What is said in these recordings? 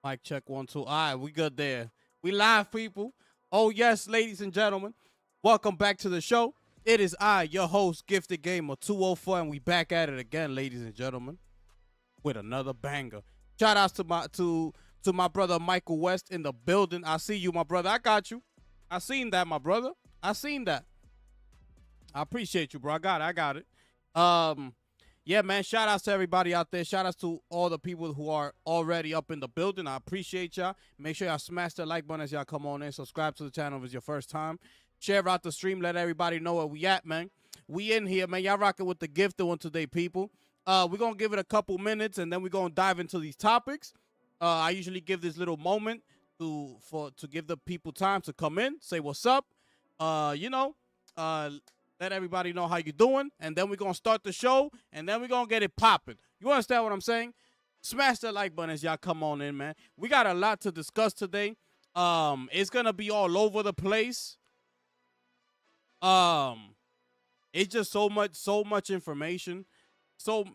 Mic check 1 2. All right, we good there. We live, people. Oh yes, ladies and gentlemen, welcome back to the show. It is I, your host, Gifted Gamer 204, and we back at it again, ladies and gentlemen, with another banger. Shout outs to my brother Michael West in the building. I see you, my brother. I got you. I seen that, my brother. I seen that. I appreciate you, bro. I got it. Yeah, man, shout outs to everybody out there. Shout outs to all the people who are already up in the building. I appreciate y'all. Make sure y'all smash the like button as y'all come on in. Subscribe to the channel if it's your first time. Share out the stream. Let everybody know where we at, man. We in here, man. Y'all rocking with the gifted one today, people. We're going to give it a couple minutes, and then we're going to dive into these topics. I usually give this little moment to give the people time to come in, say what's up. Let everybody know how you doing, and then we're going to start the show, and then we're going to get it popping. You understand what I'm saying? Smash the like button as y'all come on in, man. We got a lot to discuss today. It's going to be all over the place. It's just so much information, so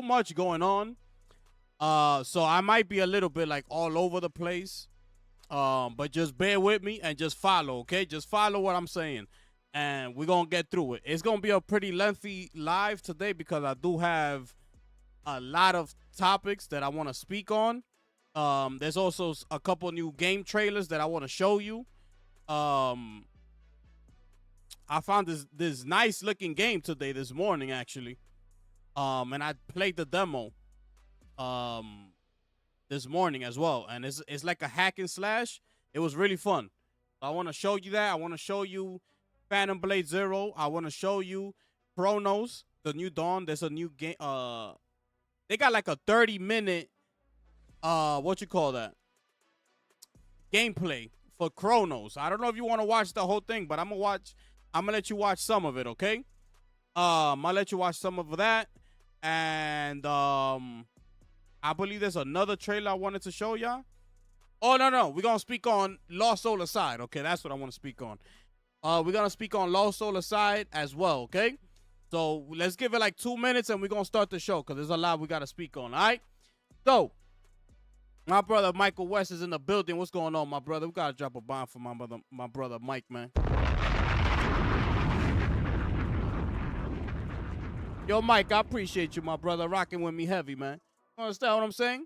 much going on. So I might be a little bit like all over the place. But just bear with me and just follow, okay? Just follow what I'm saying. And we're going to get through it. It's going to be a pretty lengthy live today because I do have a lot of topics that I want to speak on. There's also a couple new game trailers that I want to show you. I found this nice looking game today, this morning, actually. And I played the demo this morning as well. And it's like a hack and slash. It was really fun. I want to show you that. I want to show you Phantom Blade Zero. I want to show you Chronos, the new Dawn. There's a new game. They got like a 30-minute, what you call that? Gameplay for Chronos. I don't know if you want to watch the whole thing, but I'm gonna let you watch some of it, okay? I'll let you watch some of that. And I believe there's another trailer I wanted to show y'all. Oh, no. We're gonna speak on Lost Soul Aside. Okay, that's what I want to speak on. We're going to speak on Lost Soul Aside as well, okay? So let's give it like 2 minutes and we're going to start the show because there's a lot we got to speak on, all right? So, my brother Michael West is in the building. What's going on, my brother? We got to drop a bomb for my brother Mike, man. Yo, Mike, I appreciate you, my brother, rocking with me heavy, man. You understand what I'm saying?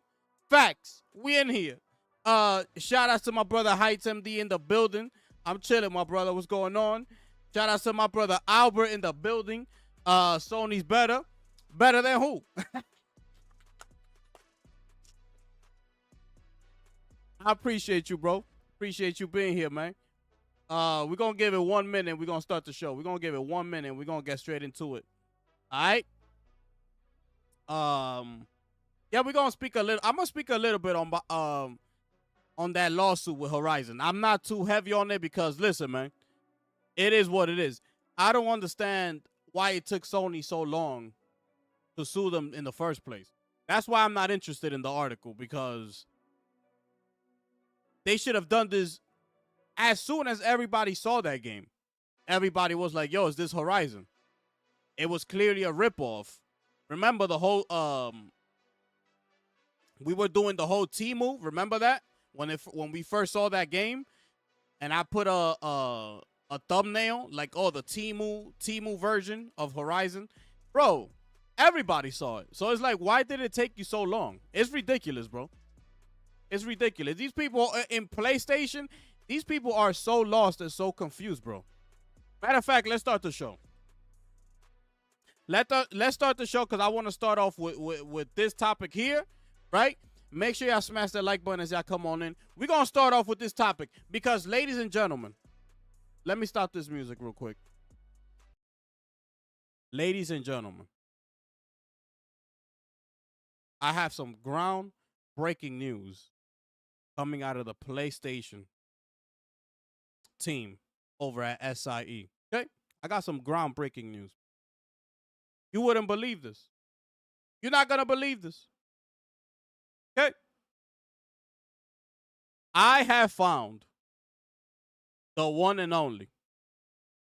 Facts. We in here. Shout out to my brother Heights MD in the building. I'm chilling, my brother. What's going on? Shout out to my brother Albert in the building. Sony's better. Better than who? I appreciate you, bro. Appreciate you being here, man. We're going to give it 1 minute. We're going to start the show. We're going to give it 1 minute. We're going to get straight into it. All right? Yeah, we're going to speak a little. I'm going to speak a little bit on that lawsuit with Horizon. I'm not too heavy on it because, listen, man, it is what it is. I don't understand why it took Sony so long to sue them in the first place. That's why I'm not interested in the article, because they should have done this as soon as everybody saw that game. Everybody was like, yo, is this Horizon? It was clearly a ripoff. Remember the whole, we were doing the whole T-move. Remember that? When we first saw that game, and I put a thumbnail like, oh, the Temu version of Horizon, bro, everybody saw it. So it's like, why did it take you so long? It's ridiculous, bro. It's ridiculous. These people in PlayStation, these people are so lost and so confused, bro. Matter of fact, let's start the show. Let's start the show because I want to start off with this topic here, right? Make sure y'all smash that like button as y'all come on in. We're going to start off with this topic because, ladies and gentlemen, let me stop this music real quick. Ladies and gentlemen, I have some ground-breaking news coming out of the PlayStation team over at SIE. Okay? I got some groundbreaking news. You wouldn't believe this. You're not going to believe this. Okay. I have found the one and only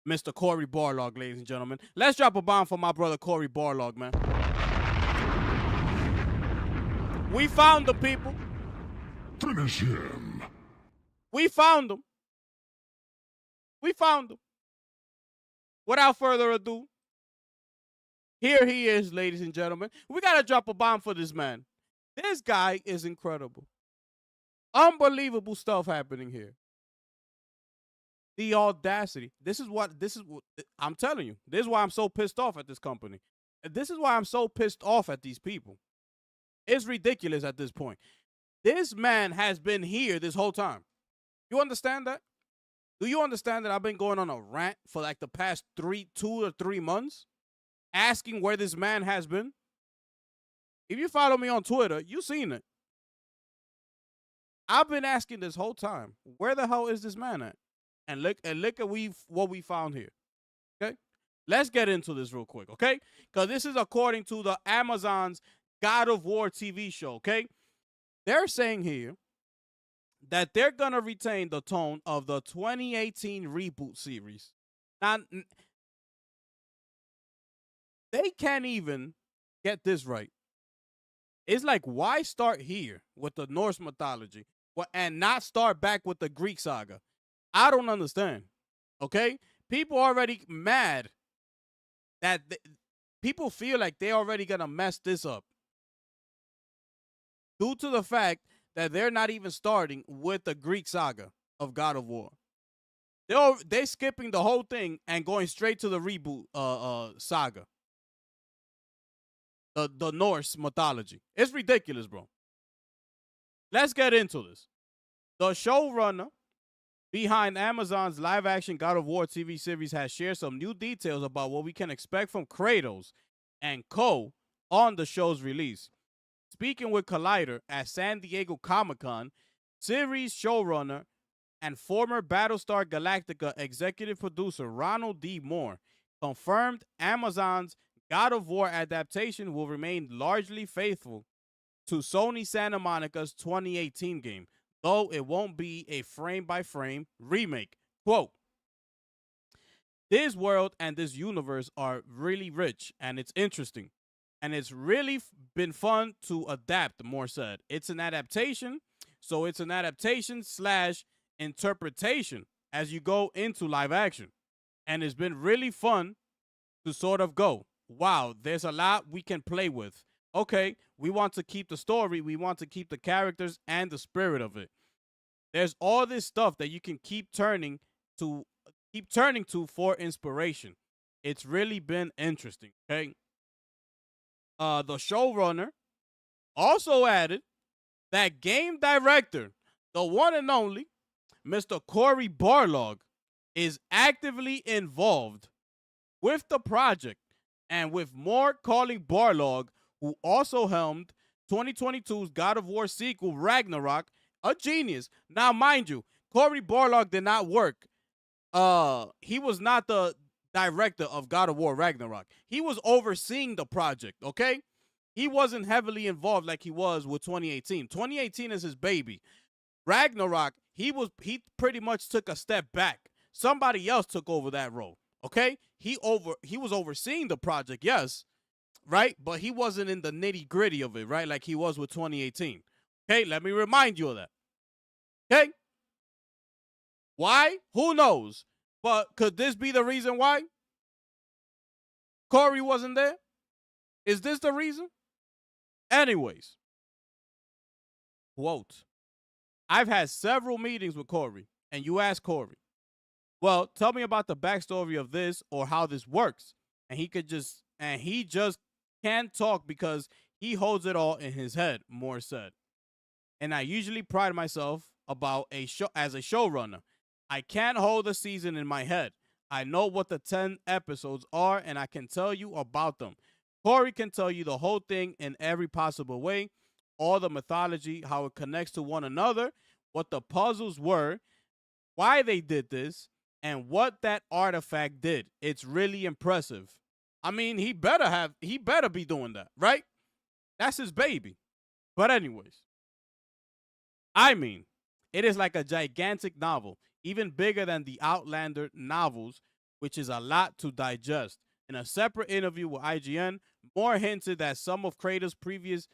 Mr. Corey Barlog, ladies and gentlemen. Let's drop a bomb for my brother Corey Barlog, man. We found the people. Finish him. We found him. We found him. Without further ado, here he is, ladies and gentlemen. We got to drop a bomb for this man. This guy is incredible. Unbelievable stuff happening here. The audacity. This is what I'm telling you. This is why I'm so pissed off at this company. This is why I'm so pissed off at these people. It's ridiculous at this point. This man has been here this whole time. You understand that? Do you understand that I've been going on a rant for like the past 2 or 3 months asking where this man has been? If you follow me on Twitter, you've seen it. I've been asking this whole time, where the hell is this man at? And look at what we found here. Okay? Let's get into this real quick, okay? Because this is according to the Amazon's God of War TV show, okay? They're saying here that they're going to retain the tone of the 2018 reboot series. Now, they can't even get this right. It's like, why start here with the Norse mythology and not start back with the Greek saga? I don't understand, okay? People already mad that people feel like they're already going to mess this up due to the fact that they're not even starting with the Greek saga of God of War. They're skipping the whole thing and going straight to the reboot saga. The Norse mythology. It's ridiculous, bro. Let's get into this. The showrunner behind Amazon's live-action God of War TV series has shared some new details about what we can expect from Kratos and co. on the show's release. Speaking with Collider at San Diego Comic-Con, series showrunner and former Battlestar Galactica executive producer Ronald D. Moore confirmed Amazon's God of War adaptation will remain largely faithful to Sony Santa Monica's 2018 game, though it won't be a frame-by-frame remake. Quote, this world and this universe are really rich, and it's interesting. And it's really been fun to adapt, Moore said. It's an adaptation, so it's an adaptation / interpretation as you go into live action. And it's been really fun to sort of go, wow, there's a lot we can play with. Okay, we want to keep the story, we want to keep the characters and the spirit of it. There's all this stuff that you can keep turning to for inspiration. It's really been interesting, okay? The showrunner also added that game director, the one and only Mr. Cory Barlog, is actively involved with the project, and with Moore calling Barlog, who also helmed 2022's God of War sequel Ragnarok, a genius. Now, mind you, Cory Barlog did not work. He was not the director of God of War Ragnarok. He was overseeing the project, okay? He wasn't heavily involved like he was with 2018. 2018 is his baby. Ragnarok, he pretty much took a step back. Somebody else took over that role, okay? He was overseeing the project, yes, right? But he wasn't in the nitty-gritty of it, right? Like he was with 2018. Okay, let me remind you of that. Okay? Why? Who knows? But could this be the reason why Cory wasn't there? Is this the reason? Anyways, quote, I've had several meetings with Cory, and you ask Cory, well, tell me about the backstory of this or how this works. And he just can't talk because he holds it all in his head, Moore said. And I usually pride myself about as a showrunner. I can't hold a season in my head. I know what the 10 episodes are, and I can tell you about them. Cory can tell you the whole thing in every possible way, all the mythology, how it connects to one another, what the puzzles were, why they did this, and what that artifact did. It's really impressive. I mean, he better be doing that, right? That's his baby. But anyways, I mean, it is like a gigantic novel, even bigger than the Outlander novels, which is a lot to digest. In a separate interview with IGN, Moore hinted that some of Kratos' previous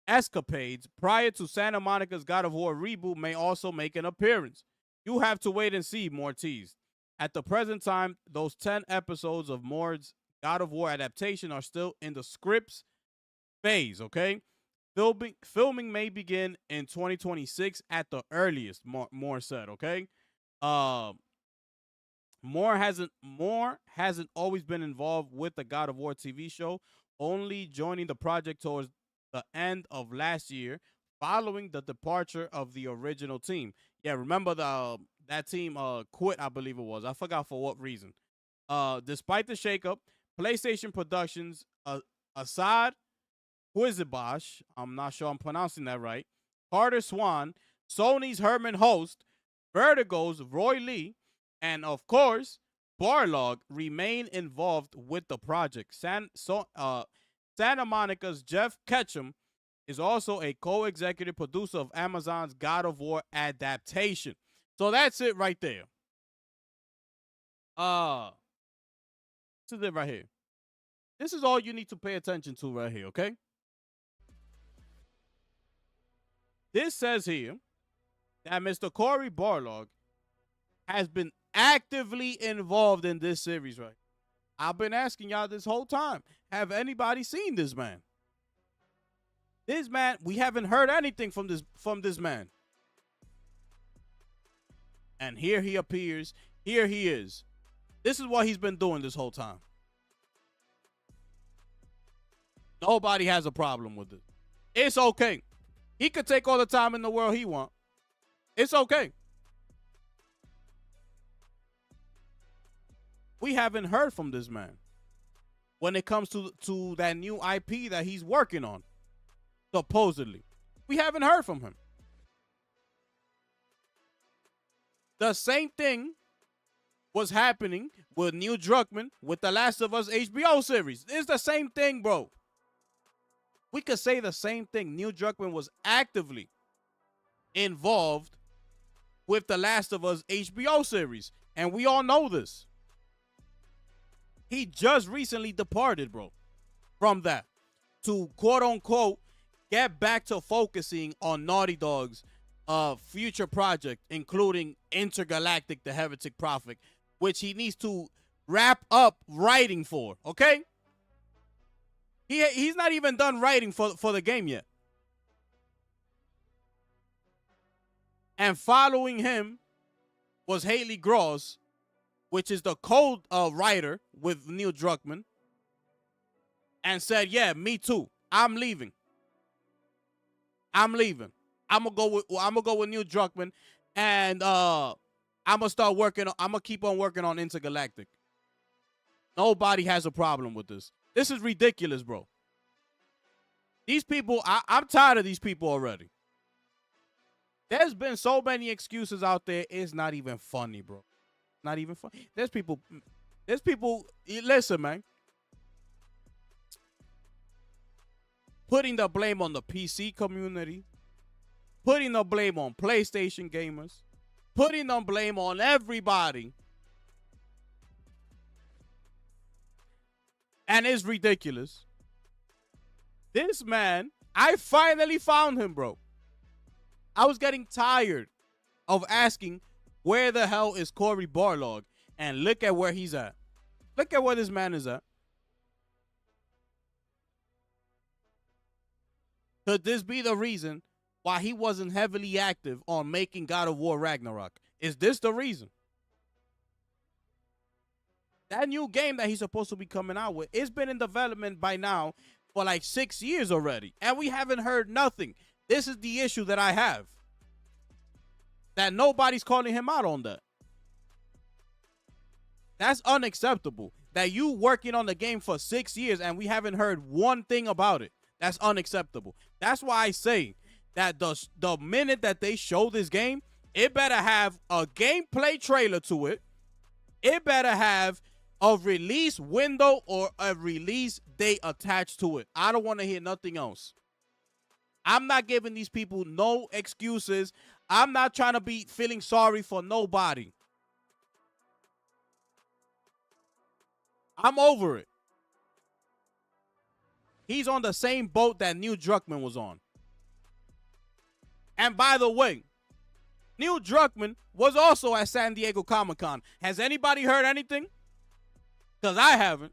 escapades prior to Santa Monica's God of War reboot may also make an appearance. You have to wait and see, more teased. At the present time, those 10 episodes of Moore's God of War adaptation are still in the scripts phase, okay? Filming may begin in 2026 at the earliest, Moore said, okay? Uh, Moore hasn't always been involved with the God of War TV show, only joining the project towards the end of last year, following the departure of the original team. Yeah, remember that team quit, I believe it was. I forgot for what reason. Despite the shakeup, PlayStation Productions, Assad Quizibosh, I'm not sure I'm pronouncing that right, Carter Swan, Sony's Herman Host, Vertigo's Roy Lee, and of course, Barlog remain involved with the project. Santa Monica's Jeff Ketchum is also a co-executive producer of Amazon's God of War adaptation. So that's it right there. This is it right here. This is all you need to pay attention to right here, okay? This says here that Mr. Cory Barlog has been actively involved in this series, right? I've been asking y'all this whole time. Have anybody seen this man? This man, we haven't heard anything from this man. And here he appears. Here he is. This is what he's been doing this whole time. Nobody has a problem with it. It's okay. He could take all the time in the world he wants. It's okay. We haven't heard from this man when it comes to that new IP that he's working on, supposedly. We haven't heard from him. The same thing was happening with Neil Druckmann with the Last of Us HBO series. It's the same thing, bro. We could say the same thing. Neil Druckmann was actively involved with the Last of Us HBO series, and we all know this. He just recently departed, bro, from that to quote unquote get back to focusing on Naughty Dog's future project, including Intergalactic: The Heretic Prophet, which he needs to wrap up writing for. Okay, he's not even done writing for the game yet. And following him was Haley Gross, which is the co-writer with Neil Druckmann, and said, yeah, me too. I'm leaving. I'm gonna go with Neil Druckmann, and I'm gonna keep on working on Intergalactic. Nobody has a problem with this. This is ridiculous, bro. These people, I'm tired of these people already. There's been so many excuses out there. It's not even funny, bro. Not even funny. There's people, listen, man. Putting the blame on the PC community. Putting the blame on PlayStation gamers. Putting the blame on everybody. And it's ridiculous. This man, I finally found him, bro. I was getting tired of asking, where the hell is Cory Barlog? And look at where he's at. Look at where this man is at. Could this be the reason why he wasn't heavily active on making God of War Ragnarok? Is this the reason? That new game that he's supposed to be coming out with, it's been in development by now for like 6 years already. And we haven't heard nothing. This is the issue that I have. That nobody's calling him out on that. That's unacceptable. That you working on the game for 6 years and we haven't heard one thing about it. That's unacceptable. That's why I say that the minute that they show this game, it better have a gameplay trailer to it. It better have a release window or a release date attached to it. I don't want to hear nothing else. I'm not giving these people no excuses. I'm not trying to be feeling sorry for nobody. I'm over it. He's on the same boat that Neil Druckmann was on. And by the way, Neil Druckmann was also at San Diego Comic-Con. Has anybody heard anything? Because I haven't.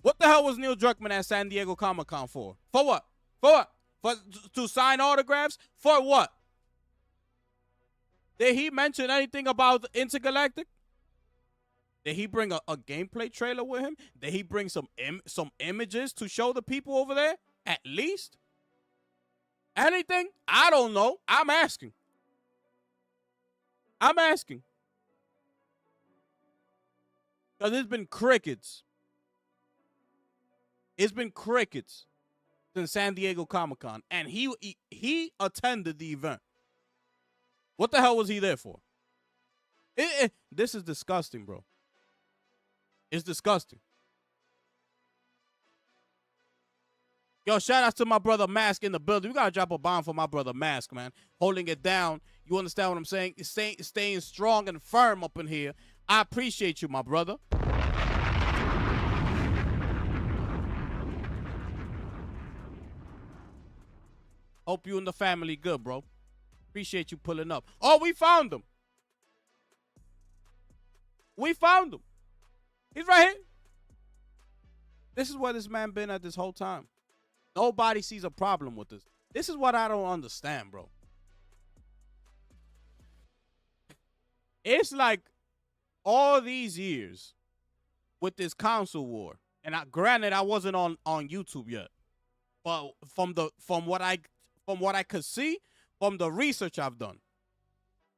What the hell was Neil Druckmann at San Diego Comic-Con for? For what? For what? To sign autographs? For what? Did he mention anything about Intergalactic? Did he bring a gameplay trailer with him? Did he bring some images to show the people over there? At least? Anything? I don't know. I'm asking. Because it's been crickets. It's been crickets since San Diego Comic-Con. And he attended the event. What the hell was he there for? This is disgusting, bro. It's disgusting. Yo, shout out to my brother Mask in the building. We got to drop a bomb for my brother Mask, man. Holding it down. You understand what I'm saying? Staying strong and firm up in here. I appreciate you, my brother. Hope you and the family good, bro. Appreciate you pulling up. Oh, we found him. We found him. He's right here. This is where this man been at this whole time. Nobody sees a problem with this. This is what I don't understand, bro. It's like all these years with this console war, and granted I wasn't on YouTube yet, but from what I could see from the research I've done,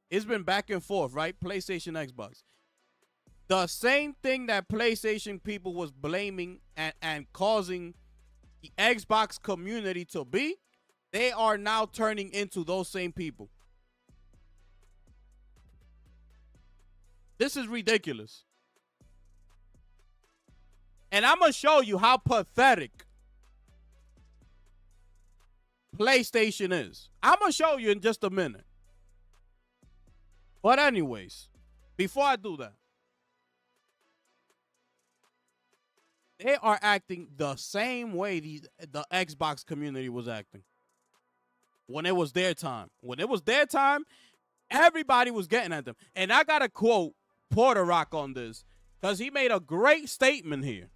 it's been back and forth, right? PlayStation, Xbox. The same thing that PlayStation people was blaming and causing the Xbox community to be, they are now turning into those same people. This is ridiculous. And I'm going to show you how pathetic PlayStation is. I'm going to show you in just a minute. But anyways, before I do that, they are acting the same way the Xbox community was acting when it was their time. When it was their time, everybody was getting at them. And I got to quote Porter Rock on this because he made a great statement here.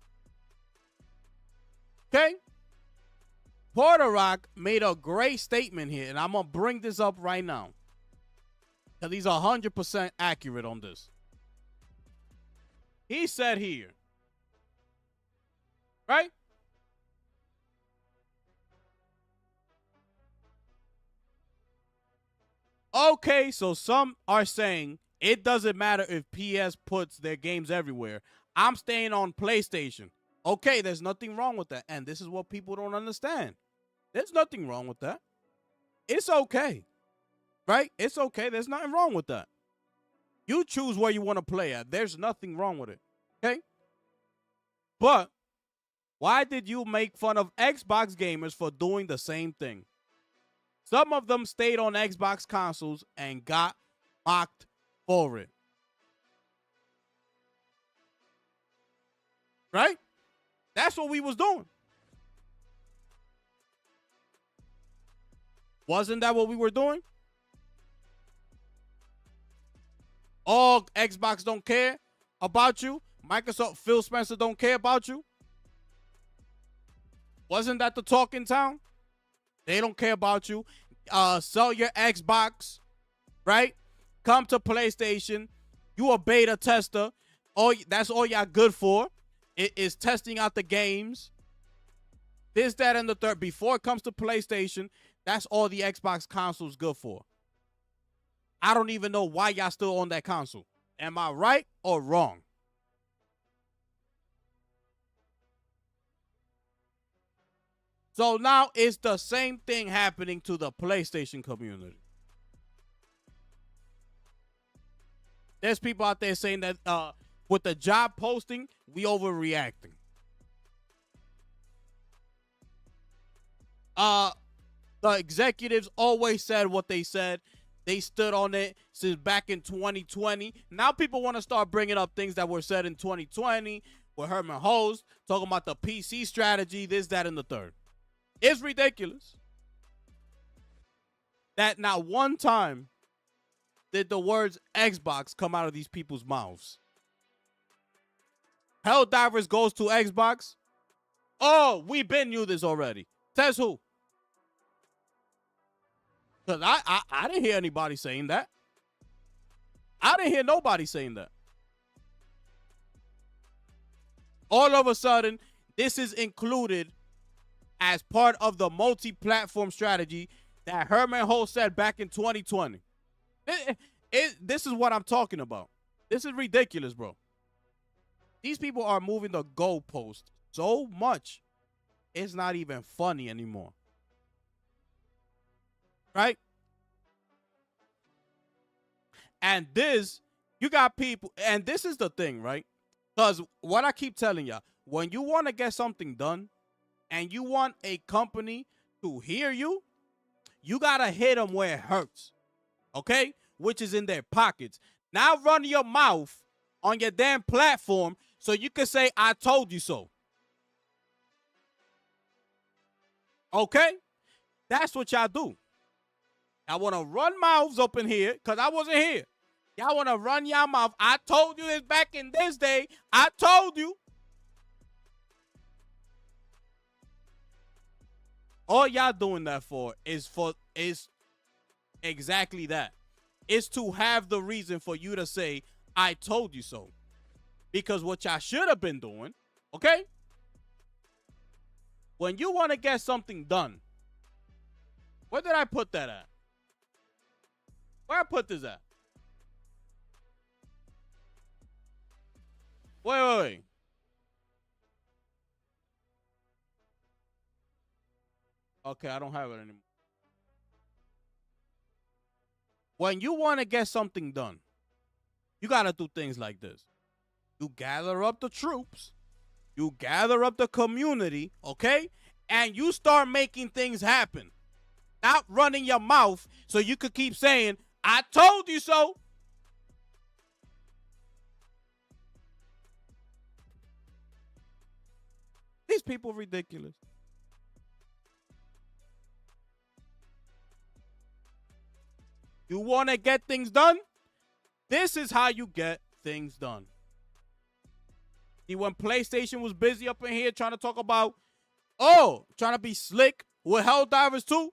Okay? Porter Rock made a great statement here, and I'm going to bring this up right now because he's 100% accurate on this. He said here, right? Okay, so some are saying it doesn't matter if PS puts their games everywhere. I'm staying on PlayStation. Okay, there's nothing wrong with that. And this is what people don't understand. There's nothing wrong with that. It's okay. Right? It's okay. There's nothing wrong with that. You choose where you want to play at. There's nothing wrong with it. Okay? But why did you make fun of Xbox gamers for doing the same thing? Some of them stayed on Xbox consoles and got mocked for it. Right? That's what we was doing. Wasn't that what we were doing? Oh, Xbox don't care about you. Microsoft, Phil Spencer don't care about you. Wasn't that the talk in town? They don't care about you. Sell your Xbox, right? Come to PlayStation. You a beta tester. That's all y'all good for. It is testing out the games. This, that, and the third. Before it comes to PlayStation, that's all the Xbox console's good for. I don't even know why y'all still on that console. Am I right or wrong? So now it's the same thing happening to the PlayStation community. There's people out there saying that with the job posting, we overreacting. The executives always said what they said. They stood on it since back in 2020. Now people want to start bringing up things that were said in 2020 with Herman Host, talking about the PC strategy, this, that, and the third. It's ridiculous. that not one time did the words Xbox come out of these people's mouths. Helldivers goes to Xbox. Oh, we been knew this already. Says who? Because I didn't hear anybody saying that. I didn't hear nobody saying that. All of a sudden, this is included as part of the multi-platform strategy that Herman Holt said back in 2020. This is what I'm talking about. This is ridiculous, bro. These people are moving the goalpost so much, it's not even funny anymore. Right? And this, you got people, and this is the thing, right? Because what I keep telling y'all, when you want to get something done and you want a company to hear you, you got to hit them where it hurts, okay? Which is in their pockets. Now run your mouth on your damn platform so you can say, I told you so. Okay? That's what y'all do. I want to run mouths up in here because I wasn't here. Y'all want to run your mouth. I told you this back in this day. I told you. All y'all doing that for is exactly that. It's to have the reason for you to say, I told you so. Because what y'all should have been doing, okay? When you want to get something done, where did I put that at? Where I put this at? Wait. Okay, I don't have it anymore. When you want to get something done, you got to do things like this. You gather up the troops. You gather up the community, okay? And you start making things happen. Not running your mouth so you could keep saying, I told you so. These people are ridiculous. You want to get things done? This is how you get things done. See, when PlayStation was busy up in here trying to talk about, trying to be slick with Helldivers 2.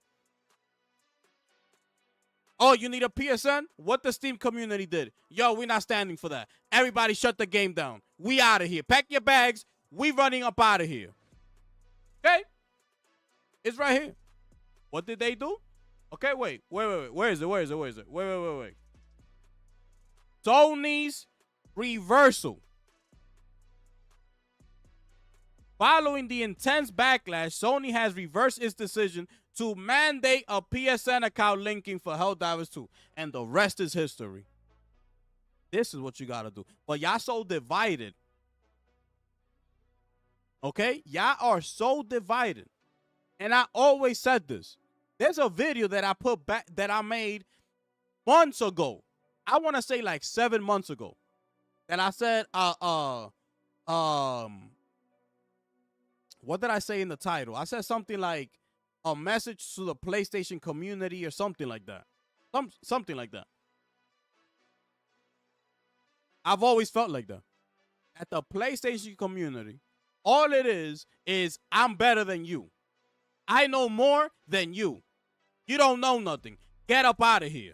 Oh, you need a PSN? What the Steam community did. Yo, we're not standing for that. Everybody shut the game down. We out of here. Pack your bags. We running up out of here. Okay? It's right here. What did they do? Okay, wait. Where is it? Wait. Sony's reversal. Following the intense backlash, Sony has reversed its decision to mandate a PSN account linking for Helldivers 2. And the rest is history. This is what you got to do. But y'all so divided. Okay? Y'all are so divided. And I always said this. There's a video that I put back that I made months ago. I want to say like 7 months ago. And I said, what did I say in the title? I said something like a message to the PlayStation community or something like that. Something like that. I've always felt like that. At the PlayStation community, all it is I'm better than you. I know more than you. You don't know nothing. Get up out of here.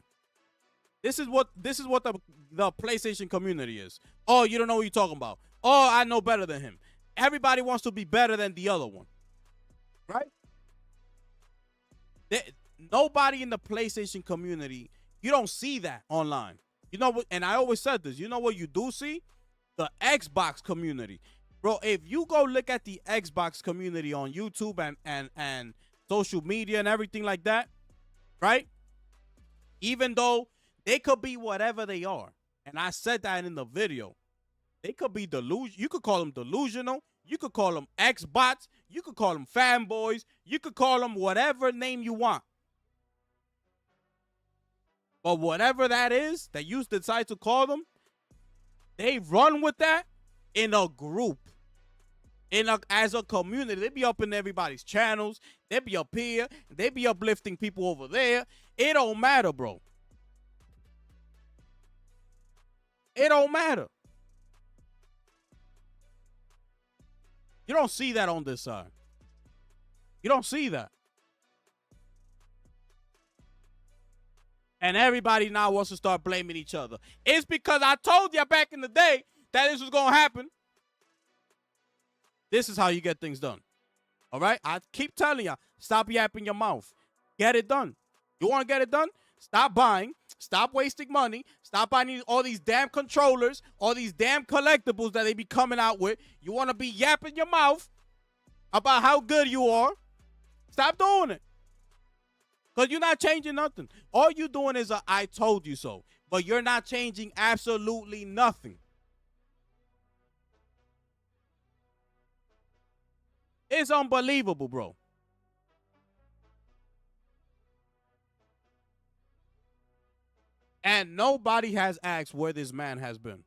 This is what the PlayStation community is. Oh, you don't know what you're talking about. Oh, I know better than him. Everybody wants to be better than the other one. Right? Nobody in the PlayStation community, you don't see that online. You know what? And I always said this. You know what you do see? The Xbox community. Bro, if you go look at the Xbox community on YouTube and social media and everything like that, right? Even though they could be whatever they are, and I said that in the video, they could be delusional. You could call them delusional. You could call them Xbots. You could call them fanboys. You could call them whatever name you want. But whatever that is that you decide to call them, they run with that in a group. as a community. They be up in everybody's channels. They be up here. They be uplifting people over there. It don't matter, bro. It don't matter. You don't see that on this side. You don't see that. And everybody now wants to start blaming each other. It's because I told you back in the day that this was going to happen. This is how you get things done. All right? I keep telling you, stop yapping your mouth. Get it done. You want to get it done? Stop buying. Stop wasting money. Stop buying all these damn controllers, all these damn collectibles that they be coming out with. You want to be yapping your mouth about how good you are? Stop doing it. Because you're not changing nothing. All you're doing is a I told you so. But you're not changing absolutely nothing. It's unbelievable, bro. And nobody has asked where this man has been.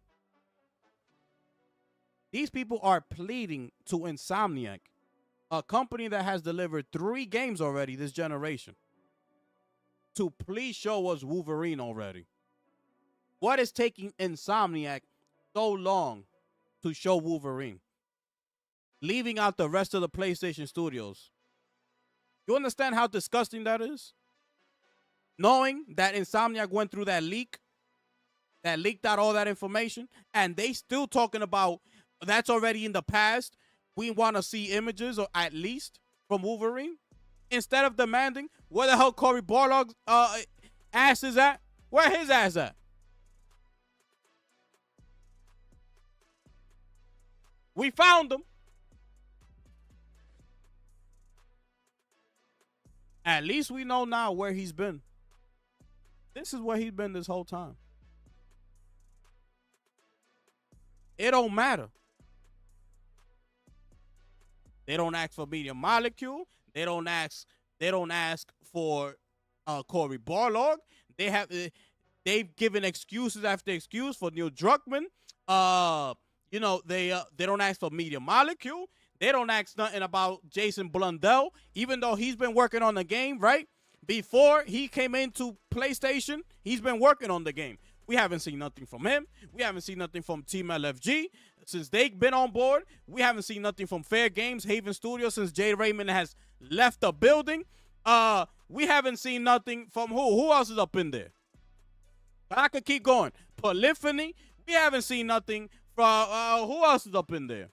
These people are pleading to Insomniac, a company that has delivered 3 games already this generation, to please show us Wolverine already. What is taking Insomniac so long to show Wolverine? Leaving out the rest of the PlayStation studios. You understand how disgusting that is? Knowing that Insomniac went through that leak, that leaked out all that information, and they still talking about that's already in the past. We want to see images, or at least from Wolverine. Instead of demanding where the hell Cory Barlog's ass is at. Where his ass at? We found him. At least we know now where he's been. This is where he's been this whole time. It don't matter. They don't ask for Media Molecule. They don't ask for Cory Barlog. They've given excuses after excuse for Neil Druckmann. They don't ask for Media Molecule. They don't ask nothing about Jason Blundell, even though he's been working on the game, right? Before he came into PlayStation, he's been working on the game. We haven't seen nothing from him. We haven't seen nothing from Team LFG since they've been on board. We haven't seen nothing from Fair Games, Haven Studios, since Jay Raymond has left the building. We haven't seen nothing from who? Who else is up in there? I could keep going. Polyphony. We haven't seen nothing from who else is up in there?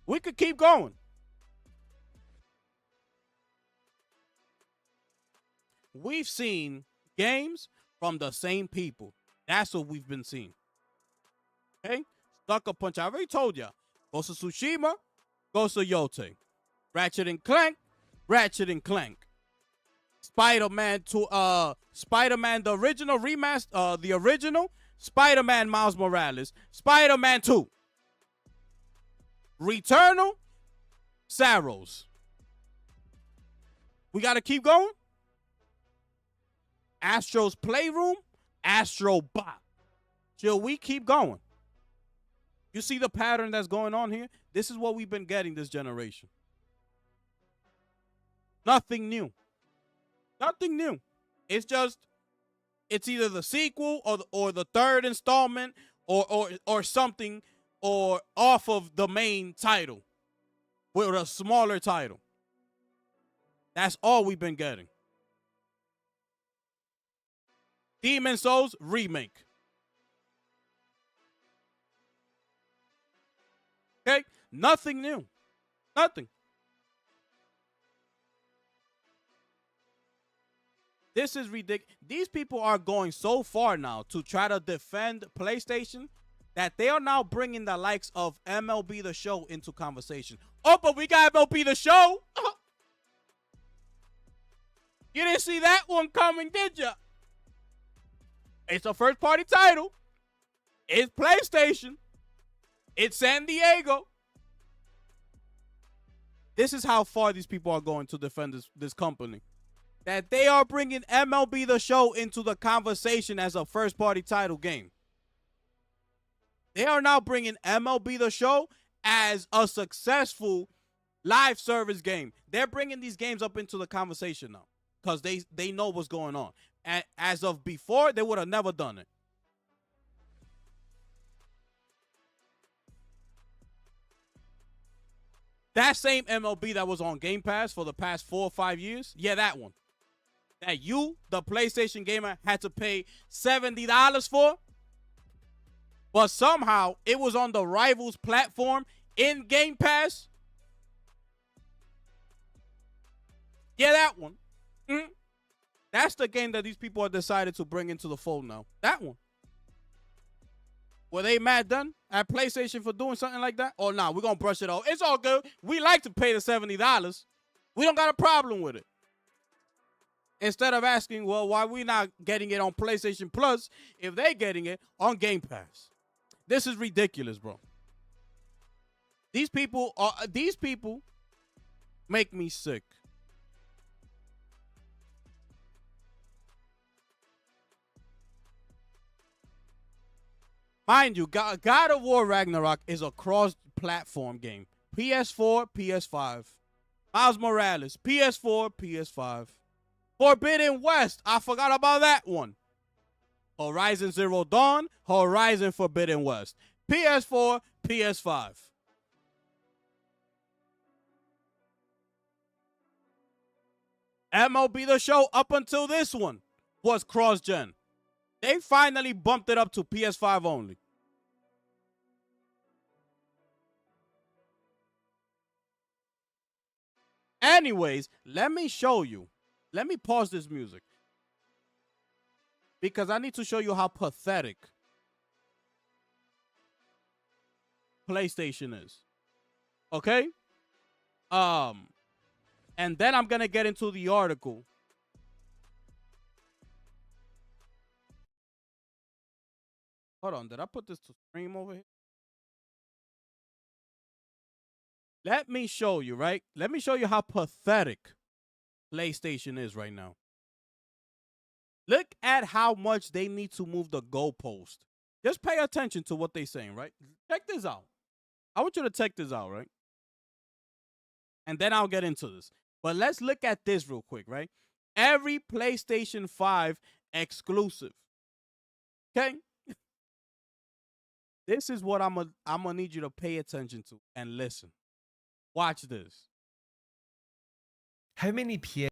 We could keep going. We've seen games from the same people. That's what we've been seeing. Okay? Sucker Punch. I already told you. Ghost of Tsushima, Ghost of Yote. Ratchet and Clank, Ratchet and Clank. Spider-Man the original remaster, the original. Spider-Man Miles Morales. Spider-Man 2. Returnal, Saros. We got to keep going. Astro's Playroom, Astro Bot. Shall we keep going? You see the pattern that's going on here? This is what we've been getting this generation. Nothing new. Nothing new. It's either the sequel or the third installment or something, or off of the main title with a smaller title. That's all we've been getting. Demon Souls remake. Okay? Nothing new. Nothing. This is ridiculous. These people are going so far now to try to defend PlayStation that they are now bringing the likes of MLB The Show into conversation. Oh, but we got MLB The Show. You didn't see that one coming, did you? It's a first-party title. It's PlayStation. It's San Diego. This is how far these people are going to defend this company. That they are bringing MLB The Show into the conversation as a first-party title game. They are now bringing MLB The Show as a successful live service game. They're bringing these games up into the conversation now because they know what's going on. And as of before, they would have never done it. That same MLB that was on Game Pass for the past 4 or 5 years, yeah, that one. That you, the PlayStation gamer, had to pay $70 for, but somehow it was on the Rivals platform in Game Pass. Yeah, that one. That's the game that these people have decided to bring into the fold now. That one. Were they mad done at PlayStation for doing something like that? Or nah, we're going to brush it off. It's all good. We like to pay the $70. We don't got a problem with it. Instead of asking, well, why we not getting it on PlayStation Plus if they getting it on Game Pass? This is ridiculous, bro. These people make me sick. Mind you, God of War Ragnarok is a cross-platform game. PS4, PS5. Miles Morales, PS4, PS5. Forbidden West, I forgot about that one. Horizon Zero Dawn, Horizon Forbidden West. PS4, PS5. MLB The Show up until this one was cross-gen. They finally bumped it up to PS5 only. Anyways, let me show you. Let me pause this music. Because I need to show you how pathetic PlayStation is. Okay? And then I'm going to get into the article. Hold on, did I put this to stream over here? Let me show you, right? Let me show you how pathetic PlayStation is right now. Look at how much they need to move the goalpost. Just pay attention to what they're saying, right? Check this out. I want you to check this out, right? And then I'll get into this. But let's look at this real quick, right? Every PlayStation 5 exclusive. Okay? This is what I'm gonna need you to pay attention to and listen. Watch this. How many PS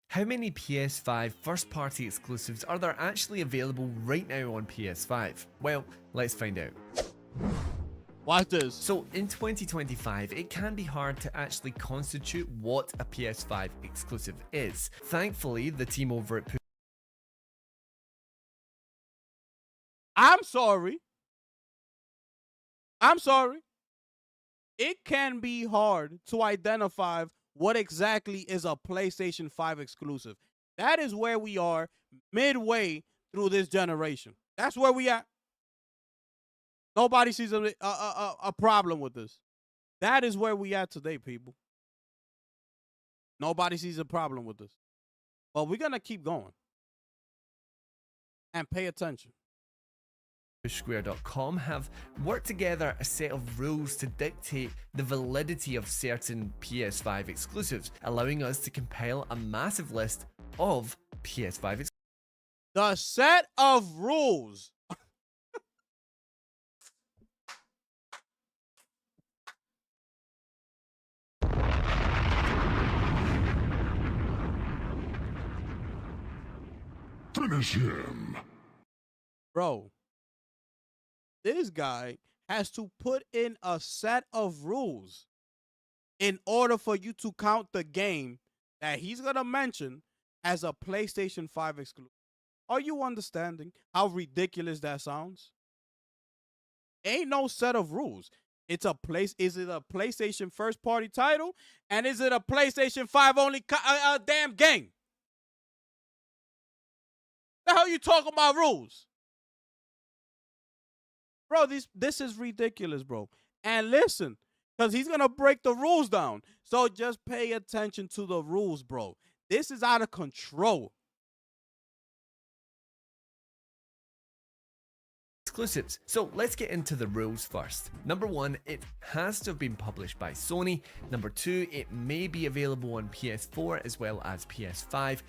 How many PS5 first-party exclusives are there actually available right now on PS5? Well, let's find out. Watch this. So in 2025, it can be hard to actually constitute what a PS5 exclusive is. Thankfully, the team over at I'm sorry. It can be hard to identify what exactly is a PlayStation 5 exclusive. That is where we are midway through this generation. That's where we at. Nobody sees a problem with this. That is where we at today, people. Nobody sees a problem with this. But we're going to keep going. And pay attention. Square.com have worked together a set of rules to dictate the validity of certain PS5 exclusives, allowing us to compile a massive list of PS5 exclusives. The set of rules. Finish him. Bro, this guy has to put in a set of rules in order for you to count the game that he's going to mention as a PlayStation 5 exclusive. Are you understanding how ridiculous that sounds? Ain't no set of rules. Is it a PlayStation first party title? And is it a PlayStation 5 only damn game? The hell you talking about rules? Bro, this is ridiculous, bro. And listen, because he's going to break the rules down. So just pay attention to the rules, bro. This is out of control. exclusives. So let's get into the rules first. Number 1, it has to have been published by Sony. Number 2, it may be available on PS4 as well as PS5.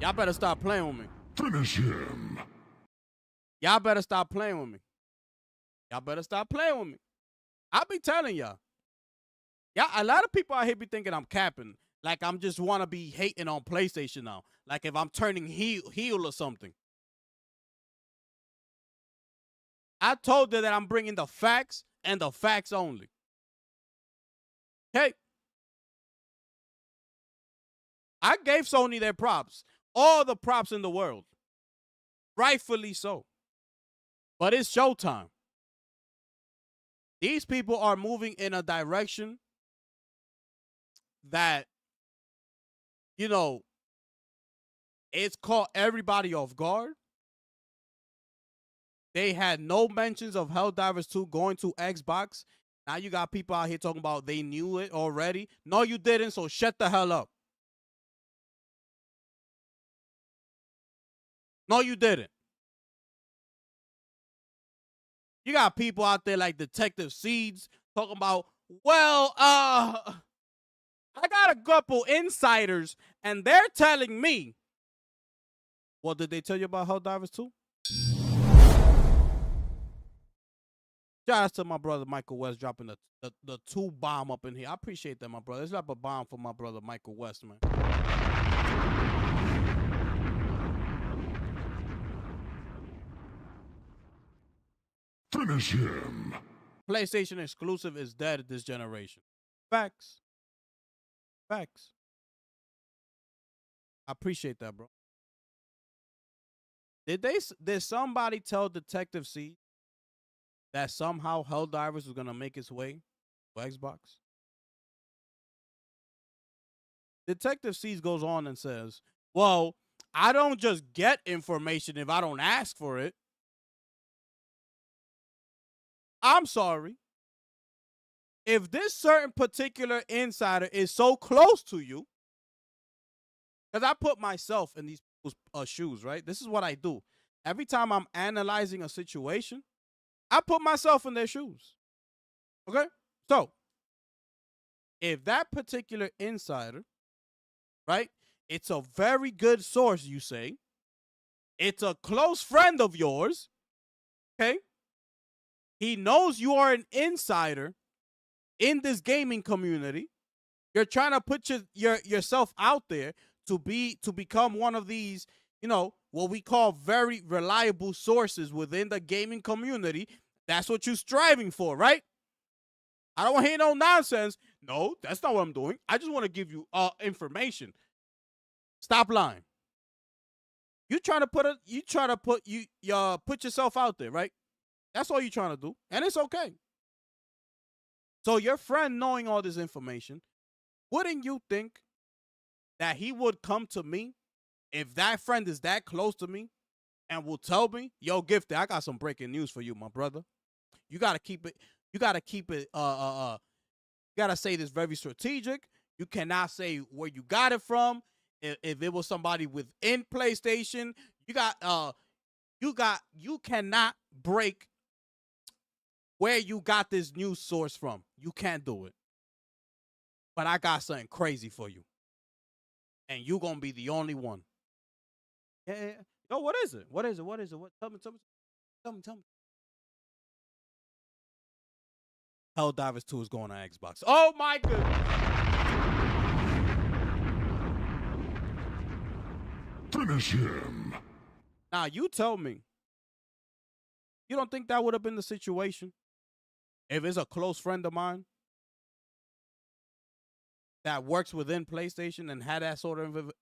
Y'all better stop playing with me. Finish him. Y'all better stop playing with me. Y'all better stop playing with me. I'll be telling y'all. Yeah, a lot of people out here be thinking I'm capping. Like I'm just want to be hating on PlayStation now. Like if I'm turning heel or something. I told her that I'm bringing the facts and the facts only. Okay? I gave Sony their props. All the props in the world. Rightfully so. But it's showtime. These people are moving in a direction that, you know, it's caught everybody off guard. They had no mentions of Helldivers 2 going to Xbox. Now you got people out here talking about they knew it already. No, you didn't, so shut the hell up. No, you didn't. You got people out there like Detective Seeds talking about, well, I got a couple insiders, and they're telling me. What did they tell you about Helldivers 2? Shout out to my brother Michael West dropping the 2 bomb up in here. I appreciate that, my brother. Let's drop a bomb for my brother Michael West, man. Finish him. PlayStation exclusive is dead this generation. Facts. Facts. I appreciate that, bro. Did somebody tell Detective C that somehow Helldivers was gonna make its way to Xbox? Detective C goes on and says, well, I don't just get information if I don't ask for it. I'm sorry. If this certain particular insider is so close to you, because I put myself in these people's shoes, right? This is what I do. Every time I'm analyzing a situation, I put myself in their shoes. Okay? So, if that particular insider, right, it's a very good source, you say, it's a close friend of yours, okay? He knows you are an insider in this gaming community. You're trying to put yourself out there to become one of these, you know, what we call very reliable sources within the gaming community. That's what you're striving for, right? I don't want to hear no nonsense. No, that's not what I'm doing. I just want to give you information. Stop lying. Put yourself out there, right? That's all you're trying to do, and it's okay. So your friend knowing all this information, wouldn't you think that he would come to me if that friend is that close to me and will tell me, yo, Gifted, I got some breaking news for you, my brother. You got to keep it, you got to say this very strategic. You cannot say where you got it from. If it was somebody within PlayStation, you cannot break where you got this news source from. You can't do it. But I got something crazy for you. And you going to be the only one. Yeah. Yo, what is it? What is it? What? Tell me. Helldivers 2 is going on Xbox. Oh, my goodness. Finish him. Now, you tell me. You don't think that would have been the situation if it's a close friend of mine that works within PlayStation and had that sort of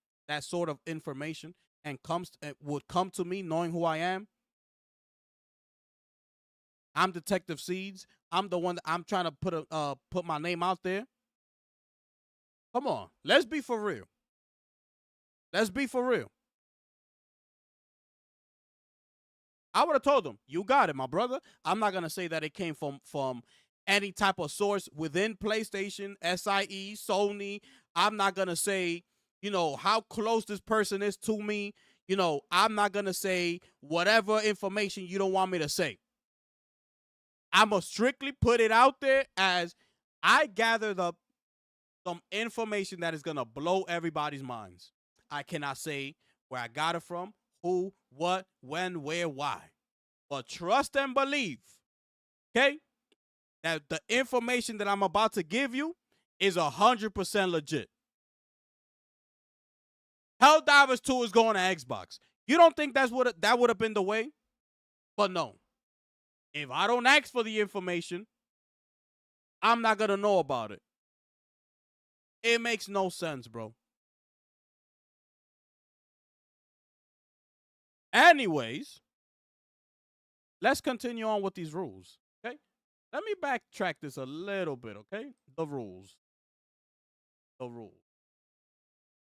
information and would come to me knowing who I am? I'm Detective Seeds. I'm the one that I'm trying to put my name out there. Come on, let's be for real. Let's be for real. I would have told him, you got it, my brother. I'm not going to say that it came from any type of source within PlayStation, SIE, Sony. I'm not going to say how close this person is to me. I'm not going to say whatever information you don't want me to say. I'm going to strictly put it out there as I gathered up some information that is going to blow everybody's minds. I cannot say where I got it from, who, what, when, where, why. But trust and believe, okay, that the information that I'm about to give you is 100% legit. Helldivers 2 is going to Xbox. You don't think that would have been the way? But no. If I don't ask for the information, I'm not going to know about it. It makes no sense, bro. Anyways, let's continue on with these rules, okay? Let me backtrack this a little bit, okay? The rules.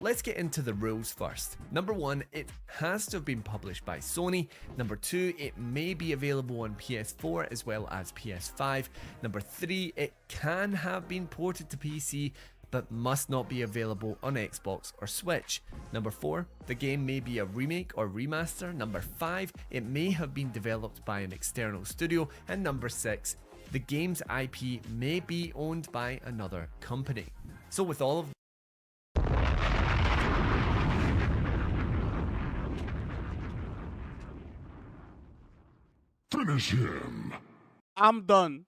Let's get into the rules first. Number 1, it has to have been published by Sony. Number 2, it may be available on PS4 as well as PS5. Number 3, it can have been ported to PC but must not be available on Xbox or Switch. Number 4, the game may be a remake or remaster. Number 5, it may have been developed by an external studio. And number 6, the game's IP may be owned by another company. So with all of Finish him. I'm done.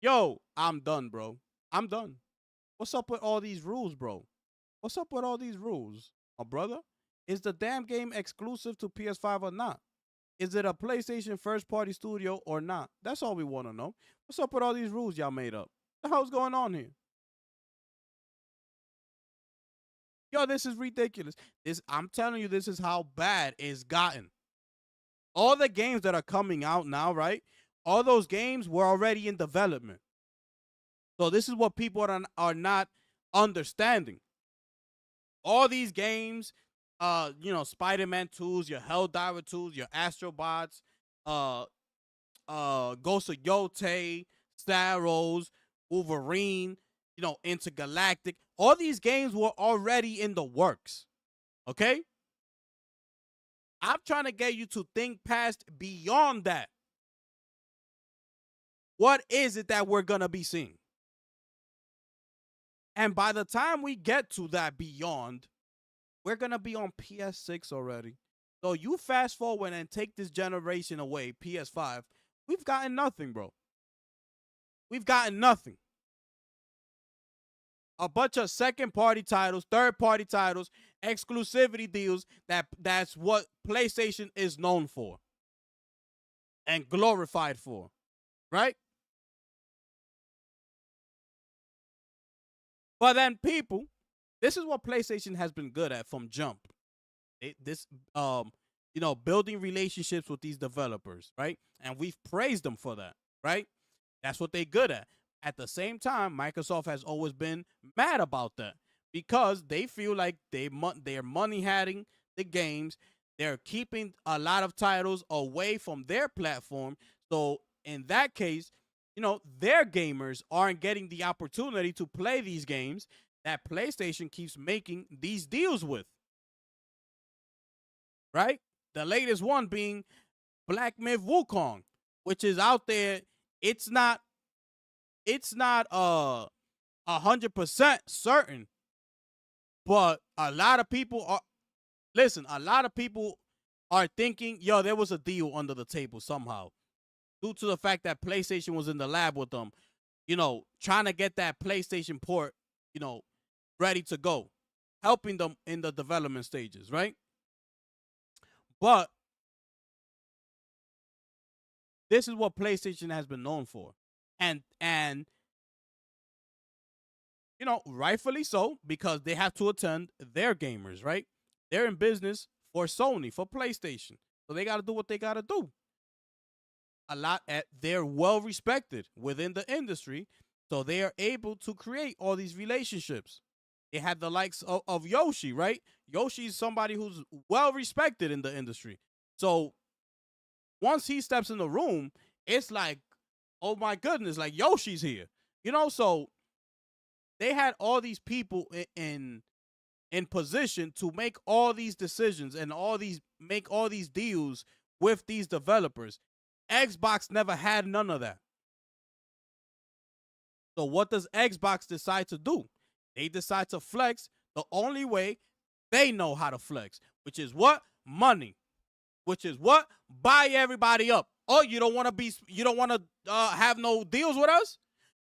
Yo, I'm done, bro. I'm done. What's up with all these rules, bro? What's up with all these rules? My brother, is the damn game exclusive to PS5 or not? Is it a PlayStation first-party studio or not? That's all we want to know. What's up with all these rules y'all made up? What the hell's going on here? Yo, this is ridiculous. I'm telling you, this is how bad it's gotten. All the games that are coming out now, right? All those games were already in development. So this is what people are not understanding. All these games, Spider-Man 2s, your Helldiver 2s, your Astrobots, Ghost of Yote, Staros, Wolverine, Intergalactic. All these games were already in the works. Okay? I'm trying to get you to think past beyond that. What is it that we're going to be seeing? And by the time we get to that beyond, we're going to be on PS6 already. So you fast forward and take this generation away, PS5, we've gotten nothing, bro. We've gotten nothing. A bunch of second-party titles, third-party titles, exclusivity deals, that's what PlayStation is known for and glorified for, right? But then people, this is what PlayStation has been good at from jump. Building relationships with these developers, right? And we've praised them for that, right? That's what they're good at. At the same time, Microsoft has always been mad about that because they feel like they're money-hatting the games. They're keeping a lot of titles away from their platform. So in that case, their gamers aren't getting the opportunity to play these games that PlayStation keeps making these deals with. Right? The latest one being Black Myth Wukong, which is out there. It's not 100% certain, but a lot of people are thinking, yo, there was a deal under the table somehow due to the fact that PlayStation was in the lab with them, trying to get that PlayStation port, ready to go, helping them in the development stages, right? But this is what PlayStation has been known for. And rightfully so, because they have to attend their gamers, right? They're in business for Sony, for PlayStation. So they got to do what they got to do. They're well respected within the industry, so they are able to create all these relationships. They have the likes of Yoshi, right? Yoshi is somebody who's well respected in the industry. So once he steps in the room, it's like, oh my goodness, like Yoshi's here. So they had all these people in position to make all these decisions and make all these deals with these developers. Xbox never had none of that. So what does Xbox decide to do? They decide to flex the only way they know how to flex, which is what? Money. Which is what? Buy everybody up. Oh, you don't want to have no deals with us?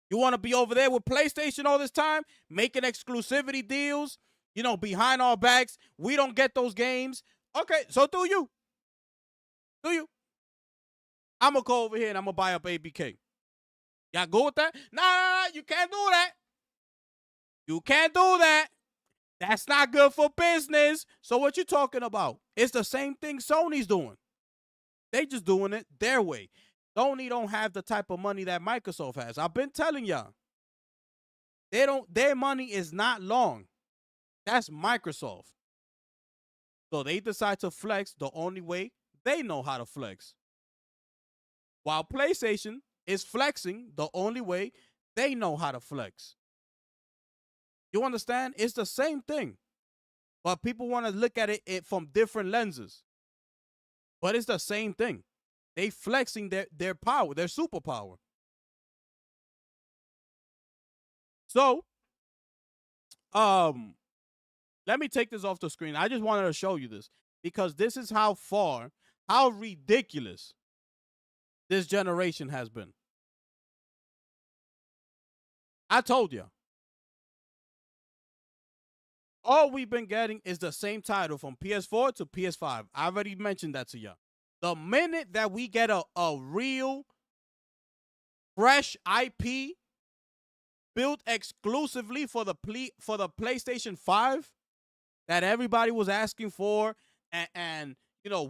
You want to be over there with PlayStation all this time, making exclusivity deals, behind our backs. We don't get those games. Okay, so do you. I'm going to go over here and I'm going to buy up ABK. Y'all go with that? Nah, you can't do that. You can't do that. That's not good for business. So what you talking about? It's the same thing Sony's doing. They just doing it their way. Sony don't have the type of money that Microsoft has. I've been telling y'all. Their money is not long. That's Microsoft. So they decide to flex the only way they know how to flex. While PlayStation is flexing the only way they know how to flex. You understand? It's the same thing. But people want to look at it from different lenses. But it's the same thing. They flexing their power, their superpower. So, let me take this off the screen. I just wanted to show you this because this is how ridiculous this generation has been. I told you. All we've been getting is the same title from PS4 to PS5. I already mentioned that to y'all. The minute that we get a real, fresh IP built exclusively for the PlayStation 5 that everybody was asking for and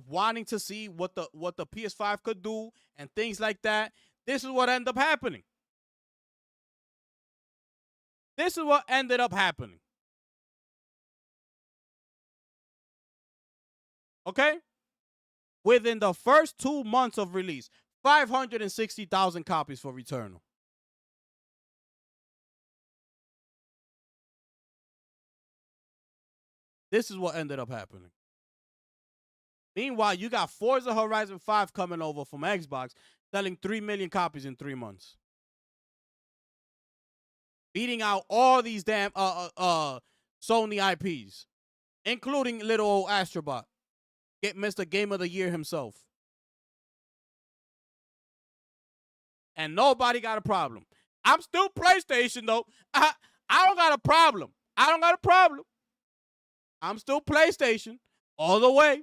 wanting to see what the PS5 could do and things like that, this is what ended up happening. This is what ended up happening. Okay? Within the first 2 months of release, 560,000 copies for Returnal. This is what ended up happening. Meanwhile, you got Forza Horizon 5 coming over from Xbox, selling 3 million copies in 3 months. Beating out all these damn Sony IPs, including little old Astrobot. Get Mr. Game of the Year himself. And nobody got a problem. I'm still PlayStation, though. I don't got a problem. I'm still PlayStation all the way.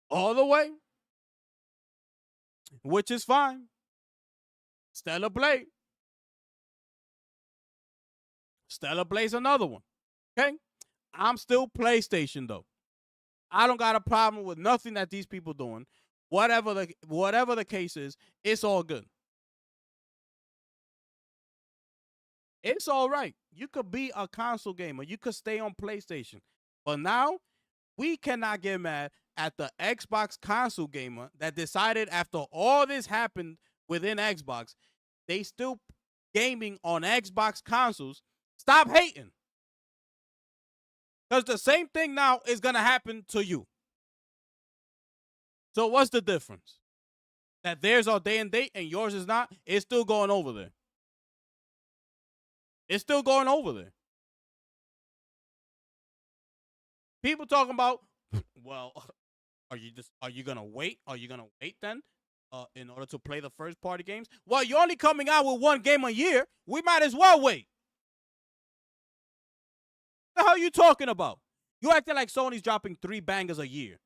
All the way. Which is fine. Stellar Blade. Stellar Blade's another one. Okay? I'm still PlayStation, though. I don't got a problem with nothing that these people doing. Whatever the case is, it's all good. It's all right. You could be a console gamer. You could stay on PlayStation. But now, we cannot get mad at the Xbox console gamer that decided after all this happened within Xbox, they still gaming on Xbox consoles. Stop hating. Because the same thing now is going to happen to you. So what's the difference? That theirs are day and date and yours is not? It's still going over there. It's still going over there. People talking about, well, are you going to wait? Are you going to wait then in order to play the first party games? Well, you're only coming out with one game a year. We might as well wait. What the hell are you talking about? You acting like Sony's dropping 3 bangers a year.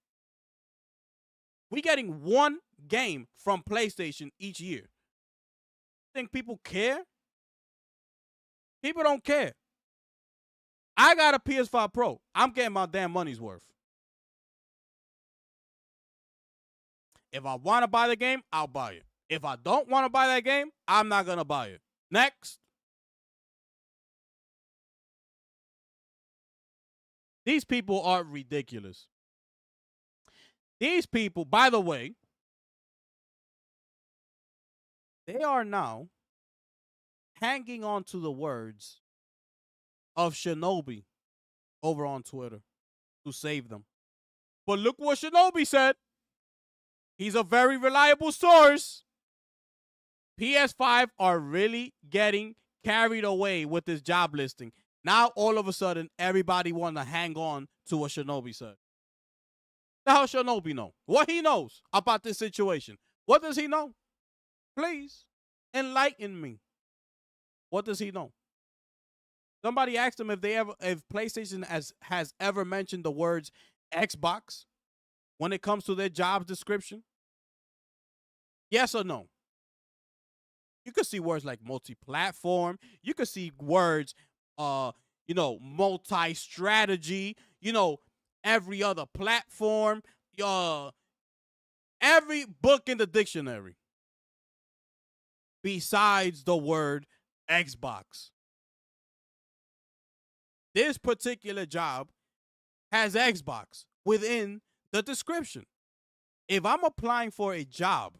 We getting one game from PlayStation each year. Think people care? People don't care. I got a PS5 Pro. I'm getting my damn money's worth. If I want to buy the game, I'll buy it. If I don't want to buy that game, I'm not going to buy it. Next. These people are ridiculous. These people, by the way, they are now hanging on to the words of Shinobi over on Twitter to save them. But look what Shinobi said. He's a very reliable source. PS5 are really getting carried away with this job listing. Now, all of a sudden, everybody want to hang on to what Shinobi said. The hell Shinobi know? What he knows about this situation? What does he know? Please, enlighten me. What does he know? Somebody asked him if PlayStation has ever mentioned the words Xbox when it comes to their job description. Yes or no? You could see words like multi-platform. You could see words, multi-strategy. Every other platform. Every book in the dictionary besides the word Xbox. This particular job has Xbox within the description. If I'm applying for a job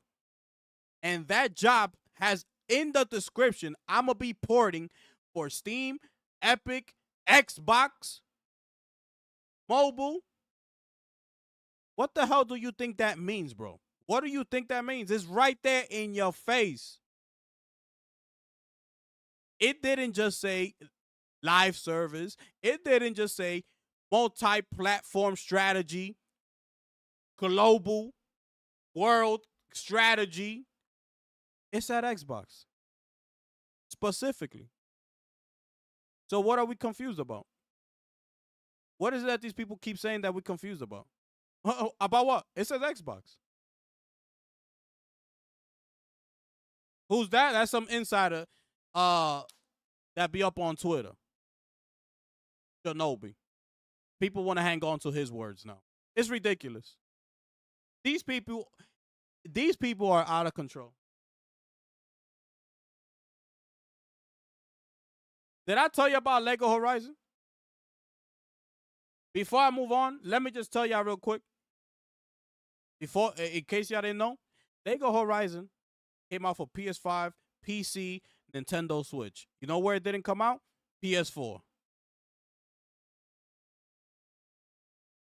and that job has in the description, I'm going to be porting for Steam, Epic, Xbox, mobile. What the hell do you think that means, bro? What do you think that means? It's right there in your face. It didn't just say live service. It didn't just say multi-platform strategy, global, world strategy. It said Xbox specifically. So what are we confused about? What is it that these people keep saying that we're confused about? About what? It says Xbox. Who's that? That's some insider that be up on Twitter. Shinobi. People want to hang on to his words now. It's ridiculous. These people are out of control. Did I tell you about Lego Horizon? Before I move on, let me just tell y'all real quick. In case y'all didn't know, Lego Horizon came out for PS5, PC, Nintendo Switch. You know where it didn't come out? PS4.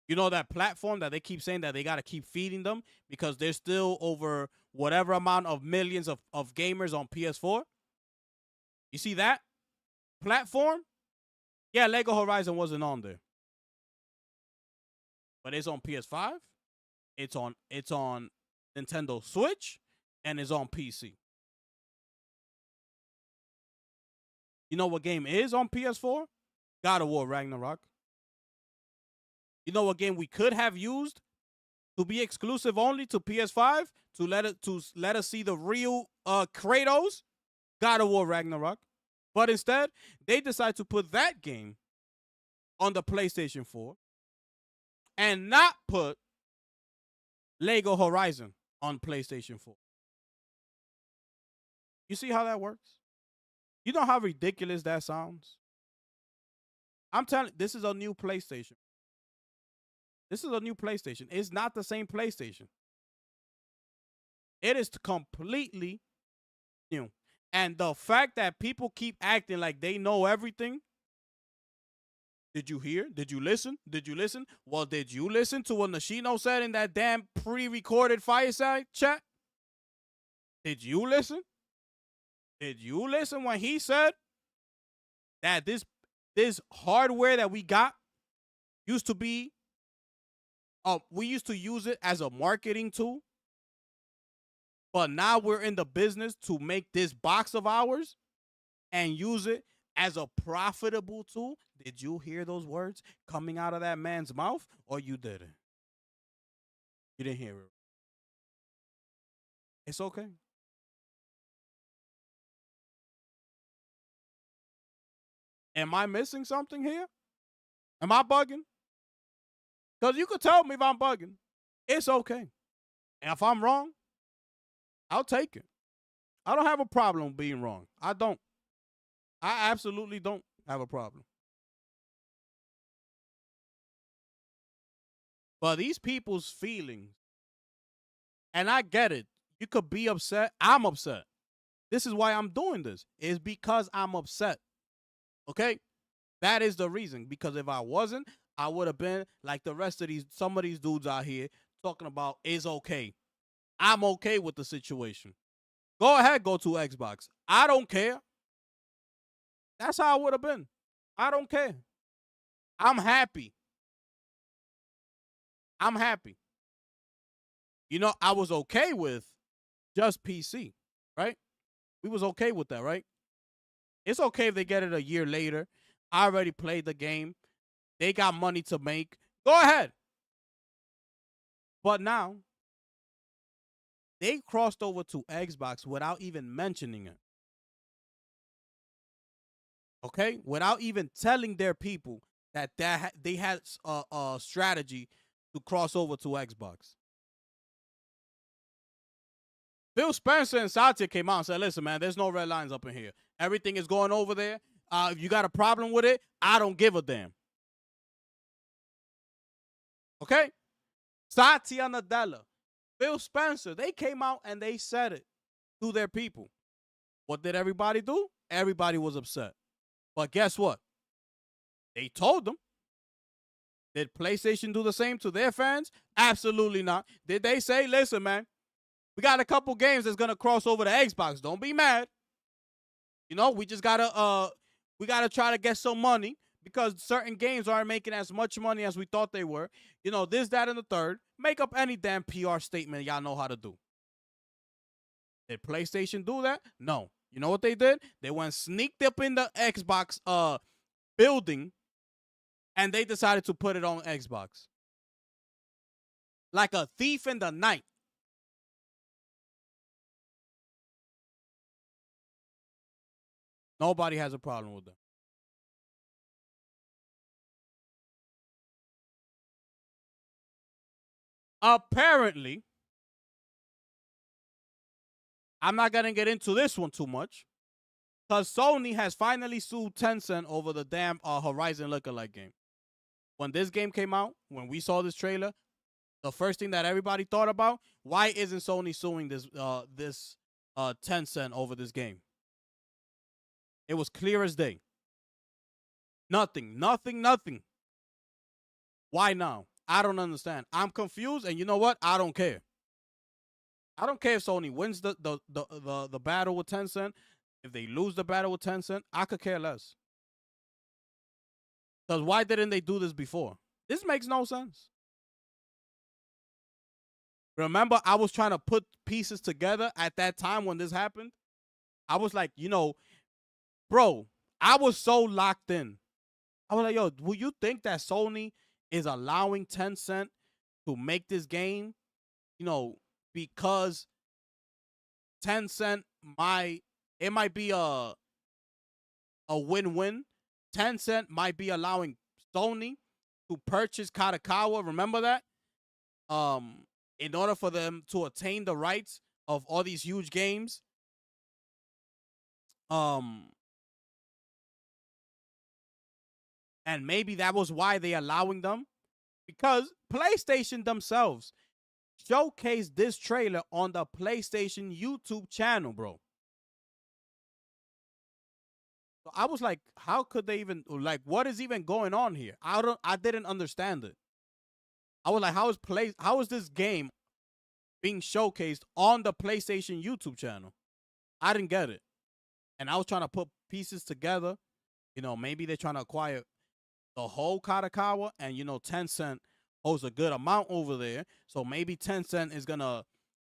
You know that platform that they keep saying that they got to keep feeding them because there's still over whatever amount of millions of gamers on PS4? You see that platform? Yeah, Lego Horizon wasn't on there. But it's on PS5, it's on Nintendo Switch, and it's on PC. You know what game is on PS4? God of War Ragnarok. You know what game we could have used to be exclusive only to PS5 to let us see the real Kratos? God of War Ragnarok. But instead, they decide to put that game on the PlayStation 4 and not put Lego Horizon on PlayStation 4. You see how that works? You know how ridiculous that sounds? I'm telling you, this is a new PlayStation. This is a new PlayStation. It's not the same PlayStation. It is completely new. And the fact that people keep acting like they know everything. Did you hear? Did you listen? Did you listen? Well, did you listen to what Nishino said in that damn pre-recorded fireside chat? Did you listen? Did you listen when he said that this hardware that we got used to be, we used to use it as a marketing tool, but now we're in the business to make this box of ours and use it as a profitable tool? Did you hear those words coming out of that man's mouth, or you didn't? You didn't hear it. It's okay. Am I missing something here? Am I bugging? Because you could tell me if I'm bugging. It's okay. And if I'm wrong, I'll take it. I don't have a problem being wrong. I don't. I absolutely don't have a problem. But these people's feelings, and I get it. You could be upset. I'm upset. This is why I'm doing this. Is because I'm upset. Okay? That is the reason. Because if I wasn't, I would have been like the rest of some of these dudes out here talking about is okay. I'm okay with the situation. Go ahead, go to Xbox. I don't care. That's how I would have been. I don't care. I'm happy. I'm happy. You know, I was okay with just PC, right? We was okay with that, right? It's okay if they get it a year later. I already played the game. They got money to make. Go ahead. But now, they crossed over to Xbox without even mentioning it. Okay? Without even telling their people that they had a strategy to cross over to Xbox. Phil Spencer and Satya came out and said, listen, man, there's no red lines up in here. Everything is going over there. If you got a problem with it, I don't give a damn. Okay? Satya Nadella, Phil Spencer, they came out and they said it to their people. What did everybody do? Everybody was upset. But guess what? They told them. Did PlayStation do the same to their fans? Absolutely not. Did they say, listen, man, we got a couple games that's gonna cross over to Xbox. Don't be mad. You know, we just gotta try to get some money because certain games aren't making as much money as we thought they were. You know, this, that, and the third. Make up any damn PR statement y'all know how to do. Did PlayStation do that? No. You know what they did? They went sneaked up in the Xbox building and they decided to put it on Xbox. Like a thief in the night. Nobody has a problem with that. Apparently, I'm not going to get into this one too much because Sony has finally sued Tencent over the damn Horizon lookalike game. When this game came out, when we saw this trailer, the first thing that everybody thought about, why isn't Sony suing this Tencent over this game? It was clear as day. Nothing. Why now? I don't understand. I'm confused, and you know what? I don't care. I don't care if Sony wins the battle with Tencent. If they lose the battle with Tencent, I could care less. Because why didn't they do this before? This makes no sense. Remember, I was trying to put pieces together at that time when this happened. I was like, you know, bro, I was so locked in. I was like, yo, will you think that Sony is allowing Tencent to make this game, you know, because Tencent might be a win-win. Tencent might be allowing Sony to purchase Kadokawa. Remember that? In order for them to attain the rights of all these huge games. And maybe that was why they allowing them. Because PlayStation themselves showcased this trailer on the PlayStation YouTube channel, bro. So I was like, how could they even, like, what is even going on here? I didn't understand it. I was like, how is this game being showcased on the PlayStation YouTube channel? I didn't get it. And I was trying to put pieces together. You know, maybe they're trying to acquire the whole Kadokawa, and, you know, Tencent holds a good amount over there. So maybe Tencent is going to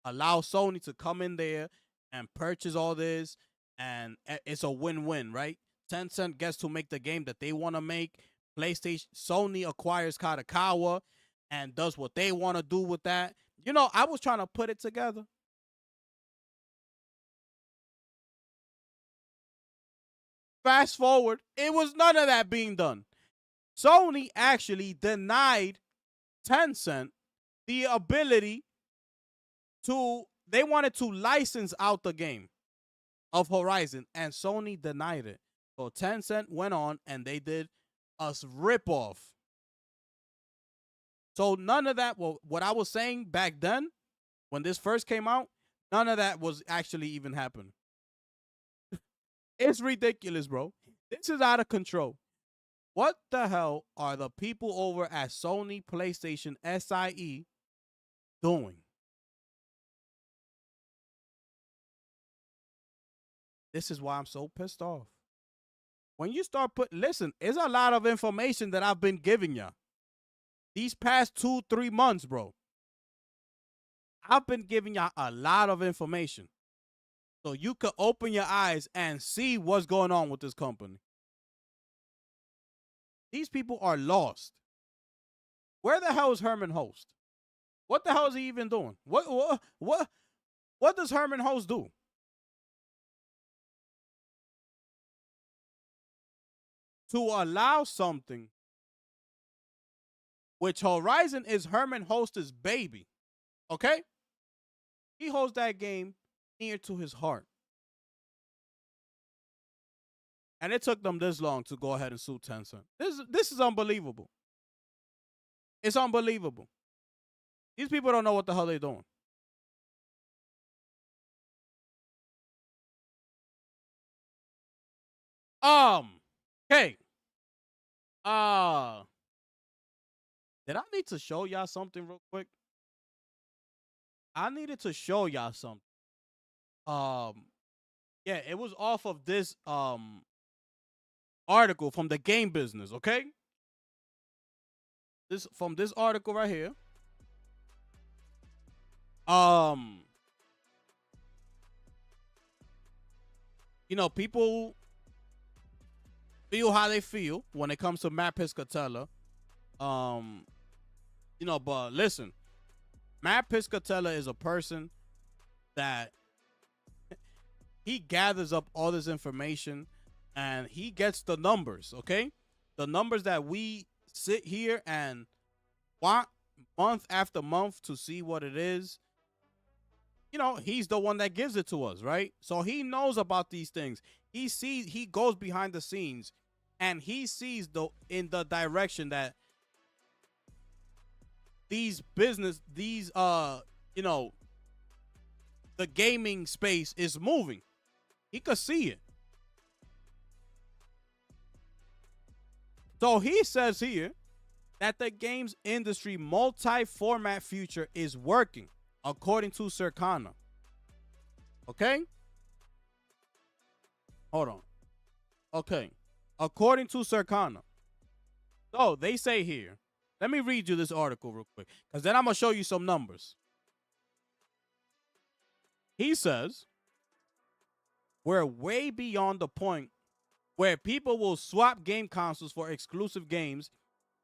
allow Sony to come in there and purchase all this, and it's a win-win, right? Tencent gets to make the game that they want to make. Sony acquires Kadokawa and does what they want to do with that. You know, I was trying to put it together. Fast forward, it was none of that being done. Sony actually denied Tencent the ability they wanted to license out the game of Horizon, and Sony denied it. So Tencent went on and they did a ripoff. So none of that, well, what I was saying back then, when this first came out, none of that was actually even happening. It's ridiculous, bro. This is out of control. What the hell are the people over at Sony PlayStation SIE doing? This is why I'm so pissed off. When you start listen, it's a lot of information that I've been giving you these past 2-3 months, bro. I've been giving y'all a lot of information so you could open your eyes and see what's going on with this company. These people are lost. Where the hell is Herman Host? What the hell is he even doing? What does Herman Host do? To allow something which Horizon is Herman Host's baby, okay? He holds that game near to his heart. And it took them this long to go ahead and sue Tencent. This is unbelievable. It's unbelievable. These people don't know what the hell they're doing. Okay. Did I need to show y'all something real quick? I needed to show y'all something. Yeah, it was off of this article from the game business, okay? This from this article right here. You know, people feel how they feel when it comes to Matt Piscatella. You know, but listen, Matt Piscatella is a person that he gathers up all this information and he gets the numbers, okay? The numbers that we sit here and want month after month to see what it is. You know, he's the one that gives it to us, right? So he knows about these things. He goes behind the scenes and he sees in the direction that the gaming space is moving. He could see it. So he says here that the games industry multi-format future is working, according to Circana. Okay? Hold on. Okay. According to Circana. So they say here, let me read you this article real quick, because then I'm going to show you some numbers. He says, we're way beyond the point where people will swap game consoles for exclusive games,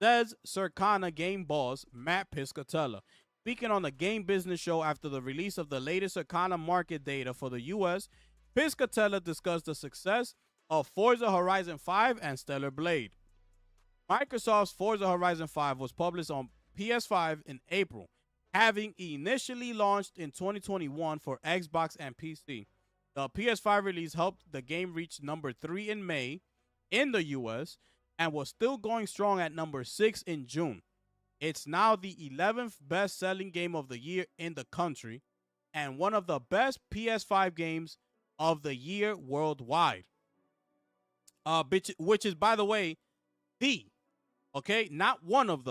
says Circana game boss Matt Piscatella. Speaking on the Game Business Show after the release of the latest Circana market data for the U.S., Piscatella discussed the success of Forza Horizon 5 and Stellar Blade. Microsoft's Forza Horizon 5 was published on PS5 in April, having initially launched in 2021 for Xbox and PC. The PS5 release helped the game reach number 3 in May in the US and was still going strong at number 6 in June. It's now the 11th best-selling game of the year in the country and one of the best PS5 games of the year worldwide. Which is, by the way, not one of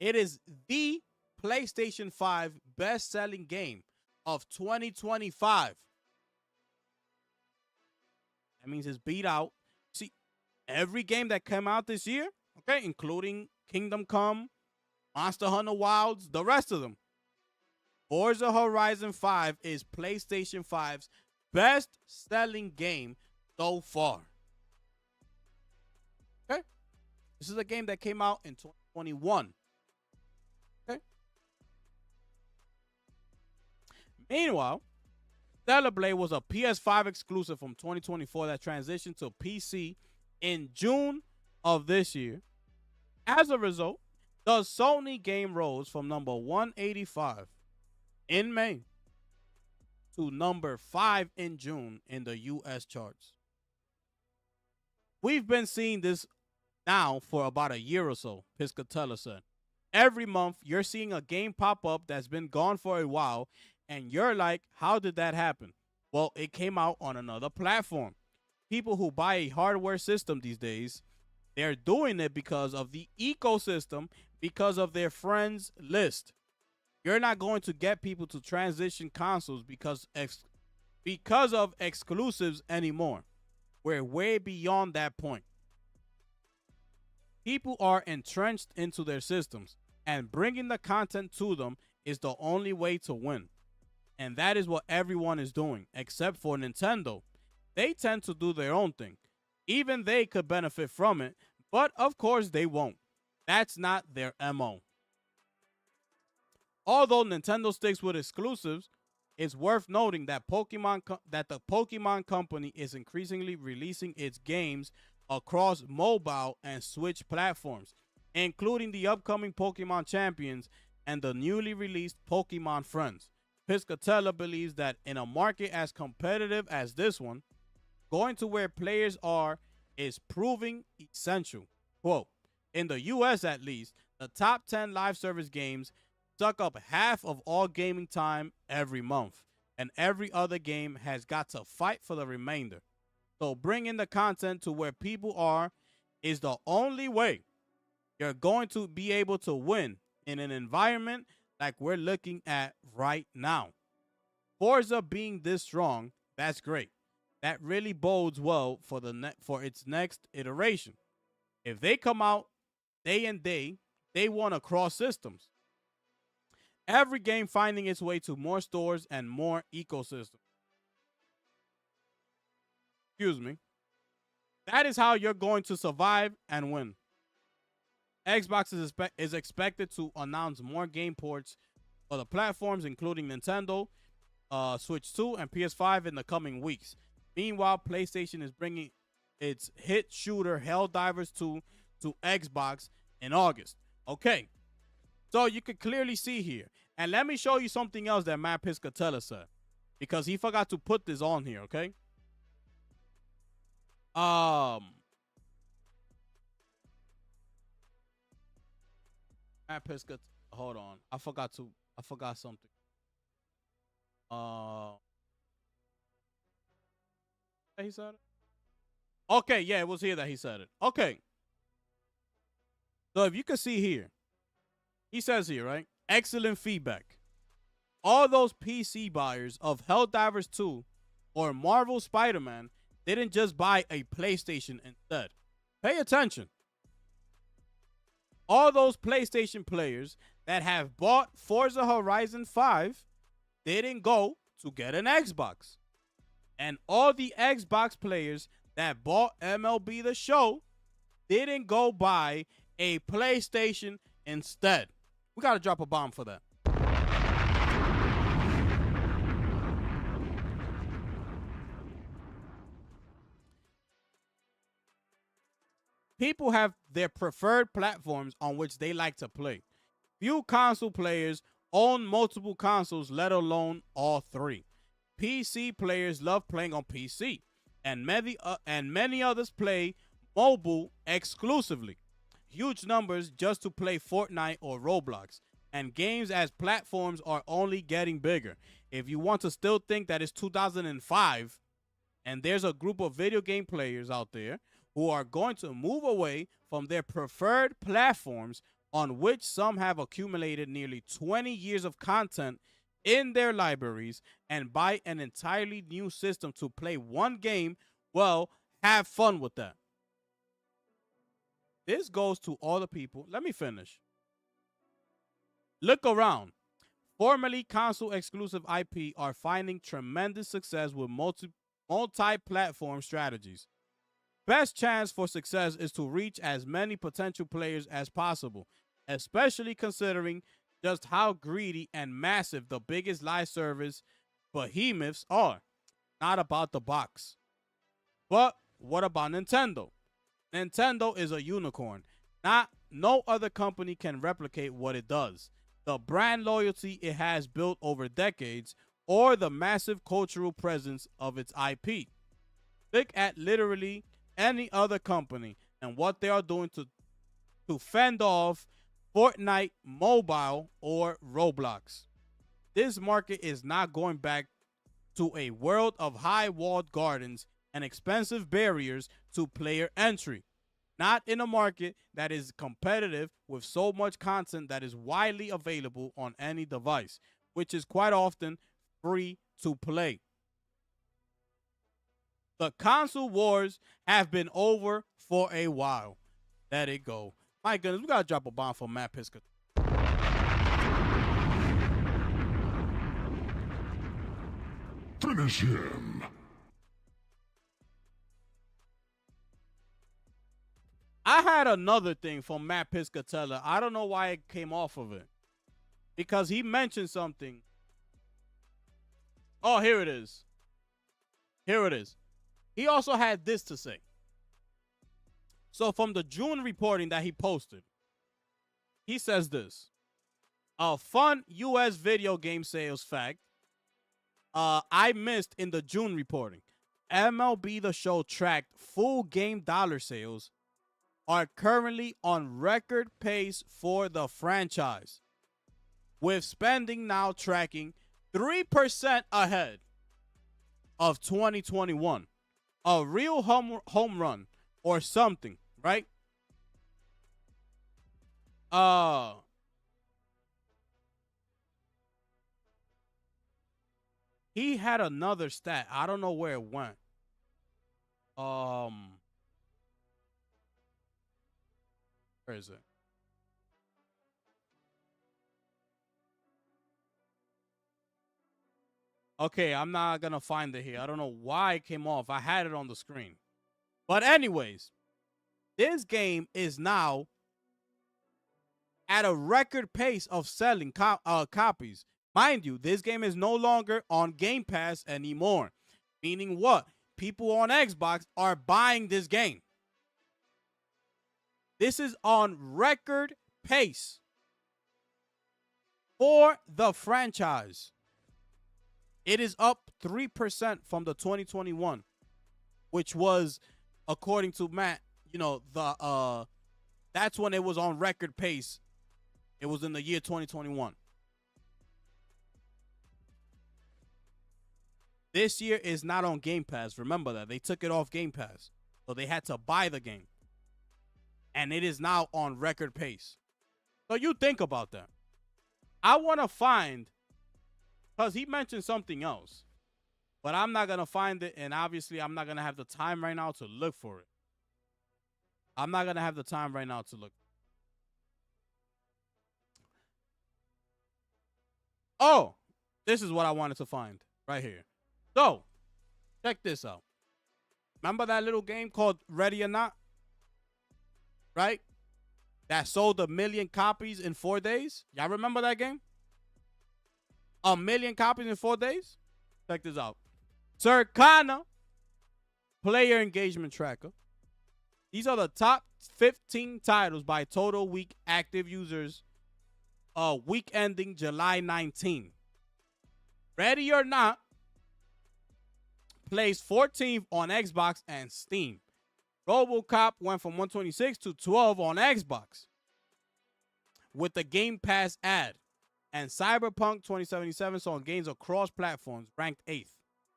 it is the PlayStation 5 best-selling game of 2025. That means it's beat out. See, every game that came out this year, okay, including Kingdom Come, Monster Hunter Wilds, the rest of them. Forza Horizon 5 is PlayStation 5's best-selling game so far. Okay? This is a game that came out in 2021. Okay? Meanwhile, Stellar Blade was a PS5 exclusive from 2024 that transitioned to PC in June of this year. As a result, the Sony game rose from number 185 in May to number 5 in June in the US charts. We've been seeing this now for about a year or so, Piscatella said. Every month, you're seeing a game pop up that's been gone for a while, and you're like, how did that happen? Well, it came out on another platform. people who buy a hardware system these days, they're doing it because of the ecosystem, because of their friends list. You're not going to get people to transition consoles because of exclusives anymore. We're way beyond that point. People are entrenched into their systems, and bringing the content to them is the only way to win. And that is what everyone is doing, except for Nintendo. They tend to do their own thing. Even they could benefit from it, but of course they won't. That's not their MO. Although Nintendo sticks with exclusives, it's worth noting that the Pokemon Company is increasingly releasing its games across mobile and Switch platforms, including the upcoming Pokemon Champions and the newly released Pokemon Friends. Piscatella believes that in a market as competitive as this one, going to where players are is proving essential. Quote, in the US at least, the top 10 live service games suck up half of all gaming time every month, and every other game has got to fight for the remainder. So bringing the content to where people are is the only way you're going to be able to win in an environment like we're looking at right now. Forza being this strong, that's great. That really bodes well for for its next iteration. If they come out day and day, they want to cross systems. Every game finding its way to more stores and more ecosystems. Excuse me. That is how you're going to survive and win. Xbox is expected to announce more game ports for the platforms, including Nintendo, Switch 2, and PS5 in the coming weeks. Meanwhile, PlayStation is bringing its hit shooter Helldivers 2 to Xbox in August. Okay, so you can clearly see here. And let me show you something else that Matt Piscatella said, because he forgot to put this on here, okay? Matt Piscatella, hold on. I forgot something. He said it? Okay, yeah, it was here that he said it. Okay. So if you can see here, he says here, right? Excellent feedback. All those PC buyers of Helldivers 2 or Marvel Spider-Man didn't just buy a PlayStation instead. Pay attention. All those PlayStation players that have bought Forza Horizon 5 didn't go to get an Xbox. And all the Xbox players that bought MLB The Show didn't go buy a PlayStation instead. We got to drop a bomb for that. People have their preferred platforms on which they like to play. Few console players own multiple consoles, let alone all three. PC players love playing on PC, and many others play mobile exclusively. Huge numbers just to play Fortnite or Roblox, and games as platforms are only getting bigger. If you want to still think that it's 2005, and there's a group of video game players out there who are going to move away from their preferred platforms on which some have accumulated nearly 20 years of content in their libraries and buy an entirely new system to play one game, well, have fun with that. This goes to all the people. Let me finish. Look around. Formerly console exclusive IP are finding tremendous success with multi-platform strategies. Best chance for success is to reach as many potential players as possible, especially considering just how greedy and massive the biggest live service behemoths are. Not about the box. But what about Nintendo? Nintendo is a unicorn. No other company can replicate what it does. The brand loyalty it has built over decades, or the massive cultural presence of its IP. Look at literally any other company and what they are doing to fend off Fortnite Mobile or Roblox. This market is not going back to a world of high walled gardens and expensive barriers to player entry. Not in a market that is competitive with so much content that is widely available on any device, which is quite often free to play. The console wars have been over for a while. Let it go. My goodness, we gotta drop a bomb for Matt Piscatella. Finish him. I had another thing from Matt Piscatella. I don't know why it came off of it. Because he mentioned something. Oh, here it is. Here it is. He also had this to say. So from the June reporting that he posted, he says this. A fun U.S. video game sales fact I missed in the June reporting. MLB The Show tracked full game dollar sales are currently on record pace for the franchise, with spending now tracking 3% ahead of 2021. A real home run or something, right? He had another stat. I don't know where it went. Where is it? Okay, I'm not gonna find it here. I don't know why it came off. I had it on the screen. But anyways, this game is now at a record pace of selling copies. Mind you, this game is no longer on Game Pass anymore. Meaning what? People on Xbox are buying this game. This is on record pace for the franchise. It is up 3% from the 2021, which was, according to Matt, that's when it was on record pace. It was in the year 2021. This year is not on Game Pass. Remember that. They took it off Game Pass. So they had to buy the game. And it is now on record pace. So you think about that. I want to find, because he mentioned something else, but I'm not going to find it. And obviously, I'm not going to have the time right now to look for it. I'm not going to have the time right now to look. Oh, this is what I wanted to find right here. So, check this out. Remember that little game called Ready or Not? Right? That sold 1 million copies in 4 days? Y'all remember that game? 1 million copies in 4 days? Check this out. Circana player engagement tracker. These are the top 15 titles by total week active users week ending July 19. Ready or Not placed 14th on Xbox and Steam. RoboCop went from 126 to 12 on Xbox with the Game Pass ad. And Cyberpunk 2077 saw gains across platforms, ranked 8th.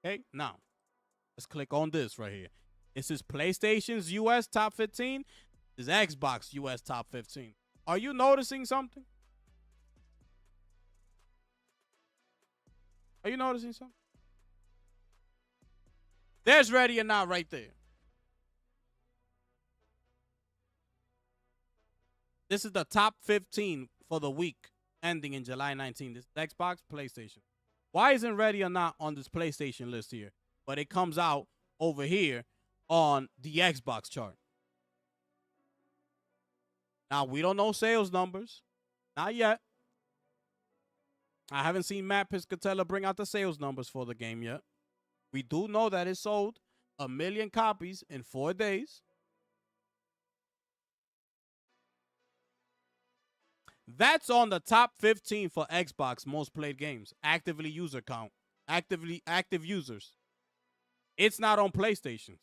Okay, now let's click on this right here. This is PlayStation's US top 15. This is Xbox US top 15. Are you noticing something? Are you noticing something? There's Ready or Not right there. This is the top 15 for the week ending in July 19. This is Xbox, PlayStation. Why isn't Ready or Not on this PlayStation list here? But it comes out over here on the Xbox chart. Now, we don't know sales numbers. Not yet. I haven't seen Matt Piscatella bring out the sales numbers for the game yet. We do know that it sold 1 million copies in 4 days. That's on the top 15 for Xbox most played games. Active users. It's not on PlayStations.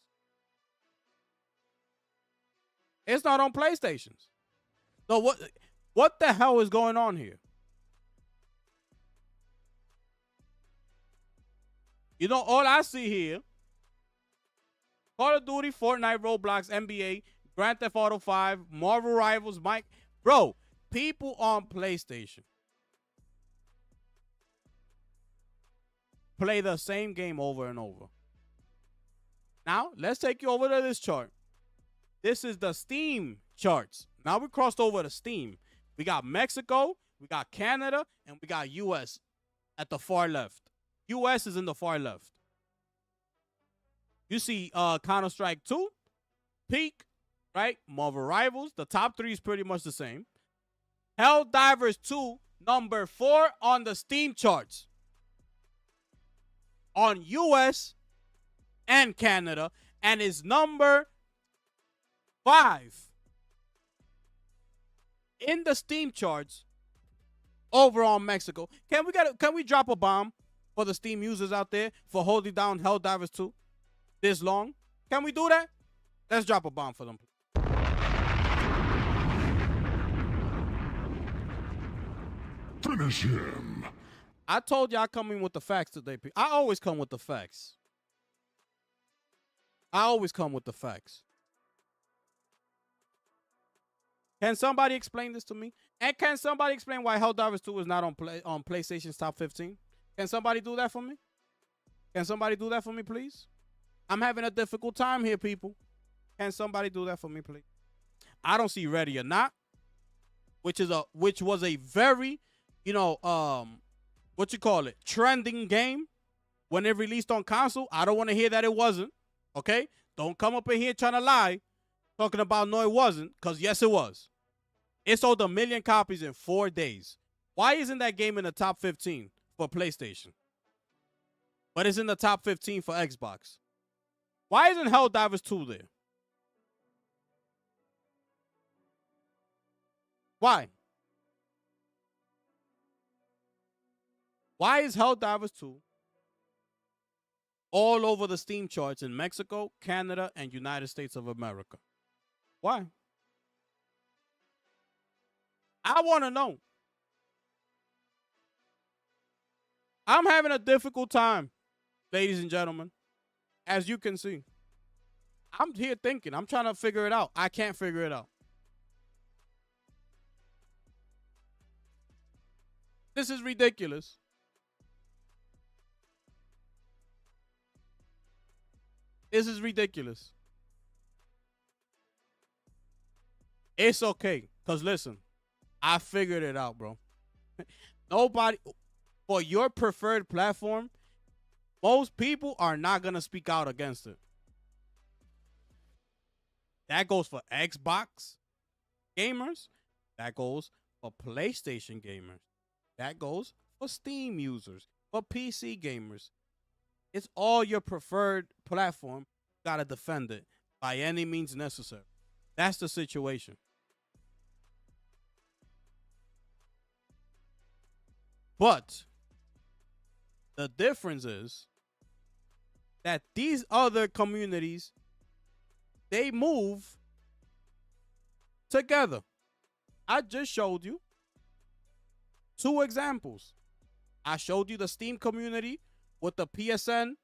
It's not on PlayStations. So what the hell is going on here? You know, all I see here Call of Duty, Fortnite, Roblox, NBA, Grand Theft Auto 5, Marvel Rivals, Mike. Bro, people on PlayStation play the same game over and over. Now, let's take you over to this chart. This is the Steam charts. Now we crossed over to Steam. We got Mexico, we got Canada, and we got US at the far left. US is in the far left. You see Counter-Strike 2, Peak, right? Marvel Rivals. The top 3 is pretty much the same. Helldivers 2, number 4 on the Steam charts. On US and Canada, and is number 5 in the Steam charts over on Mexico. Can we drop a bomb for the Steam users out there for holding down Helldivers 2 this long? Can we do that? Let's drop a bomb for them. Finish him. I told you I come in with the facts today. I always come with the facts. I always come with the facts. Can somebody explain this to me? And can somebody explain why Helldivers 2 is not on PlayStation's top 15? Can somebody do that for me? Can somebody do that for me, please? I'm having a difficult time here, people. Can somebody do that for me, please? I don't see Ready or Not, which was a very, trending game when it released on console. I don't want to hear that it wasn't. Okay? Don't come up in here trying to lie, talking about no, it wasn't, because yes, it was. It sold 1 million copies in 4 days. Why isn't that game in the top 15 for PlayStation? But it's in the top 15 for Xbox. Why isn't Helldivers 2 there? Why? Why is Helldivers 2 all over the Steam charts in Mexico, Canada, and United States of America? Why? I want to know. I'm having a difficult time, ladies and gentlemen. As you can see, I'm here thinking. I'm trying to figure it out. I can't figure it out. This is ridiculous. This is ridiculous. It's okay. Because listen, I figured it out, bro. Nobody, for your preferred platform, most people are not going to speak out against it. That goes for Xbox gamers. That goes for PlayStation gamers. That goes for Steam users, for PC gamers. It's all your preferred platform. You got to defend it by any means necessary. That's the situation. But the difference is that these other communities, they move together. I just showed you 2 examples. I showed you the Steam community with the PSN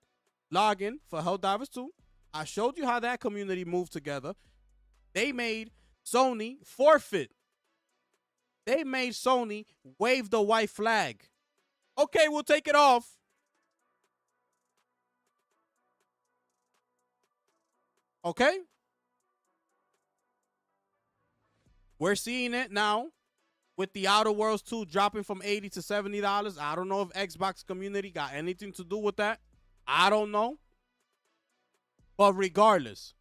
login for Helldivers 2. I showed you how that community moved together. They made Sony forfeit. They made Sony wave the white flag. Okay, we'll take it off. Okay? We're seeing it now with the Outer Worlds 2 dropping from $80 to $70. I don't know if Xbox community got anything to do with that. I don't know. But regardless,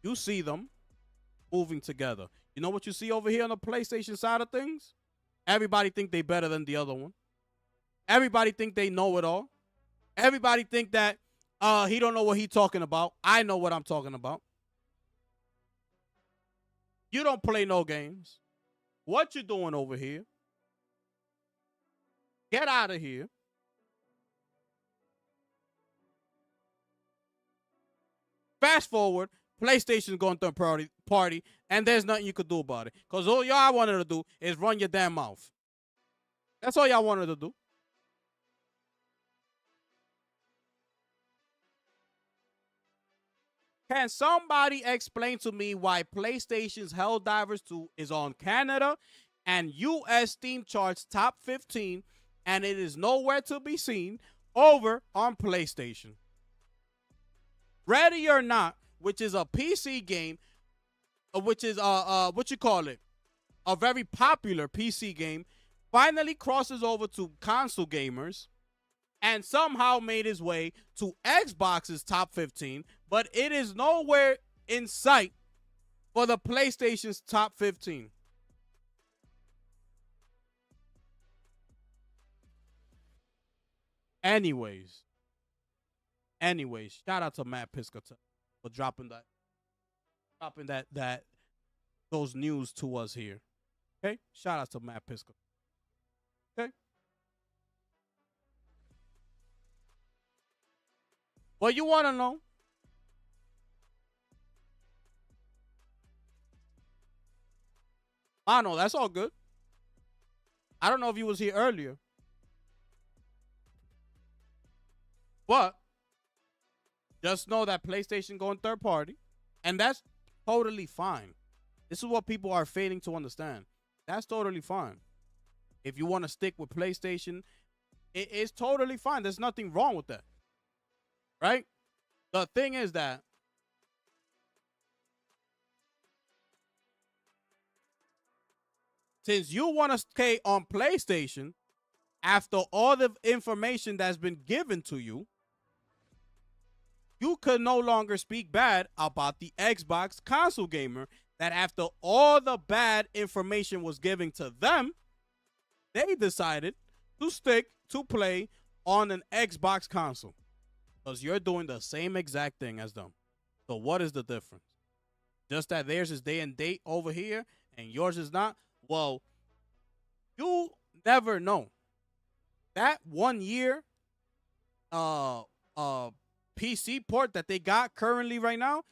you see them moving together. You know what you see over here on the PlayStation side of things? Everybody think they better than the other one. Everybody think they know it all. Everybody think that he don't know what he talking about. I know what I'm talking about. You don't play no games. What you doing over here? Get out of here. Fast forward, PlayStation's going third party, and there's nothing you could do about it. Because all y'all wanted to do is run your damn mouth. That's all y'all wanted to do. Can somebody explain to me why PlayStation's Helldivers 2 is on Canada and US Steam charts top 15 and it is nowhere to be seen over on PlayStation? Ready or Not, which is a PC game, which is what you call it, a very popular PC game, finally crosses over to console gamers and somehow made his way to Xbox's top 15, but it is nowhere in sight for the PlayStation's top 15. Anyways, shout out to Matt Piscata for dropping that those news to us here. Okay, shout out to Matt Piscata. Okay. Well, you want to know? I know, that's all good. I don't know if you was here earlier. But just know that PlayStation going third party, and that's totally fine. This is what people are failing to understand. That's totally fine. If you want to stick with PlayStation, it is totally fine. There's nothing wrong with that. Right? The thing is that since you want to stay on PlayStation after all the information that's been given to you, you could no longer speak bad about the Xbox console gamer that after all the bad information was given to them, they decided to stick to play on an Xbox console. Because you're doing the same exact thing as them. So what is the difference? Just that theirs is day and date over here and yours is not? Well, you never know. That 1 year PC port that they got currently right now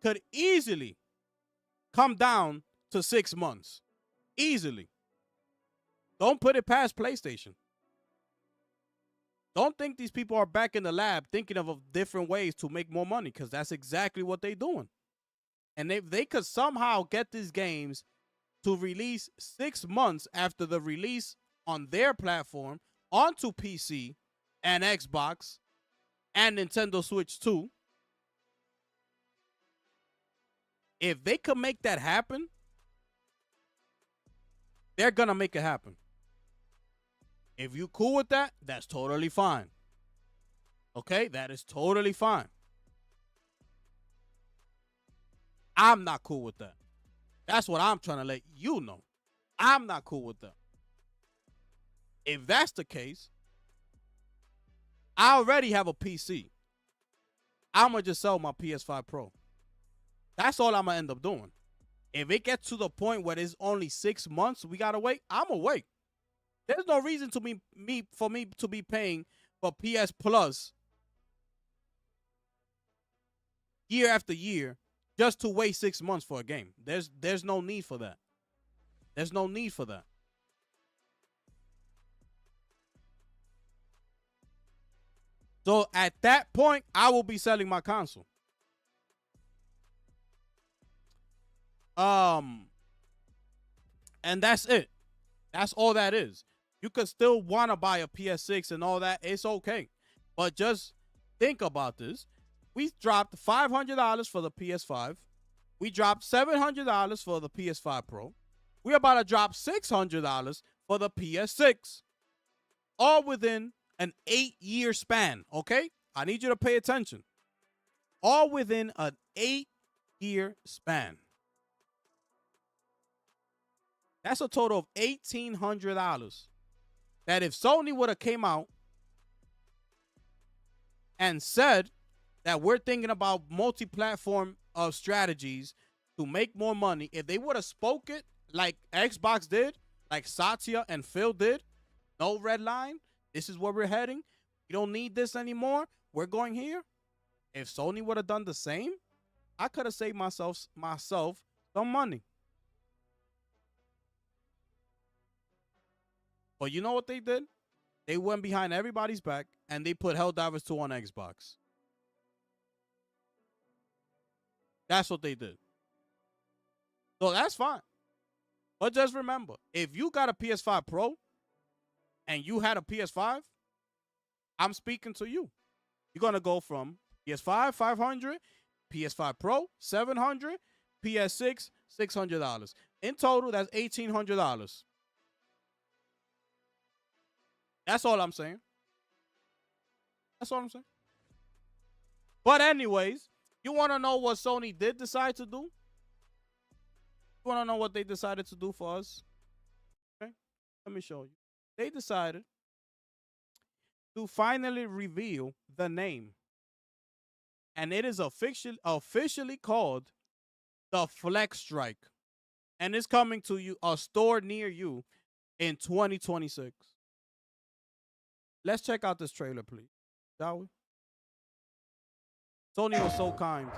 could easily come down to 6 months. Easily. Don't put it past PlayStation. Don't think these people are back in the lab thinking of different ways to make more money, because that's exactly what they're doing. And if they could somehow get these games to release 6 months after the release on their platform onto PC and Xbox and Nintendo Switch 2, if they could make that happen, they're going to make it happen. If you cool with that, that's totally fine. Okay? That is totally fine. I'm not cool with that. That's what I'm trying to let you know. I'm not cool with that. If that's the case, I already have a PC. I'm going to just sell my PS5 Pro. That's all I'm going to end up doing. If it gets to the point where it's only 6 months, we got to wait, I'm going to wait. There's no reason for me to be paying for PS Plus year after year just to wait 6 months for a game. There's no need for that. There's no need for that. So at that point, I will be selling my console. And that's it. That's all that is. You could still want to buy a PS6 and all that. It's okay. But just think about this. We dropped $500 for the PS5. We dropped $700 for the PS5 Pro. We're about to drop $600 for the PS6. All within an 8-year span, okay? I need you to pay attention. All within an 8-year span. That's a total of $1,800 that if Sony would have came out and said that we're thinking about multi-platform strategies to make more money, if they would have spoke it like Xbox did, like Satya and Phil did, no red line, this is where we're heading, we don't need this anymore, we're going here. If Sony would have done the same, I could have saved myself some money. But you know what they did? They went behind everybody's back and they put Helldivers 2 on Xbox. That's what they did. So that's fine. But just remember, if you got a PS5 Pro and you had a PS5, I'm speaking to you. You're going to go from PS5, $500, PS5 Pro, $700, PS6, $600. In total, that's $1,800. That's all I'm saying. That's all I'm saying. But anyways, you want to know what Sony did decide to do? You want to know what they decided to do for us? Okay, let me show you. They decided to finally reveal the name. And it is officially called the Flex Strike. And it's coming to you, a store near you, in 2026. Let's check out this trailer, please. Shall we? Sony was so kind.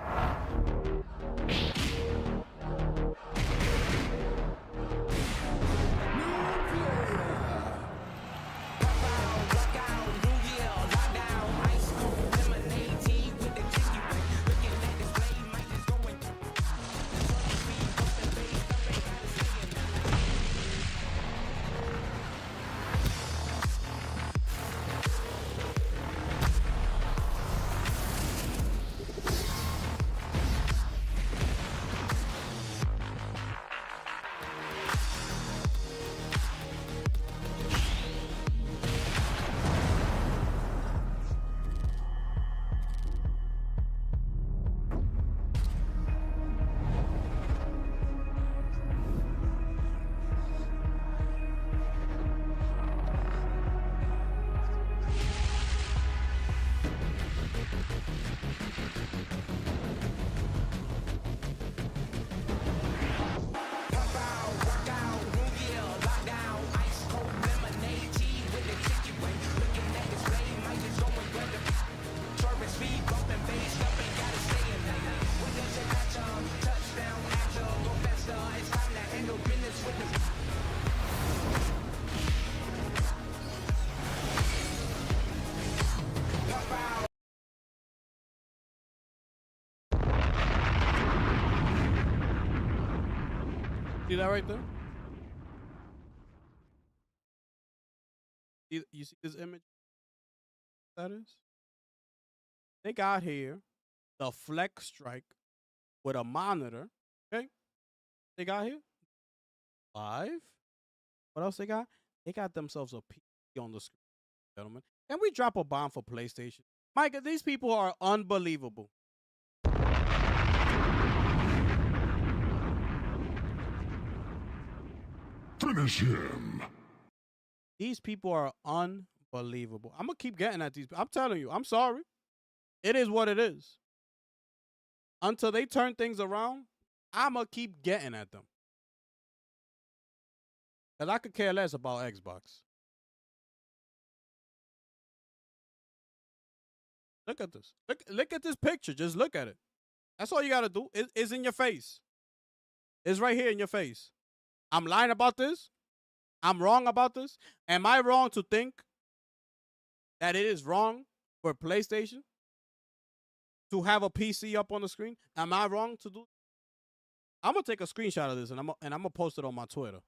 See that right there? You see this image? That is? They got here the Flex Strike with a monitor. Okay? They got here live. What else they got? They got themselves a PC on the screen, gentlemen. Can we drop a bomb for PlayStation? Micah, these people are unbelievable. Finish him. These people are unbelievable. I'm going to keep getting at these. I'm telling you, I'm sorry. It is what it is. Until they turn things around, I'm going to keep getting at them. Because I could care less about Xbox. Look at this. Look at this picture. Just look at it. That's all you got to do. It's in your face. It's right here in your face. I'm lying about this. I'm wrong about this. Am I wrong to think that it is wrong for PlayStation to have a PC up on the screen? Am I wrong to do? I'm gonna take a screenshot of this and I'm gonna post it on my Twitter.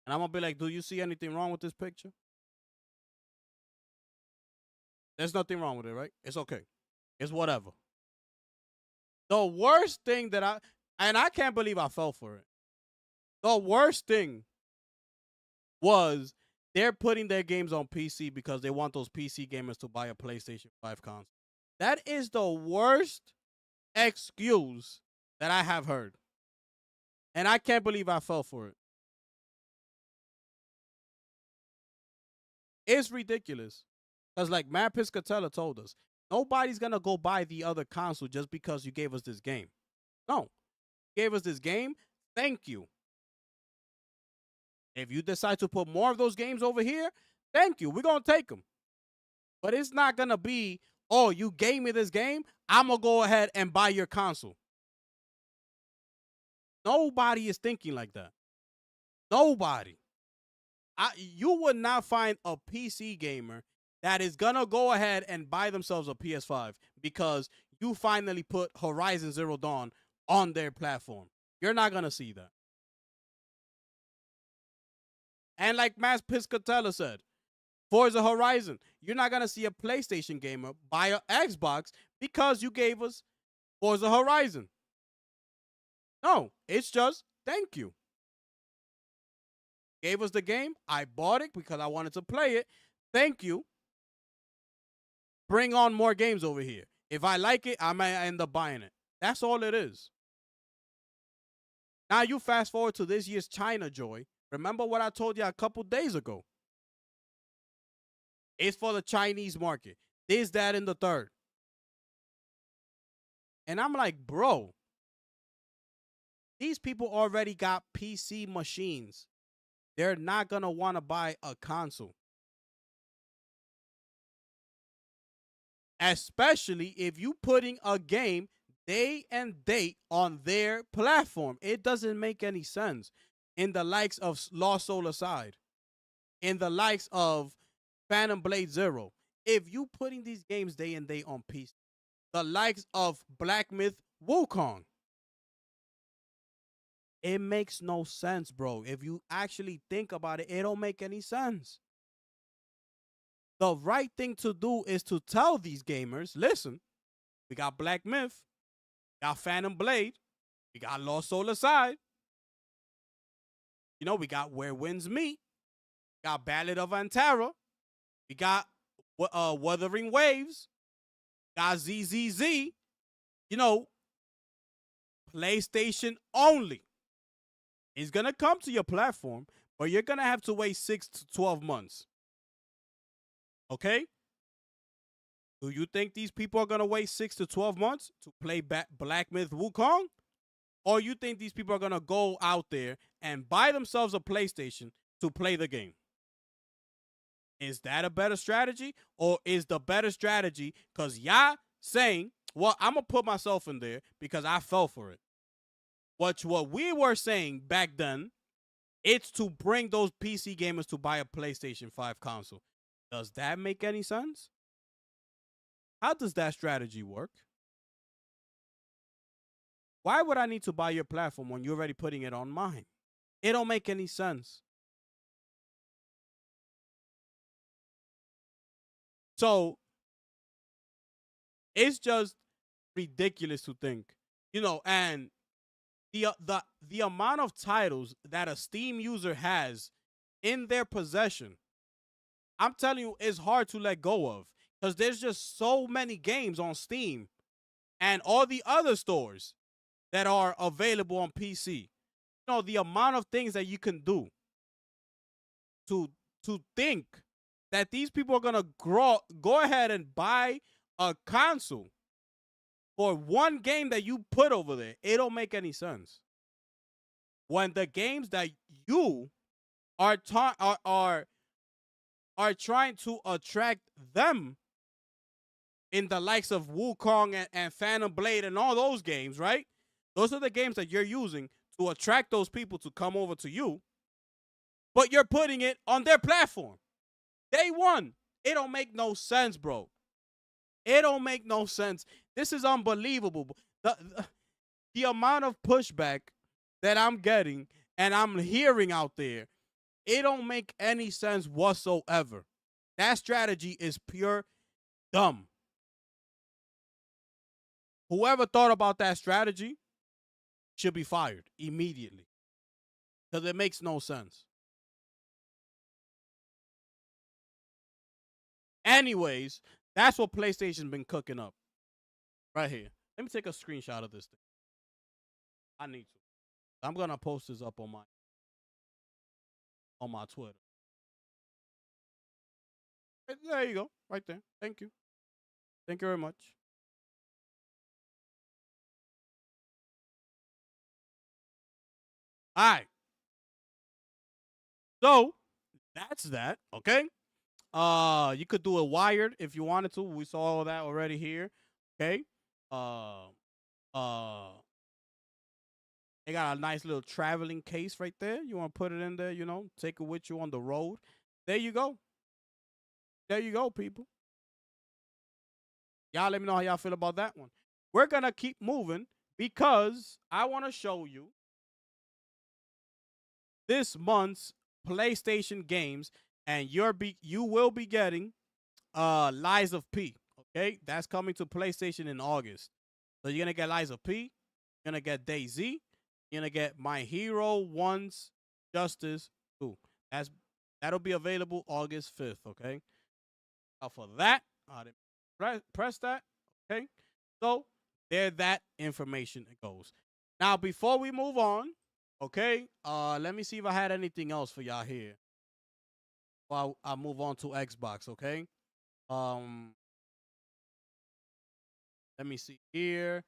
And I'm gonna be like, do you see anything wrong with this picture? There's nothing wrong with it, right? It's okay. It's whatever. The worst thing that I can't believe I fell for it. The worst thing was they're putting their games on PC because they want those PC gamers to buy a PlayStation 5 console. That is the worst excuse that I have heard. And I can't believe I fell for it. It's ridiculous. Because like Matt Piscatella told us, nobody's going to go buy the other console just because you gave us this game. No. You gave us this game. Thank you. If you decide to put more of those games over here, thank you. We're going to take them. But it's not going to be, oh, you gave me this game, I'm going to go ahead and buy your console. Nobody is thinking like that. Nobody. You would not find a PC gamer that is going to go ahead and buy themselves a PS5 because you finally put Horizon Zero Dawn on their platform. You're not going to see that. And like Mass Piscatella said, Forza Horizon, you're not going to see a PlayStation gamer buy an Xbox because you gave us Forza Horizon. No, it's just thank you. Gave us the game. I bought it because I wanted to play it. Thank you. Bring on more games over here. If I like it, I might end up buying it. That's all it is. Now you fast forward to this year's China Joy. Remember what I told you a couple days ago. It's for the Chinese market. This, that, and the third. And I'm like, bro, these people already got PC machines. They're not going to want to buy a console. Especially if you putting a game day and date on their platform. It doesn't make any sense. In the likes of Lost Soul Aside, in the likes of Phantom Blade Zero, if you putting these games day and day on PC, the likes of Black Myth Wukong, it makes no sense, bro. If you actually think about it, it don't make any sense. The right thing to do is to tell these gamers, listen, we got Black Myth, we got Phantom Blade, we got Lost Soul Aside, you know, we got Where Winds Meet, we got Ballad of Antara, we got Wuthering Waves, got ZZZ, you know, PlayStation only. It's going to come to your platform, but you're going to have to wait 6 to 12 months. Okay? Do you think these people are going to wait 6 to 12 months to play Black Myth Wukong? Or you think these people are going to go out there and buy themselves a PlayStation to play the game? Is that a better strategy? Or is the better strategy because y'all saying, well, I'm going to put myself in there because I fell for it. What we were saying back then, it's to bring those PC gamers to buy a PlayStation 5 console. Does that make any sense? How does that strategy work? Why would I need to buy your platform when you're already putting it on mine? It don't make any sense. So it's just ridiculous to think, you know, and the amount of titles that a Steam user has in their possession, I'm telling you, it's hard to let go of because there's just so many games on Steam and all the other stores that are available on PC. You know, the amount of things that you can do to think that these people are going to go ahead and buy a console for one game that you put over there, it don't make any sense. When the games that you are trying to attract them in the likes of Wukong and Phantom Blade and all those games, right? Those are the games that you're using to attract those people to come over to you, but you're putting it on their platform. Day one. It don't make no sense, bro. It don't make no sense. This is unbelievable. The amount of pushback that I'm getting and I'm hearing out there, it don't make any sense whatsoever. That strategy is pure dumb. Whoever thought about that strategy should be fired immediately because it makes no sense. Anyways, that's what PlayStation's been cooking up. Right here. Let me take a screenshot of this thing. I need to. I'm gonna post this up on my Twitter. There you go. Right there. Thank you. Thank you very much. Alright. So that's that. Okay. You could do it wired if you wanted to. We saw all that already here. Okay. They got a nice little traveling case right there. You want to put it in there, you know, take it with you on the road. There you go. There you go, people. Y'all let me know how y'all feel about that one. we're gonna keep moving because I want to show you this month's PlayStation games, and you will be getting Lies of P. Okay, that's coming to PlayStation in August. So you're gonna get Lies of P, you're gonna get DayZ, you're gonna get My Hero One's Justice 2. That'll be available August 5th. Okay. For that, press that. Okay. So there that information goes. Now before we move on, okay, let me see if I had anything else for y'all here. While I move on to Xbox, okay? Um let me see here.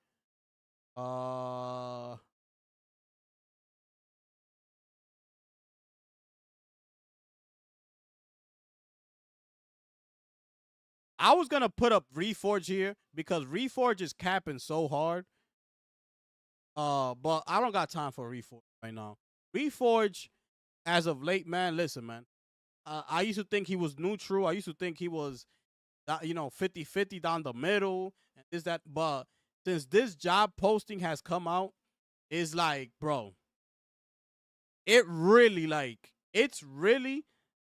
Uh I was gonna put up Reforge here because Reforge is capping so hard. But I don't got time for Reforge right now. Reforge, as of late, man, listen, man. I used to think he was neutral. I used to think he was, 50-50 down the middle and this, that. But since this job posting has come out, it's like, bro, it's really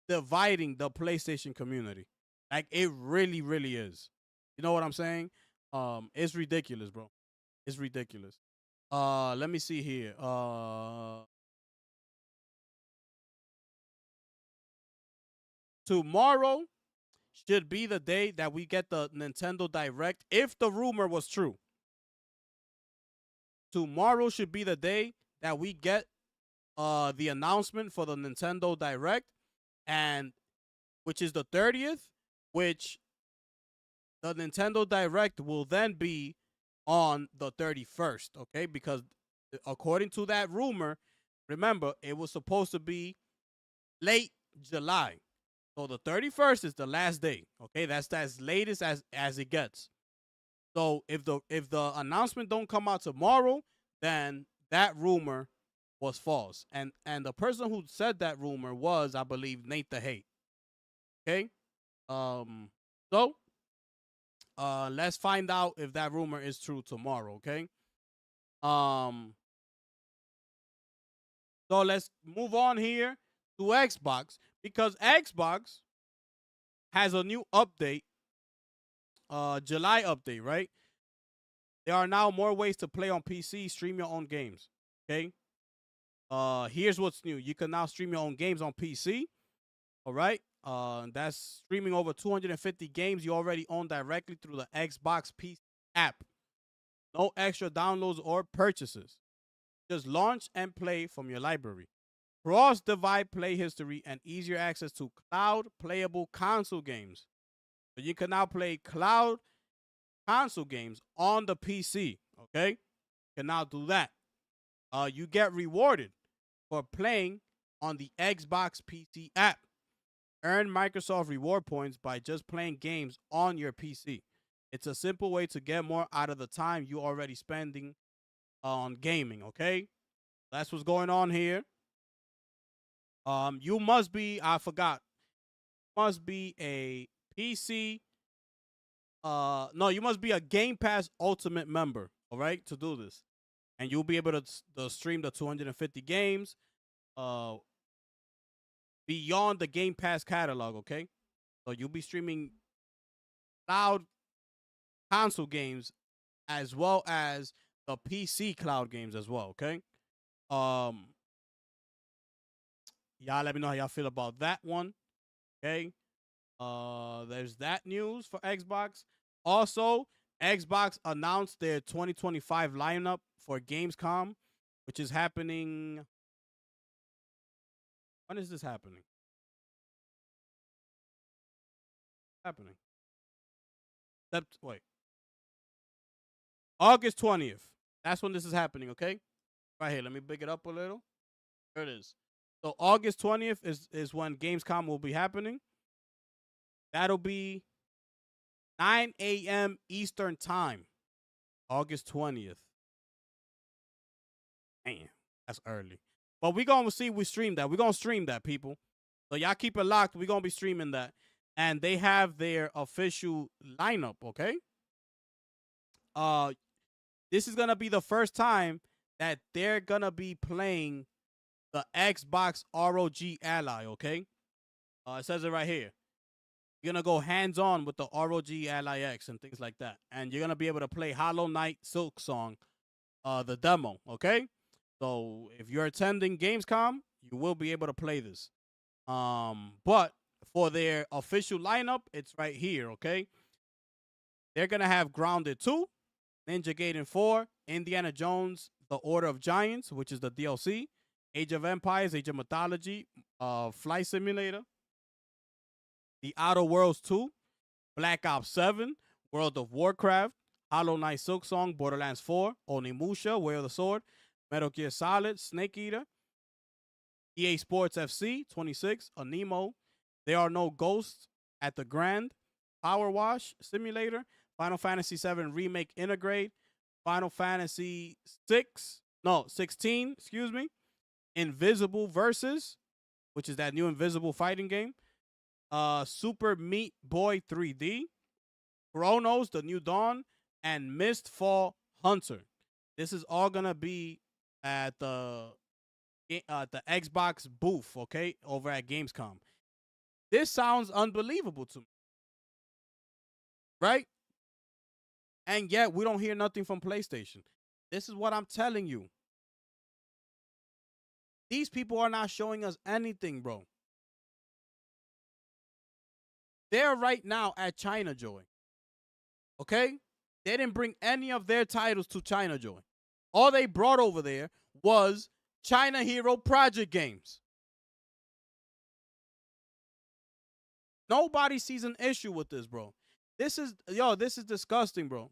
dividing the PlayStation community. Like, it really, really is. You know what I'm saying? It's ridiculous, bro. It's ridiculous. Let me see here. Tomorrow should be the day that we get the Nintendo Direct. If the rumor was true, tomorrow should be the day that we get the announcement for the Nintendo Direct, and which is the 30th, which the Nintendo Direct will then be on the 31st, okay? Because according to that rumor, remember, it was supposed to be late July. So the 31st is the last day, okay? That's as latest as it gets. So if the announcement don't come out tomorrow, then that rumor was false. And the person who said that rumor was, I believe, Nate the Hate. Okay? So let's find out if that rumor is true tomorrow, okay? So let's move on here to Xbox, because Xbox has a new update, July update, right? There are now more ways to play on PC, stream your own games. Okay. Here's what's new. You can now stream your own games on PC. All right. That's streaming over 250 games you already own directly through the Xbox PC app. No extra downloads or purchases. Just launch and play from your library. Cross-divide play history and easier access to cloud playable console games. So you can now play cloud console games on the PC. Okay, you can now do that. You get rewarded for playing on the Xbox PC app. Earn Microsoft reward points by just playing games on your PC. It's a simple way to get more out of the time you already spending on gaming. Okay, that's what's going on here. You must be, I forgot, must be a PC. No, you must be a Game Pass Ultimate member, all right, to do this. And you'll be able to stream the 250 games beyond the Game Pass catalog, okay? So you'll be streaming cloud console games as well as the PC cloud games as well, okay? Y'all let me know how y'all feel about that one, okay? There's that news for Xbox. Also, Xbox announced their 2025 lineup for Gamescom, which is happening. When is this happening? Wait. August 20th. That's when this is happening, okay? Right here. Let me big it up a little. There it is. So August 20th is when Gamescom will be happening. That'll be 9 a.m. Eastern Time. August 20th. Man, that's early. But we're going to see if we stream that. We're going to stream that, people. So y'all keep it locked. We're going to be streaming that. And they have their official lineup, okay? this is gonna be the first time that they're gonna be playing the Xbox ROG Ally. Okay, it says it right here. You're gonna go hands on with the ROG Ally X and things like that, and you're gonna be able to play Hollow Knight Silk Song, the demo. Okay, so if you're attending Gamescom, you will be able to play this. But for their official lineup, it's right here. Okay, they're gonna have Grounded 2, Ninja Gaiden 4, Indiana Jones: The Order of Giants, which is the DLC, Age of Empires, Age of Mythology, Flight Simulator, The Outer Worlds 2, Black Ops 7, World of Warcraft, Hollow Knight Silk Song, Borderlands 4, Onimusha, Way of the Sword, Metal Gear Solid, Snake Eater, EA Sports FC 26, Anemo, There Are No Ghosts at the Grand, Power Wash Simulator, Final Fantasy 7 Remake Integrate, Final Fantasy 16, excuse me, Invisible Versus, which is that new Invisible fighting game, Super Meat Boy 3D, Chronos, The New Dawn, and Mistfall Hunter. This is all gonna be at the Xbox booth, okay, over at Gamescom. This sounds unbelievable to me, right? And yet we don't hear nothing from PlayStation. This is what I'm telling you. These people are not showing us anything, bro. They're right now at China Joy. Okay? They didn't bring any of their titles to China Joy. All they brought over there was China Hero Project games. Nobody sees an issue with this, bro. This is disgusting, bro.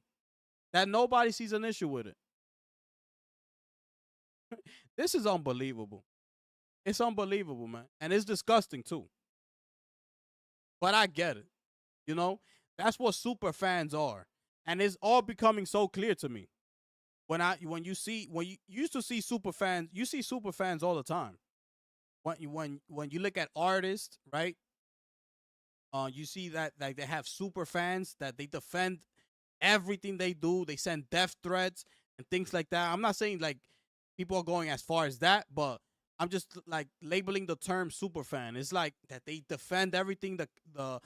That nobody sees an issue with it. This is unbelievable. It's unbelievable, man. And it's disgusting too. But I get it. You know, that's what super fans are. And it's all becoming so clear to me. When you used to see super fans, you see super fans all the time. When you look at artists, right? You see that like they have super fans that they defend everything they do. They send death threats and things like that. I'm not saying like people are going as far as that, but I'm just like labeling the term super fan. It's like that they defend everything the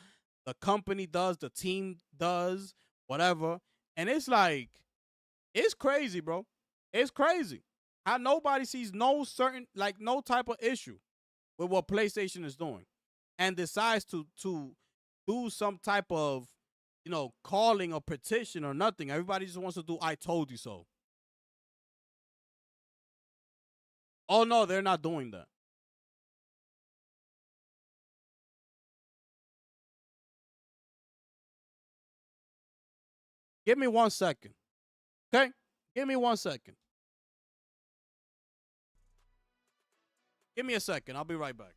company does, the team does, whatever. And it's like, it's crazy, bro. It's crazy how nobody sees no type of issue with what PlayStation is doing and decides to do some type of, calling or petition or nothing. Everybody just wants to do I told you so. Oh, no, they're not doing that. Give me 1 second. Okay? Give me 1 second. Give me a second. I'll be right back.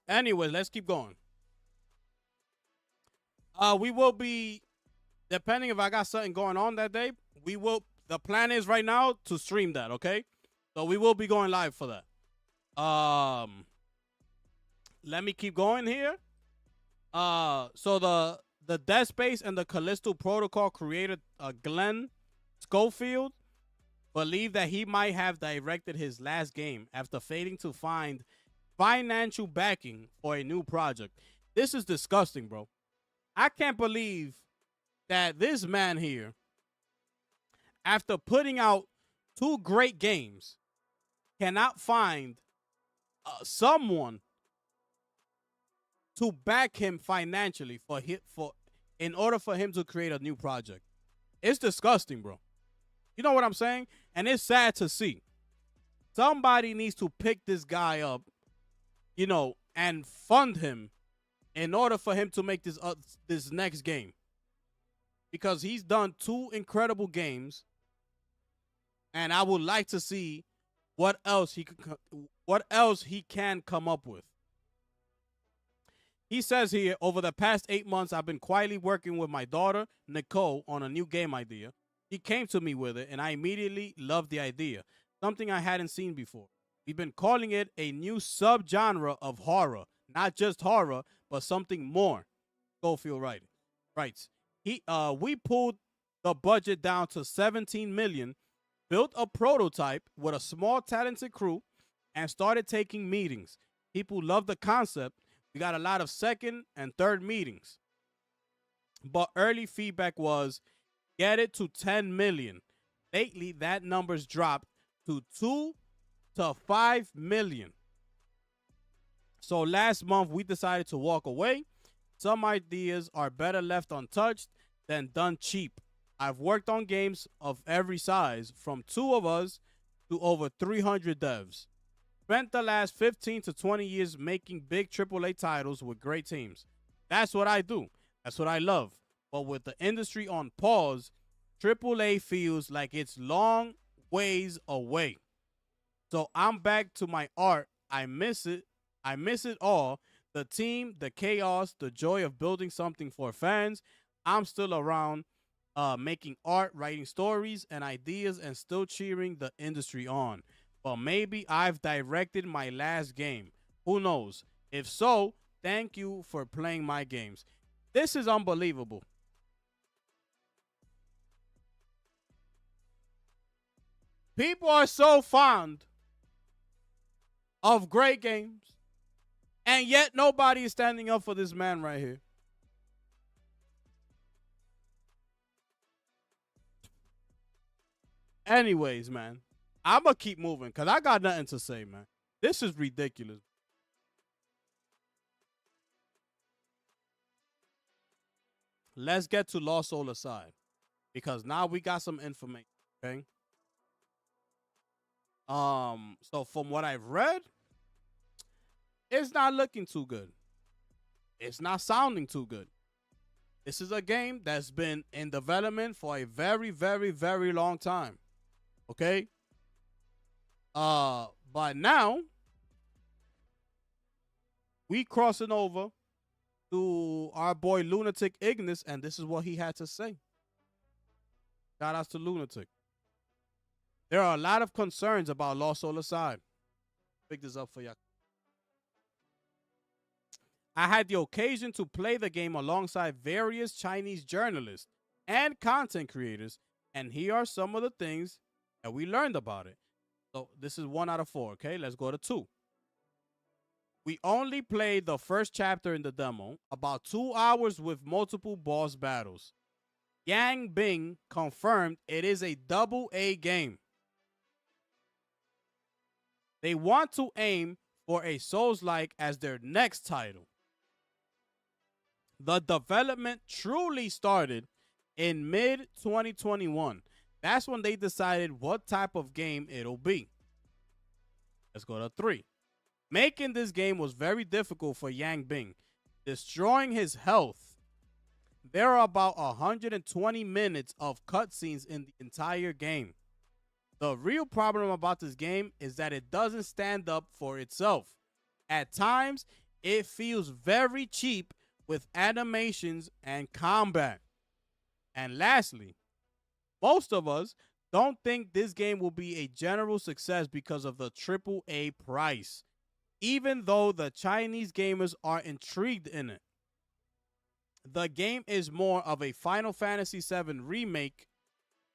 Anyways, let's keep going. We will be, depending if I got something going on that day, the plan is right now to stream that, okay? So we will be going live for that. Let me keep going here. So the Dead Space and the Callisto Protocol creator, Glenn Schofield, believed that he might have directed his last game after failing to find financial backing for a new project. This is disgusting, bro. I can't believe that this man here, after putting out 2 great games, cannot find someone to back him financially in order for him to create a new project. It's disgusting, bro. You know what I'm saying? And it's sad to see. Somebody needs to pick this guy up, and fund him in order for him to make this next game. because he's done two incredible games, and I would like to see what else he can come up with. He says here, over the past 8 months, I've been quietly working with my daughter, Nicole, on a new game idea. She came to me with it, and I immediately loved the idea, something I hadn't seen before. We've been calling it a new subgenre of horror, not just horror, but something more. Schofield writes, we pulled the budget down to 17 million, built a prototype with a small talented crew, and started taking meetings. People love the concept. We got a lot of second and third meetings. But early feedback was, get it to 10 million. Lately, that number's dropped to 2 to 5 million. So last month, we decided to walk away. Some ideas are better left untouched than done cheap. I've worked on games of every size, from 2 of us to over 300 devs. Spent the last 15 to 20 years making big AAA titles with great teams. That's what I do. That's what I love. But with the industry on pause, AAA feels like it's long ways away. So I'm back to my art. I miss it. I miss it all. The team, the chaos, the joy of building something for fans. I'm still around, making art, writing stories and ideas, and still cheering the industry on. But maybe I've directed my last game. Who knows? If so, thank you for playing my games. This is unbelievable. People are so fond of great games, and yet nobody is standing up for this man right here. Anyways, man, I'm going to keep moving because I got nothing to say, man. This is ridiculous. Let's get to Lost Soul Aside, because now we got some information, okay? So from what I've read, it's not looking too good. It's not sounding too good. This is a game that's been in development for a very, very, very long time. Okay? But now we crossing over to our boy Lunatic Ignis, and this is what he had to say. Shout outs to Lunatic. There are a lot of concerns about Lost Soul Aside. Pick this up for you. I had the occasion to play the game alongside various Chinese journalists and content creators, and here are some of the things that we learned about it. So this is 1 out of 4, okay? Let's go to 2. We only played the first chapter in the demo, about 2 hours with multiple boss battles. Yang Bing confirmed it is a AA game. They want to aim for a Souls-like as their next title. The development truly started in mid-2021. That's when they decided what type of game it'll be. Let's go to 3. Making this game was very difficult for Yang Bing, destroying his health. There are about 120 minutes of cutscenes in the entire game. The real problem about this game is that it doesn't stand up for itself. At times, it feels very cheap with animations and combat. And lastly, most of us don't think this game will be a general success because of the AAA price, even though the Chinese gamers are intrigued in it. The game is more of a Final Fantasy VII remake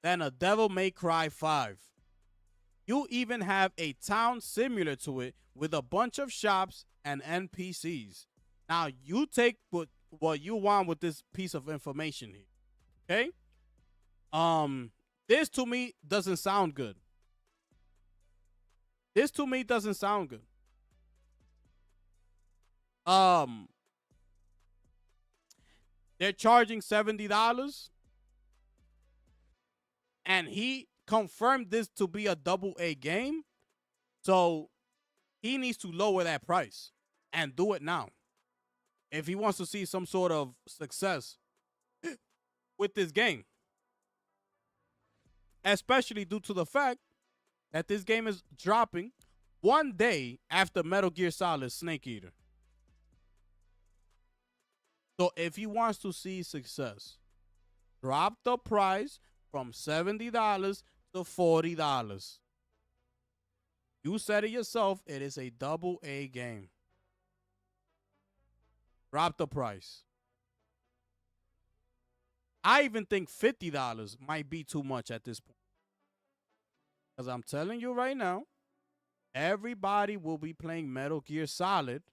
than a Devil May Cry 5. You even have a town similar to it with a bunch of shops and NPCs. Now, you take what you want with this piece of information here. Okay? This to me doesn't sound good. This to me doesn't sound good. They're charging $70, and he confirmed this to be a AA game. So he needs to lower that price and do it now if he wants to see some sort of success with this game. Especially due to the fact that this game is dropping one day after Metal Gear Solid Snake Eater. So if he wants to see success, drop the price from $70 to $40. You said it yourself, it is a double A game. Drop the price. I even think $50 might be too much at this point. Because I'm telling you right now, everybody will be playing Metal Gear Solid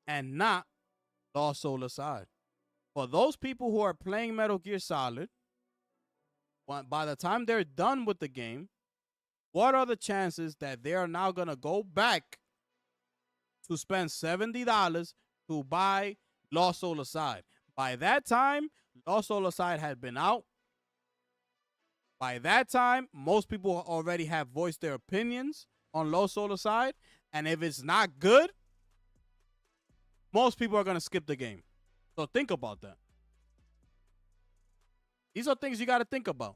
and not Lost Soul Aside. For those people who are playing Metal Gear Solid, by the time they're done with the game, what are the chances that they are now going to go back to spend $70 to buy Lost Soul Aside? By that time, Lost Soul Aside had been out. By that time, most people already have voiced their opinions on Lost Soul Aside. And if it's not good, most people are going to skip the game. So think about that. These are things you got to think about.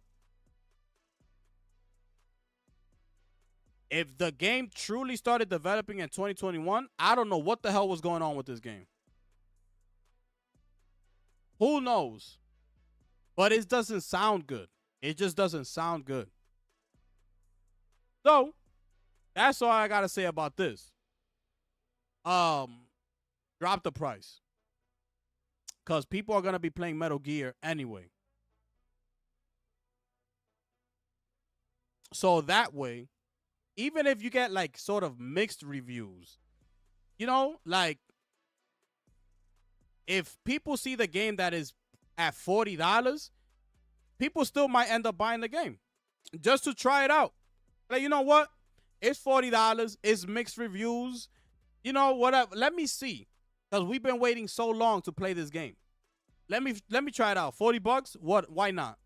If the game truly started developing in 2021, I don't know what the hell was going on with this game. Who knows? But it doesn't sound good. It just doesn't sound good. So, that's all I got to say about this. Drop the price. Because people are going to be playing Metal Gear anyway. So that way, even if you get like sort of mixed reviews, you know, like if people see the game that is at $40, people still might end up buying the game just to try it out. Like, you know what? It's $40. It's mixed reviews. You know, whatever. Let me see. Because we've been waiting so long to play this game. Let me try it out. $40? What? Why not?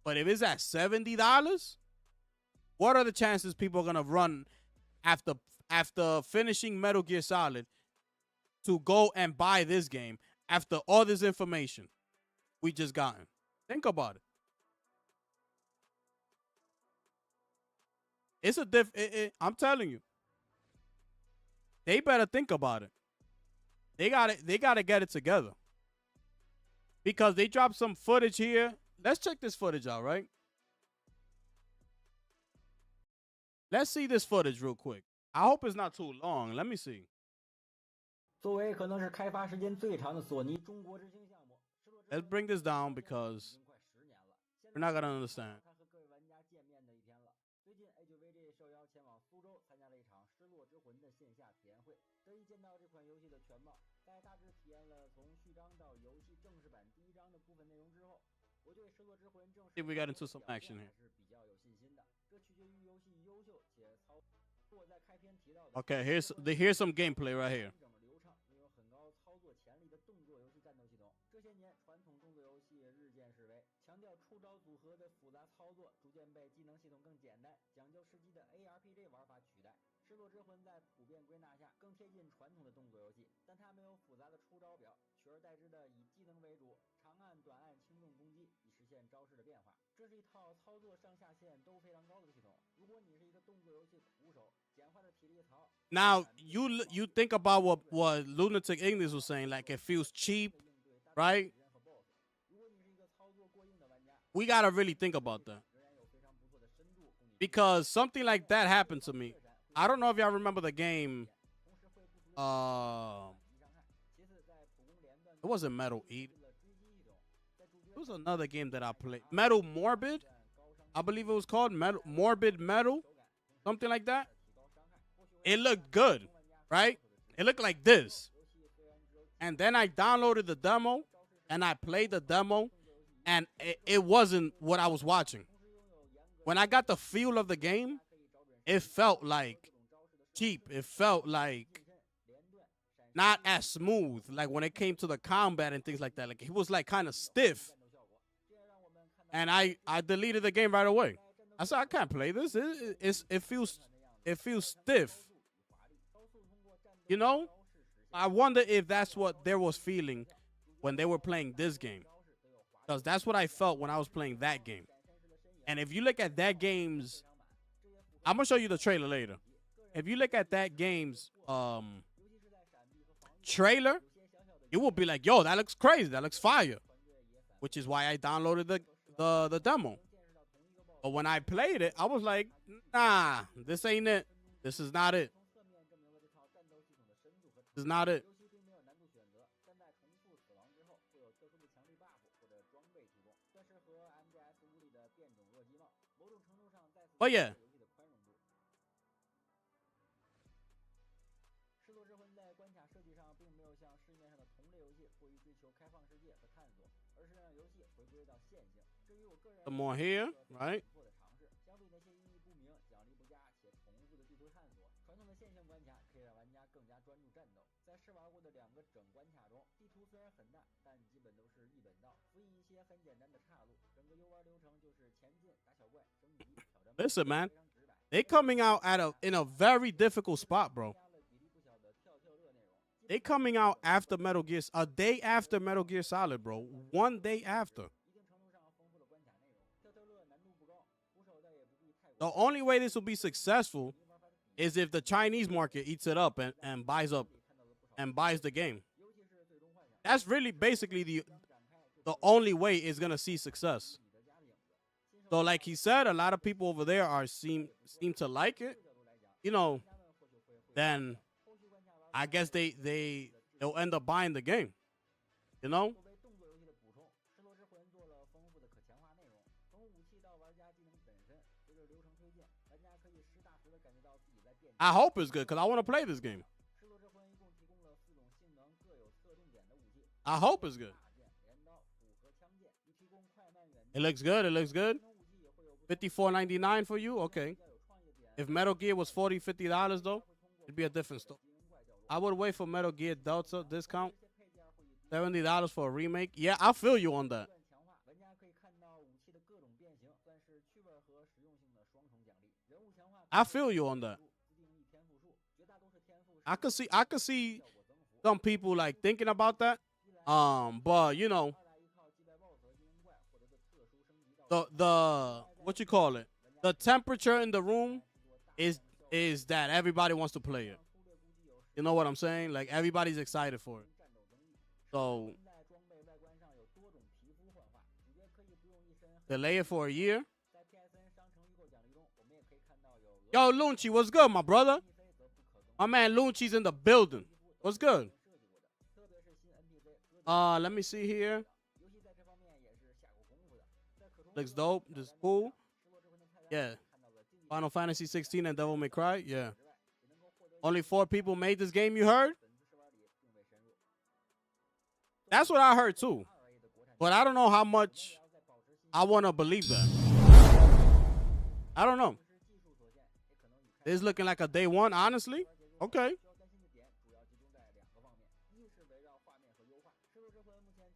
But if it's at $70, what are the chances people are gonna run after finishing Metal Gear Solid to go and buy this game after all this information we just gotten? Think about it. It's a I'm telling you, they better think about it. They gotta get it together. Because they dropped some footage here. Let's check this footage out, right? Let's see this footage real quick. I hope it's not too long. Let me see. 作为可能是开发时间最长的索尼中国之星项目， Let's bring this down because 已经快10年了。 we're not gonna understand. 他和各位玩家见面的一天了。最近 AGVJ 受邀前往苏州参加了一场《失落之魂》的线下体验会，得以见到这款游戏的全貌。在大致体验了从序章到游戏正式版第一章的部分内容之后，我对《失落之魂》正式 See if we got into some action here. 还是比较有信心的。这取决于游戏优秀且操。我在开篇提到的 Okay, here's some gameplay right here. 整流畅，拥有很高操作潜力的动作游戏战斗系统。这些年，传统动作游戏日渐式微，强调出招组合的复杂操作，逐渐被技能系统更简单、讲究时机的 ARPG 玩法取代。失落之魂在普遍归纳下更贴近传统的动作游戏，但它没有复杂的出招表，取而代之的以技能为主，长按、短按、轻重攻击，以实现招式的变化。这是一套操作上下限都非常高的系统。如果你是一个动作游戏苦手，简化的体力槽。Now you think about what Lunatic English was saying, like it feels cheap, right? We gotta really think about that. Because something like that happened to me. I don't know if y'all remember the game. It wasn't Metal Eat. It was another game that I played. Metal Morbid, I believe it was called Morbid Metal, something like that. It looked good, right? It looked like this. And then I downloaded the demo and I played the demo, and it wasn't what I was watching. When I got the feel of the game, it felt like cheap. It felt like not as smooth. Like when it came to the combat and things like that. Like it was like kind of stiff. And I deleted the game right away. I said, I can't play this. It feels stiff. You know? I wonder if that's what they was feeling when they were playing this game. Because that's what I felt when I was playing that game. And if you look at that game's, I'm going to show you the trailer later. If you look at that game's trailer, you will be like, yo, that looks crazy. That looks fire. Which is why I downloaded the demo. But when I played it, I was like, nah, this ain't it. This is not it. This is not it. But yeah. Some more here, right? Listen, man, they coming out in a very difficult spot, bro. They coming out after Metal Gear, a day after Metal Gear Solid, bro. 1 day after. The only way this will be successful is if the Chinese market eats it up and buys the game. That's really basically the only way it's gonna see success. So, like he said, a lot of people over there seem to like it. You know, then I guess they'll end up buying the game. You know? I hope it's good because I want to play this game. I hope it's good. It looks good. It looks good. $54.99 for you? Okay. If Metal Gear was $50 though, it'd be a different story. I would wait for Metal Gear Delta discount. $70 for a remake. Yeah, I feel you on that. I feel you on that. I could see some people like thinking about that. But you know, the what you call it? The temperature in the room is that everybody wants to play it. You know what I'm saying? Like everybody's excited for it. So delay it for a year. Yo, Lunchi, what's good, my brother? My man Lunchi's in the building. What's good? Let me see here. Looks dope. This is cool. Yeah. Final Fantasy 16 and Devil May Cry. Yeah. Only 4 people made this game, you heard? That's what I heard too. But I don't know how much I want to believe that. I don't know. It's looking like a day one, honestly. Okay.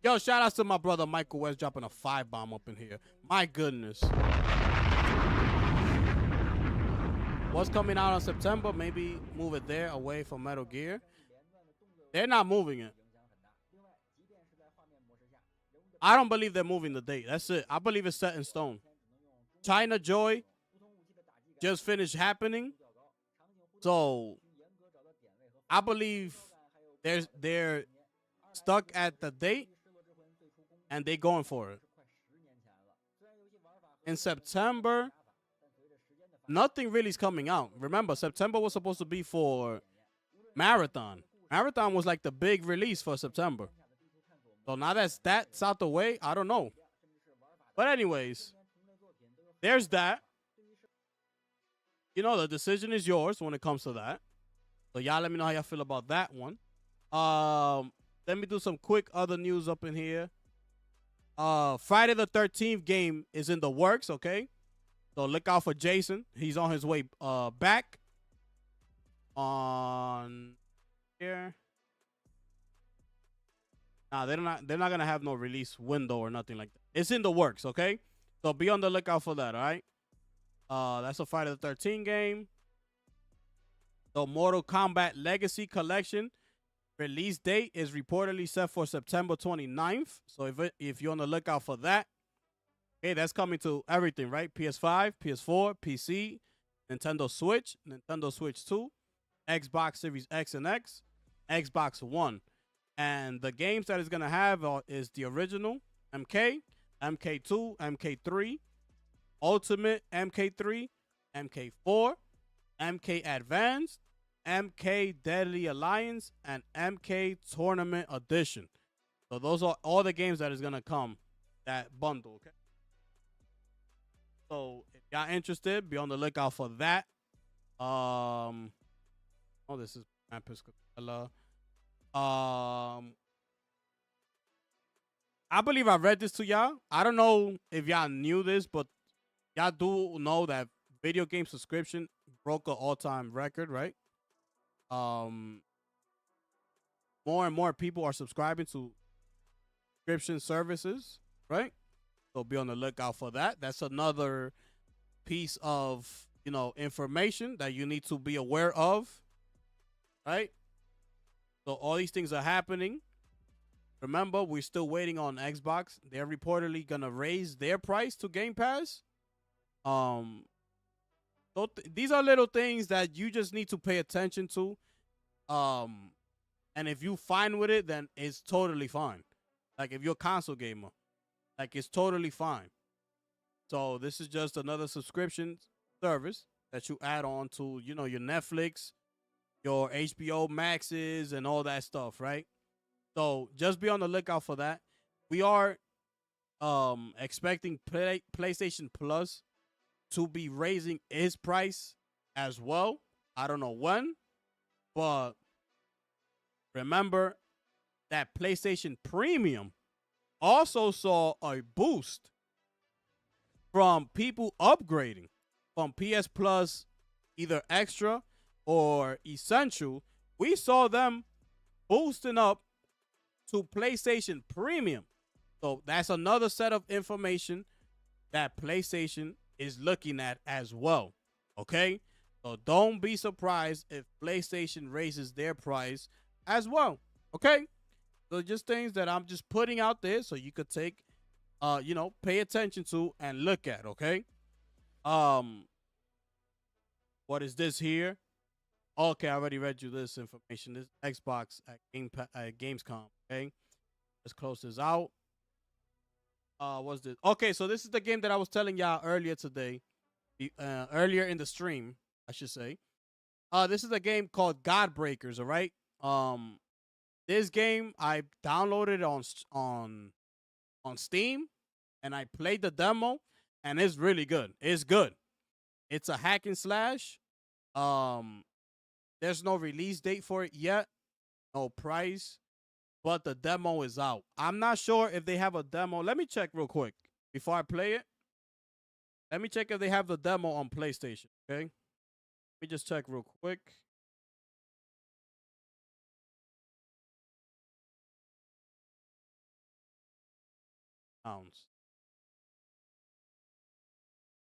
Yo, shout out to my brother Michael West dropping a 5-bomb up in here. My goodness. What's coming out in September? Maybe move it there away from Metal Gear. They're not moving it. I don't believe they're moving the date. That's it. I believe it's set in stone. China Joy just finished happening. So I believe they're stuck at the date and they going for it. In September, nothing really is coming out. Remember, September was supposed to be for Marathon. Marathon was like the big release for September. So now that's out the way, I don't know. But anyways, there's that. You know, the decision is yours when it comes to that. So y'all let me know how y'all feel about that one. Let me do some quick other news up in here. Friday the 13th game is in the works, okay? So look out for Jason. He's on his way back on here. Nah, they're not gonna have no release window or nothing like that. It's in the works, okay? So be on the lookout for that, all right? That's a Friday the 13th game. The Mortal Kombat Legacy Collection Release date is reportedly set for September 29th. So if you're on the lookout for that, okay, that's coming to everything, right? PS5, PS4, PC, Nintendo Switch, Nintendo Switch 2, Xbox Series X and X, Xbox One. And the games that it's going to have is the original MK, MK2, MK3, Ultimate MK3, MK4, MK Advanced, MK Deadly Alliance, and MK Tournament Edition. So those are all the games that is going to come, that bundle, okay? So if y'all interested, be on the lookout for that. Oh, this is Piscatella. I believe I read this to y'all. I don't know if y'all knew this, but y'all do know that video game subscription broke an all-time record, right? More and more people are subscribing to subscription services, right? So be on the lookout for that. That's another piece of, information that you need to be aware of, right? So all these things are happening. Remember, we're still waiting on Xbox. They're reportedly gonna raise their price to Game Pass. So these are little things that you just need to pay attention to. And if you fine with it, then it's totally fine. Like if you're a console gamer, like it's totally fine. So this is just another subscription service that you add on to, your Netflix, your HBO Maxes, and all that stuff, right? So just be on the lookout for that. We are expecting PlayStation Plus to be raising its price as well. I don't know when, but remember that PlayStation Premium also saw a boost from people upgrading from PS Plus, either Extra or Essential. We saw them boosting up to PlayStation Premium. So that's another set of information that PlayStation is looking at as well. Okay? So don't be surprised if PlayStation raises their price as well. Okay? So just things that I'm just putting out there so you could take, pay attention to and look at, okay? What is this here? Okay, I already read you this information. This Xbox at Gamescom, okay? Let's close this out. What's this? Okay, so this is the game that I was telling y'all earlier today. Earlier in the stream, I should say. This is a game called Godbreakers, all right? This game I downloaded on Steam, and I played the demo, and it's really good. It's good. It's a hack and slash. There's no release date for it yet, no price, but the demo is out. I'm not sure if they have a demo. Let me check real quick before I play it. Let me check if they have the demo on PlayStation, okay? Let me just check real quick. Pounds.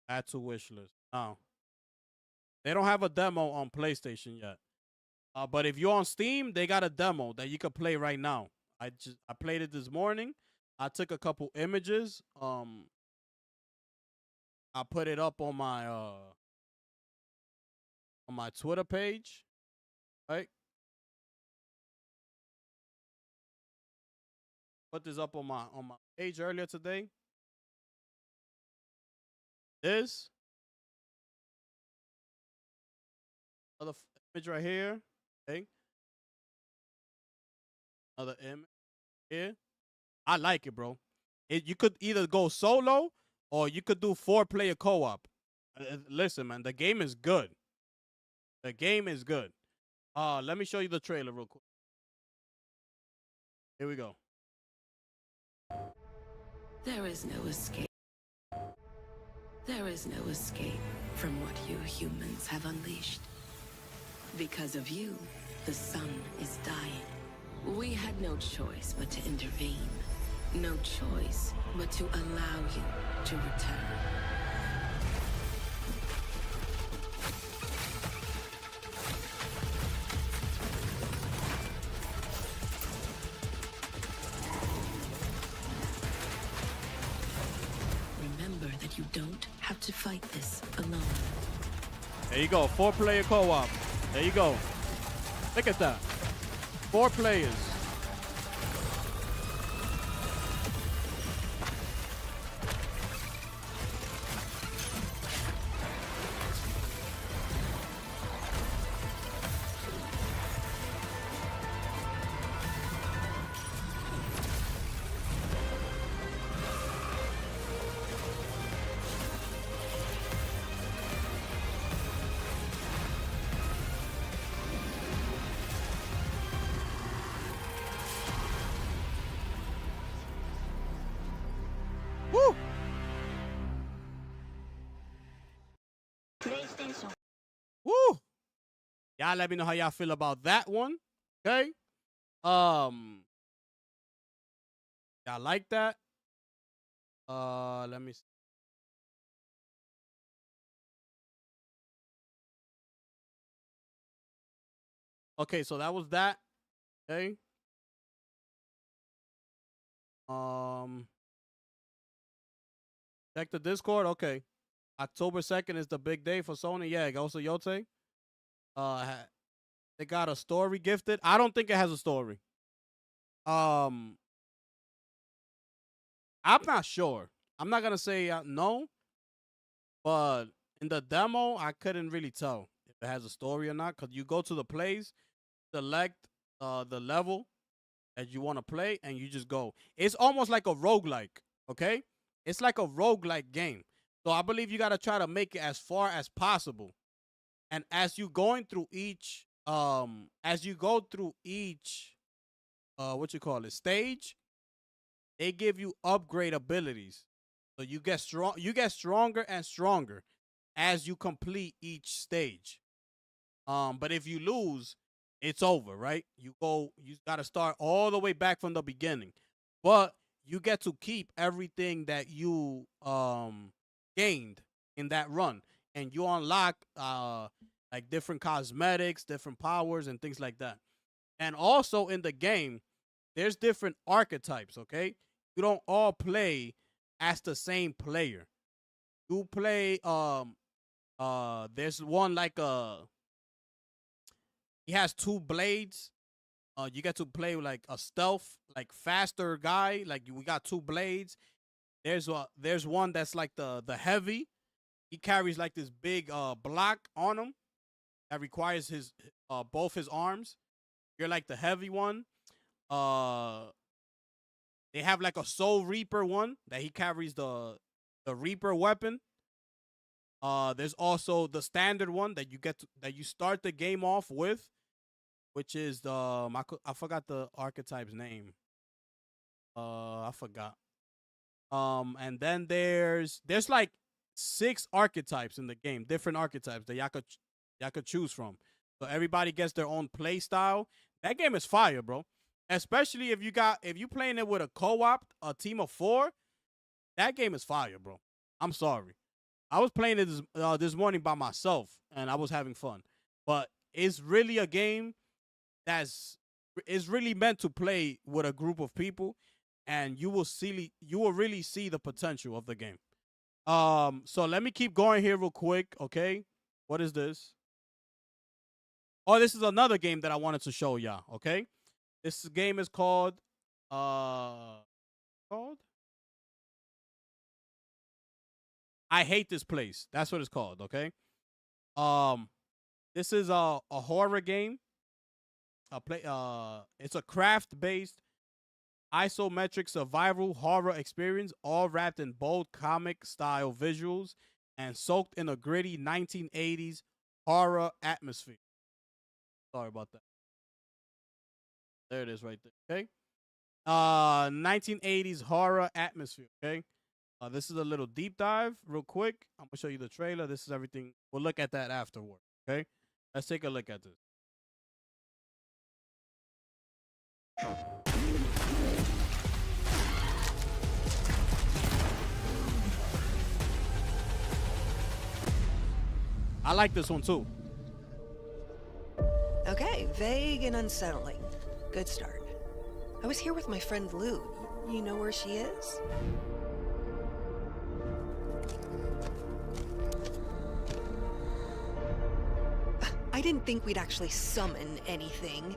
Add to wish list. No. They don't have a demo on PlayStation yet. But if you're on Steam, they got a demo that you can play right now. I played it this morning. I took a couple images. I put it up on my Twitter page, right? Put this up on my page earlier today. This other image right here, okay? Another image here. I like it, bro. You could either go solo or you could do 4-player co-op. Listen, man, the game is good. The game is good. Let me show you the trailer real quick. Here we go. There is no escape. There is no escape from what you humans have unleashed. Because of you, the sun is dying. We had no choice but to intervene. No choice but to allow you to return. don't have to fight this alone. There you go. 4-player co-op. There you go. Look at that. 4 players. Woo! PlayStation. Woo! Y'all let me know how y'all feel about that one. Okay. Y'all like that? Let me see. Okay, so that was that. Okay. Check the Discord. Okay. October 2nd is the big day for Sony. Yeah, also Yote. They got a story gifted. I don't think it has a story. I'm not sure. I'm not gonna say no, but in the demo, I couldn't really tell if it has a story or not. Cause you go to the plays, select the level that you want to play, and you just go. It's almost like a roguelike. Okay, it's like a roguelike game. So I believe you gotta try to make it as far as possible. And as you going through each what you call it, stage, they give you upgrade abilities. So you get stronger and stronger as you complete each stage. But if you lose, it's over, right? You gotta start all the way back from the beginning. But you get to keep everything that you gained in that run. And you unlock like different cosmetics, different powers, and things like that. And also in the game, there's different archetypes, okay? You don't all play as the same player. You play there's one like he has 2 blades. You get to play like a stealth, like faster guy. Like we got 2 blades. There's one that's like the heavy. He carries like this big block on him that requires his both his arms. You're like the heavy one. They have like a Soul Reaper one that he carries the Reaper weapon. There's also the standard one that you start the game off with, which is I forgot the archetype's name. I forgot. And then there's like 6 archetypes in the game, different archetypes that y'all could choose from. So everybody gets their own play style. That game is fire, bro. Especially if you playing it with a co-op, a team of 4. That game is fire, bro. I'm sorry. I was playing it this morning by myself, and I was having fun. But it's really a game it's really meant to play with a group of people, and you will really see the potential of the game. So let me keep going here real quick, okay? What is this? Oh, this is another game that I wanted to show y'all, okay? This game is called I Hate This Place. That's what it's called, okay? This is a horror game. It's a craft-based isometric survival horror experience, all wrapped in bold comic-style visuals and soaked in a gritty 1980s horror atmosphere. Sorry about that. There it is right there, okay? 1980s horror atmosphere, okay? This is a little deep dive real quick. I'm going to show you the trailer. This is everything. We'll look at that afterward, okay? Let's take a look at this. I like this one too. Okay, vague and unsettling. Good start. I was here with my friend Lou. You know where she is? I didn't think we'd actually summon anything.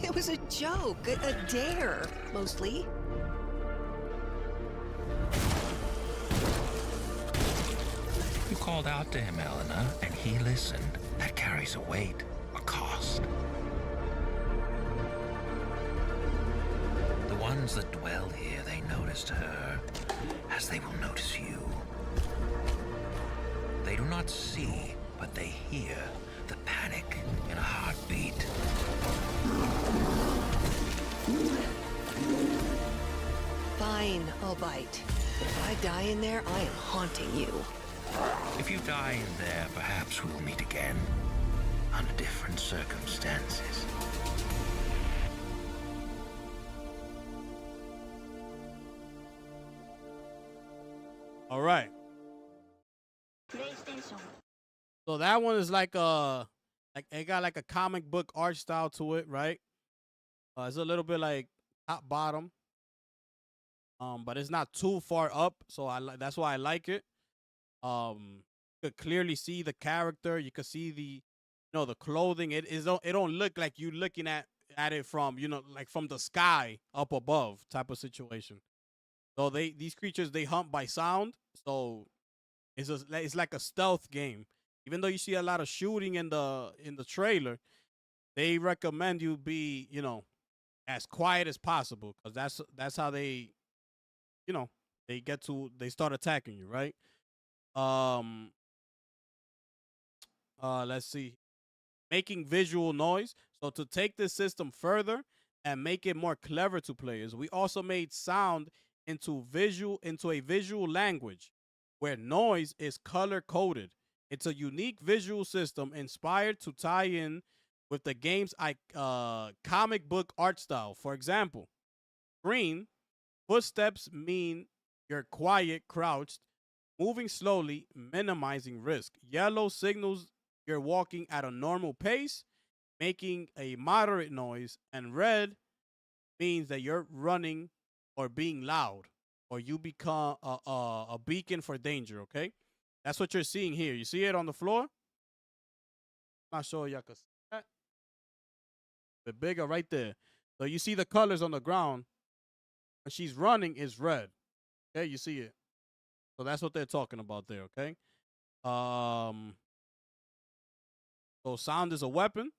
It was a joke, a dare, mostly. You called out to him, Eleanor, and he listened. That carries a weight, a cost. The ones that dwell here, they noticed her, as they will notice you. They do not see, but they hear the panic in a heartbeat. Fine, I'll bite. But if I die in there, I am haunting you. If you die in there, perhaps we'll meet again, under different circumstances. All right. PlayStation. So that one is like it got like a comic book art style to it, right? It's a little bit like top bottom. But it's not too far up, so that's why I like it. You could clearly see the character. You could see the the clothing. It don't look like you looking at it from, like from the sky up above type of situation. So these creatures, they hunt by sound. So it's like a stealth game. Even though you see a lot of shooting in the trailer, they recommend you be, as quiet as possible, because that's how they, they start attacking you, right? Let's see. Making visual noise. So to take this system further and make it more clever to players, we also made sound into a visual language where noise is color coded. It's a unique visual system inspired to tie in with the game's comic book art style. For example, green footsteps mean you're quiet, crouched, moving slowly, minimizing risk. Yellow signals you're walking at a normal pace, making a moderate noise. And red means that you're running or being loud, or you become a beacon for danger, okay? That's what you're seeing here. You see it on the floor? I'm not sure y'all can see that. A bit bigger right there. So you see the colors on the ground. When she's running, is red. Okay, you see it. So that's what they're talking about there, okay? So sound is a weapon.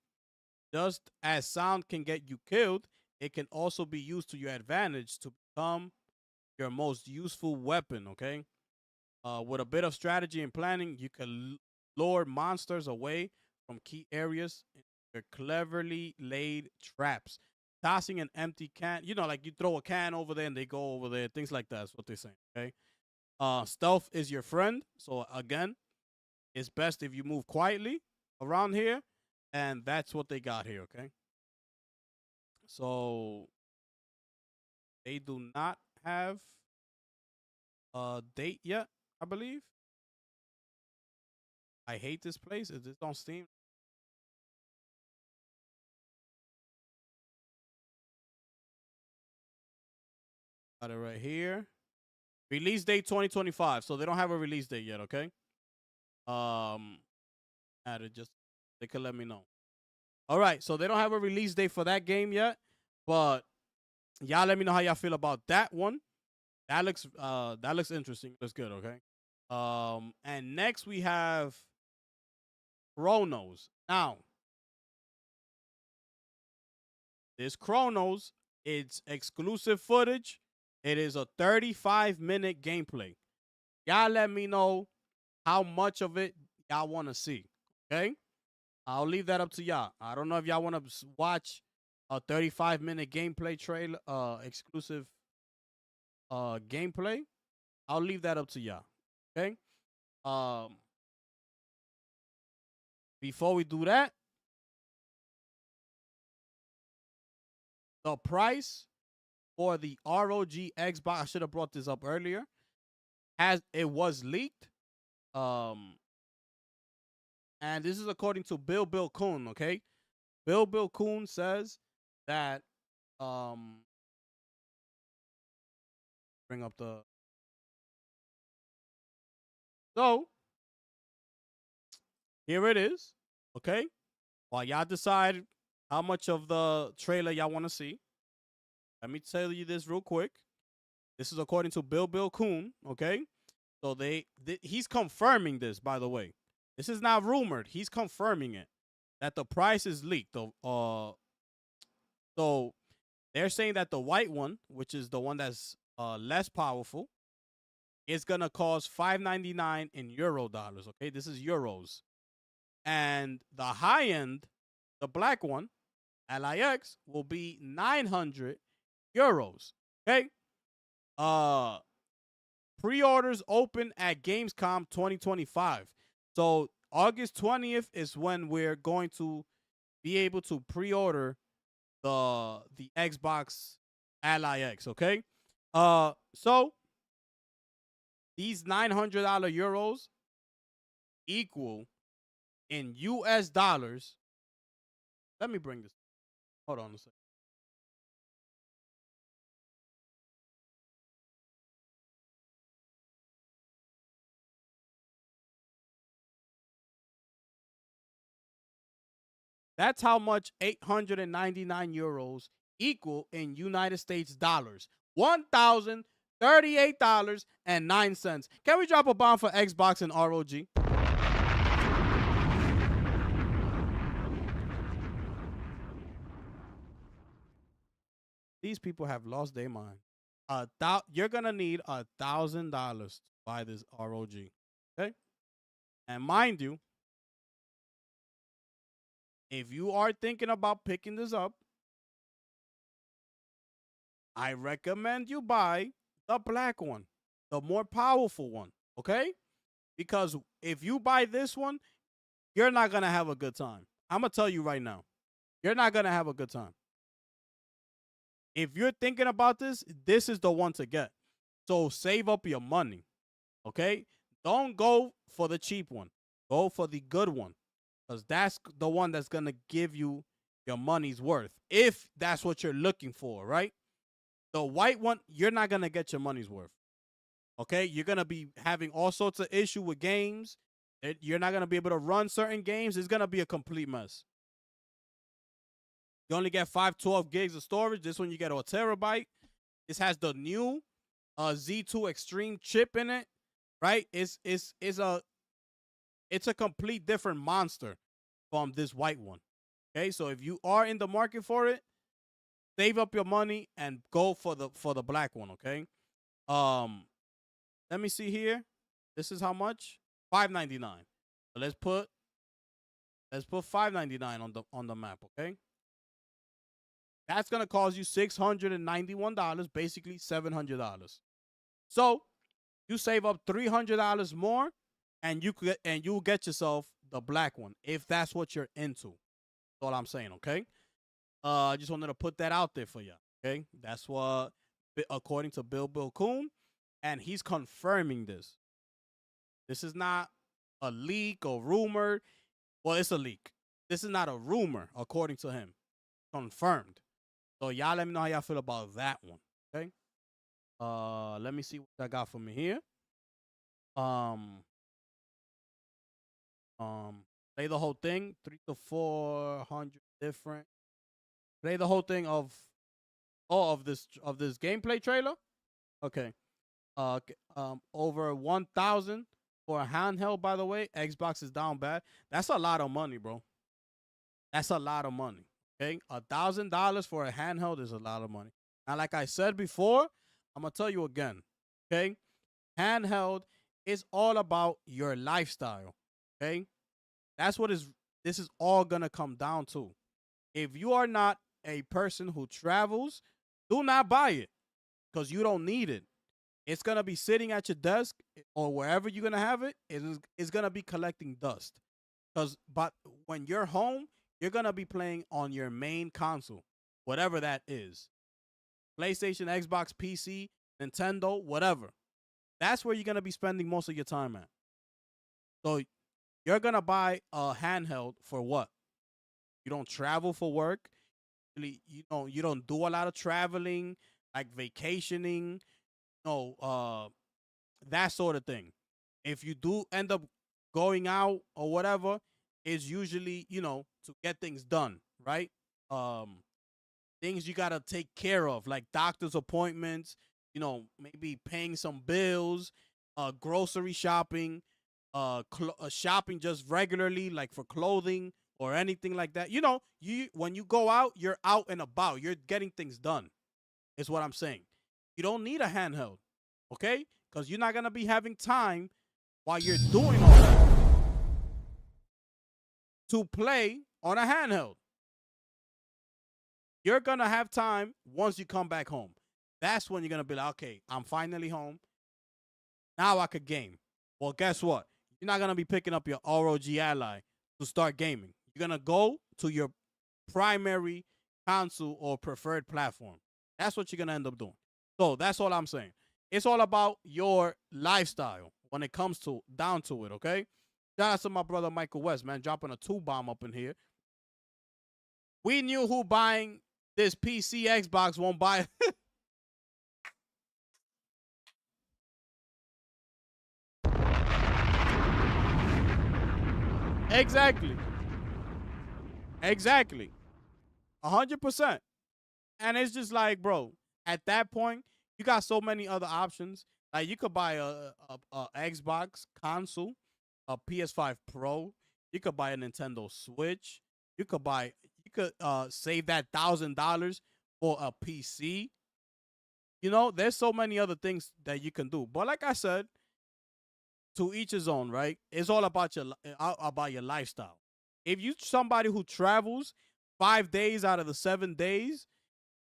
Just as sound can get you killed, it can also be used to your advantage to become your most useful weapon, okay? With a bit of strategy and planning, you can lure monsters away from key areas in your cleverly laid traps. Tossing an empty can, like you throw a can over there and they go over there, things like that. That's what they're saying, okay? Stealth is your friend. So again, it's best if you move quietly around here, and that's what they got here, okay? So they do not have a date yet, I believe. I hate this place. Is this on Steam? Got it right here. Release date 2025. So they don't have a release date yet, okay? They could let me know. All right, so they don't have a release date for that game yet, but y'all let me know how y'all feel about that one. That looks interesting. Looks good, okay? And next we have Chronos. Now, this Chronos, it's exclusive footage. It is a 35-minute gameplay. Y'all let me know how much of it y'all want to see, okay? I'll leave that up to y'all. I don't know if y'all want to watch a 35-minute gameplay trailer, exclusive gameplay. I'll leave that up to y'all, okay? Before we do that, the price for the ROG Xbox, I should have brought this up earlier, it was leaked. And this is according to Bill Kuhn, okay? Bill Kuhn says that bring up the so here it is. Okay? While y'all decide how much of the trailer y'all want to see, let me tell you this real quick. This is according to Bill Coon, okay? So he's confirming this, by the way. This is not rumored. He's confirming it that the price is leaked. So they're saying that the white one, which is the one that's less powerful, is gonna cost $5.99 in euro dollars. Okay, this is euros, and the high end, the black one, LIX, will be 900 euros. Okay, uh, pre-orders open at Gamescom 2025. So August 20th is when we're going to be able to pre-order the Xbox LIX. Okay, so these $900 euros equal in US dollars. Let me bring this. Hold on a second. That's how much 899 euros equal in United States dollars. $1,038.09. Can we drop a bomb for Xbox and ROG? These people have lost their mind. You're gonna need $1,000 to buy this ROG. Okay? And mind you, if you are thinking about picking this up, I recommend you buy the black one, the more powerful one, okay? Because if you buy this one, you're not going to have a good time. I'm going to tell you right now, you're not going to have a good time. If you're thinking about this, this is the one to get. So save up your money, okay? Don't go for the cheap one. Go for the good one, because that's the one that's going to give you your money's worth, if that's what you're looking for, right? The white one, you're not going to get your money's worth. Okay? You're going to be having all sorts of issue with games. You're not going to be able to run certain games. It's going to be a complete mess. You only get 512 gigs of storage. This one you get a terabyte. This has the new Z2 Extreme chip in it, right? It's a complete different monster from this white one. Okay? So if you are in the market for it, save up your money and go for the black one, okay? Let me see here. This is how much? $5.99. So let's put $5.99 on the map, okay? That's gonna cost you $691, basically $700. So you save up $300 more, and you'll get yourself the black one if that's what you're into. That's all I'm saying, okay? I just wanted to put that out there for you. Okay, that's what, according to Bill Coon, and he's confirming this. This is not a leak or rumor. Well, it's a leak. This is not a rumor, according to him. Confirmed. So y'all let me know how y'all feel about that one. Okay. Let me see what I got for me here. Play the whole thing. 300 to 400 different. Play the whole thing of this gameplay trailer. Okay. Over 1,000 for a handheld. By the way, Xbox is down bad. That's a lot of money, bro. That's a lot of money. Okay, $1,000 for a handheld is a lot of money. Now, like I said before, I'm gonna tell you again. Okay, handheld is all about your lifestyle. Okay, that's what this is all gonna come down to. If you are not a person who travels, do not buy it, because you don't need it. It's gonna be sitting at your desk or wherever you're gonna have it. It's gonna be collecting dust. But when you're home, you're gonna be playing on your main console, whatever that is. PlayStation, Xbox, PC, Nintendo, whatever. That's where you're gonna be spending most of your time at. So you're gonna buy a handheld for what? You don't travel for work. You don't do a lot of traveling, like vacationing, that sort of thing. If you do end up going out or whatever, is usually, to get things done, right? Um, things you gotta take care of, like doctor's appointments, maybe paying some bills, grocery shopping, shopping just regularly, like for clothing or anything like that. You when you go out, you're out and about. You're getting things done. Is what I'm saying. You don't need a handheld, okay? Because you're not gonna be having time while you're doing all that to play on a handheld. You're gonna have time once you come back home. That's when you're gonna be like, okay, I'm finally home. Now I could game. Well, guess what? You're not gonna be picking up your ROG Ally to start gaming. You're gonna go to your primary console or preferred platform. That's what you're gonna end up doing. So that's all I'm saying. It's all about your lifestyle when it comes to down to it, okay? Shout out to my brother Michael West, man, dropping a 2 bomb up in here. We knew who buying this PC Xbox won't buy. Exactly. Exactly. 100%. And it's just like, bro, at that point, you got so many other options. Like you could buy a Xbox console, a PS5 Pro. You could buy a Nintendo Switch. You could save that $1,000 for a PC. There's so many other things that you can do. But like I said, to each his own, right? It's all about your lifestyle. If you somebody who travels 5 days out of the 7 days,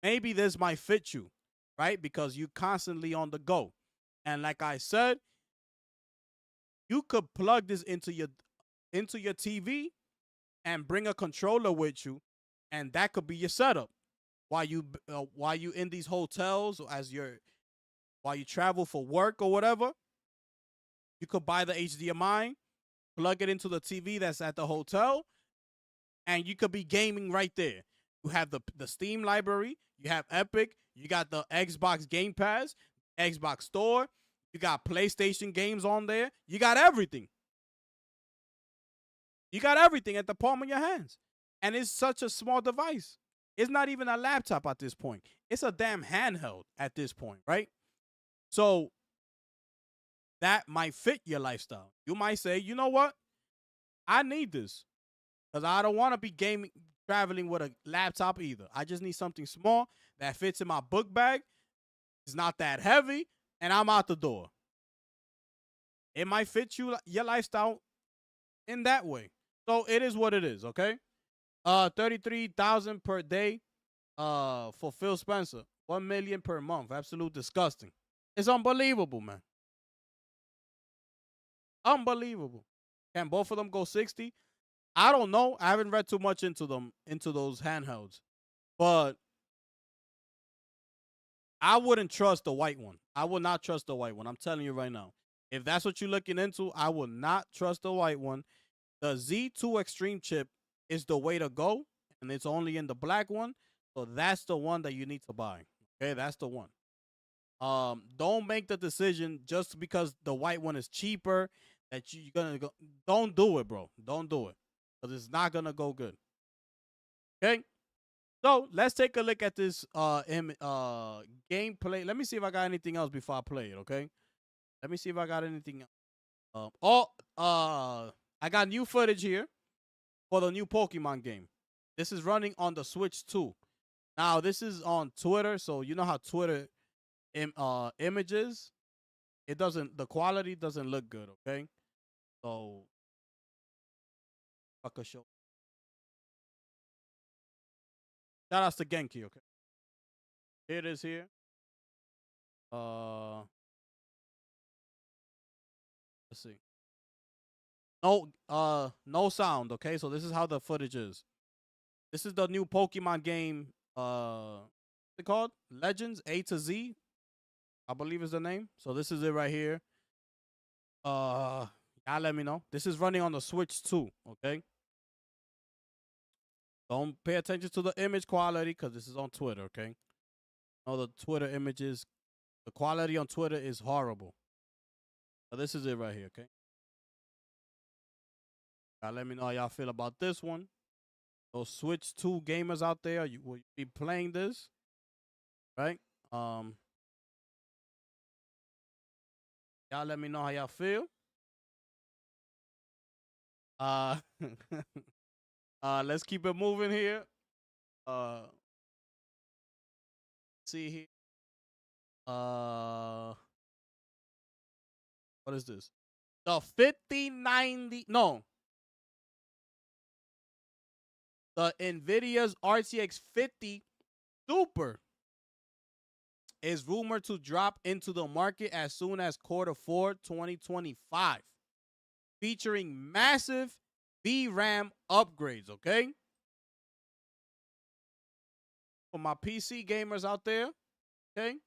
maybe this might fit you, right? Because you constantly on the go. And like I said, you could plug this into your TV and bring a controller with you, and that could be your setup while you in these hotels or while you travel for work or whatever. You could buy the HDMI, plug it into the TV that's at the hotel, and you could be gaming right there. You have the Steam library, you have Epic, you got the Xbox Game Pass, Xbox Store, you got PlayStation games on there. You got everything. You got everything at the palm of your hands. And it's such a small device. It's not even a laptop at this point. It's a damn handheld at this point, right? So that might fit your lifestyle. You might say, you know what? I need this because I don't want to be gaming, traveling with a laptop either. I just need something small that fits in my book bag. It's not that heavy, and I'm out the door. It might fit your lifestyle in that way. So it is what it is, okay? 33,000 per day for Phil Spencer. 1 million per month. Absolute disgusting. It's unbelievable, man. Unbelievable. Can both of them go 60? I don't know. I haven't read too much into those handhelds. But I wouldn't trust the white one. I would not trust the white one. I'm telling you right now. If that's what you're looking into, I will not trust the white one. The Z2 Extreme chip is the way to go, and it's only in the black one. So that's the one that you need to buy. Okay, that's the one. Don't make the decision just because the white one is cheaper that you're gonna go. Don't do it, bro. Don't do it because it's not gonna go good. Okay. So let's take a look at this gameplay. Let me see if I got anything else before I play it. Okay. Let me see if I got anything else. I got new footage here for the new Pokemon game. This is running on the Switch 2. Now this is on Twitter, so you know how Twitter images, the quality doesn't look good, okay? So I could show. Shout outs to Genki, okay? Here it is here. Let's see. No sound, okay? So this is how the footage is. This is the new Pokemon game, what's it called? Legends A to Z, I believe is the name. So this is it right here. Y'all let me know. This is running on the Switch 2, okay? Don't pay attention to the image quality because this is on Twitter, okay? All the Twitter images, the quality on Twitter is horrible. So this is it right here, okay? Let me know how y'all feel about this one. Those Switch 2 gamers out there, will you be playing this? Right? Y'all let me know how y'all feel. Let's keep it moving here. See here. What is this? The 5090. No. The NVIDIA's RTX 50 Super is rumored to drop into the market as soon as Q4 2025, featuring massive VRAM upgrades, okay? For my PC gamers out there, okay?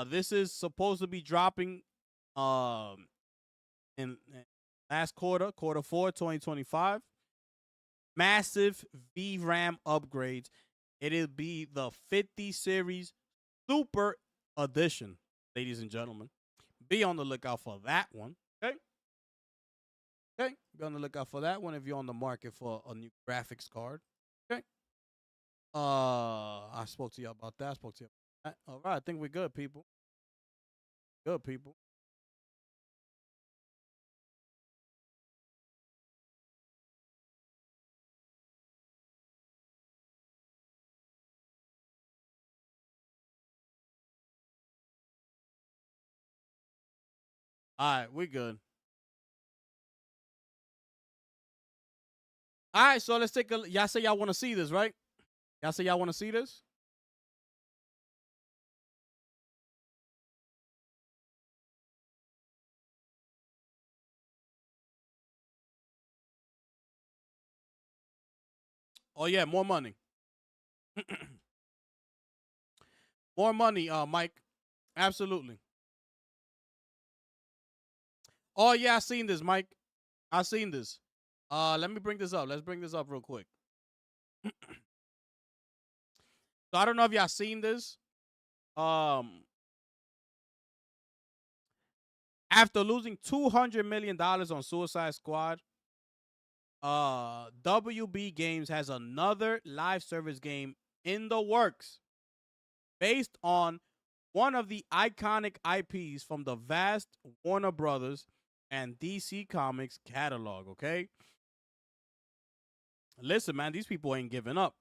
This is supposed to be dropping in last Q4 2025. Massive VRAM upgrades. It'll be the 50 series Super Edition, ladies and gentlemen. Be on the lookout for that one. Okay? Okay? Be on the lookout for that one if you're on the market for a new graphics card. Okay? I spoke to you about that. All right, I think we're good, people. Good, people. All right, we good. All right, so let's take a. Y'all say y'all want to see this, right? Y'all say y'all want to see this? Oh yeah, more money. More money, Mike. Absolutely. Oh yeah, I seen this, Mike. I seen this. Let me bring this up. Let's bring this up real quick. So I don't know if y'all seen this. After losing $200 million on Suicide Squad, WB Games has another live service game in the works based on one of the iconic IPs from the vast Warner Brothers and DC Comics catalog, okay? Listen, man, these people ain't giving up.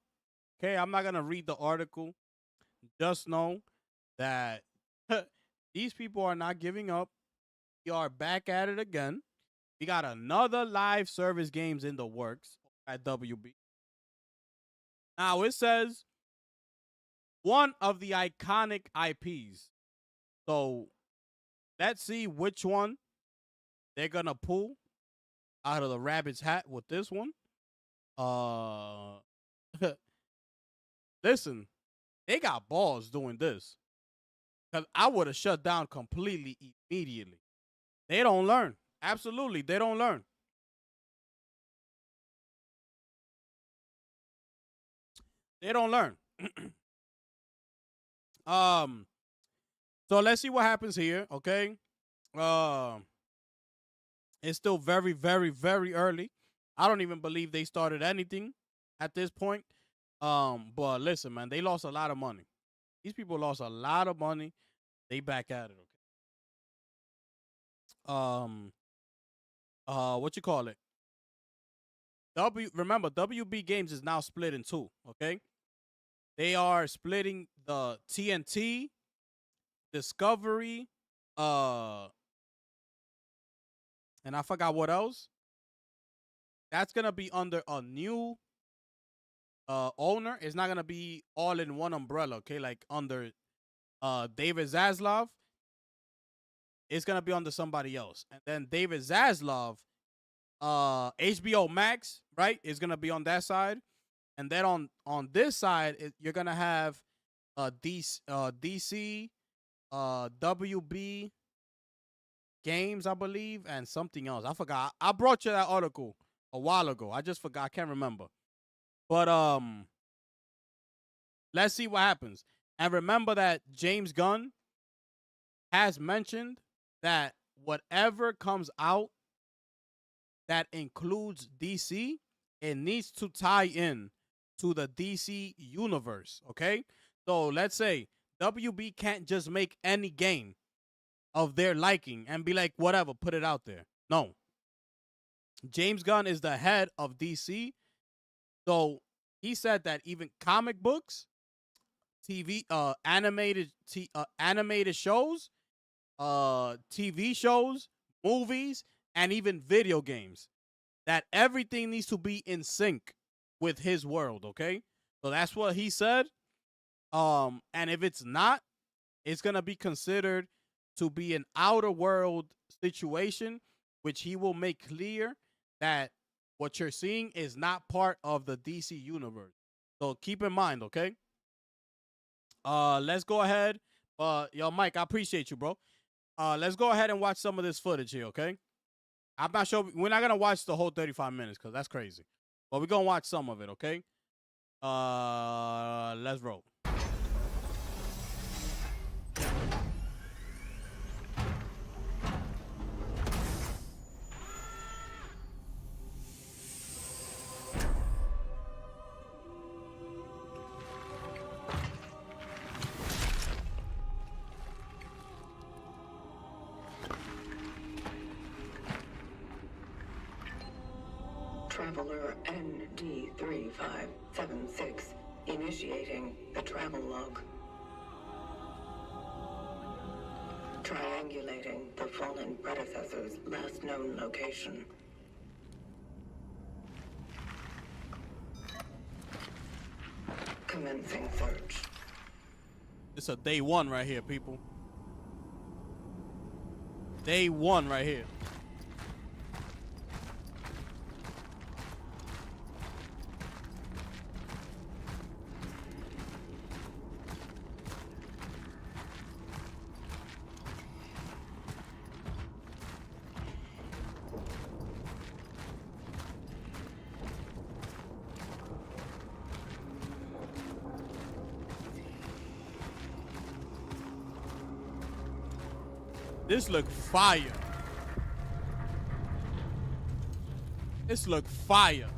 Okay, I'm not going to read the article. Just know that these people are not giving up. We are back at it again. We got another live service games in the works at WB. Now, it says one of the iconic IPs. So, let's see which one they're going to pull out of the rabbit's hat with this one. Listen, they got balls doing this. Because I would have shut down completely immediately. They don't learn. Absolutely, they don't learn. They don't learn. So let's see what happens here, okay? It's still very, very, very early. I don't even believe they started anything at this point. But listen, man, they lost a lot of money. These people lost a lot of money. They back at it, okay? What you call it? Remember, WB Games is now split in two, okay? They are splitting the TNT, Discovery, and I forgot what else. That's gonna be under a new owner. It's not gonna be all in one umbrella, okay? Like under David Zaslav. It's gonna be under somebody else. And then David Zaslav, HBO Max, right, is gonna be on that side. And then on this side, you're gonna have DC, WB Games, I believe, and something else. I forgot. I brought you that article a while ago. I just forgot. I can't remember. But let's see what happens. And remember that James Gunn has mentioned that whatever comes out that includes DC, it needs to tie in to the DC universe, okay? So let's say WB can't just make any game of their liking and be like, whatever, put it out there. No. James Gunn is the head of DC. So he said that even comic books, TV, animated shows, TV shows, movies, and even video games, that everything needs to be in sync with his world, okay? So that's what he said. And if it's not, it's gonna be considered to be an outer world situation, which he will make clear that what you're seeing is not part of the DC universe. So keep in mind, okay? Let's go ahead. Yo, Mike, I appreciate you, bro. Let's go ahead and watch some of this footage here, okay? I'm not sure. We're not gonna watch the whole 35 minutes because that's crazy. But we're gonna watch some of it, okay? Let's roll. Traveler ND3576 initiating the travel log. Triangulating the fallen predecessor's last known location. Commencing search. It's a day one right here, people. Day one right here. This look fire. This look fire.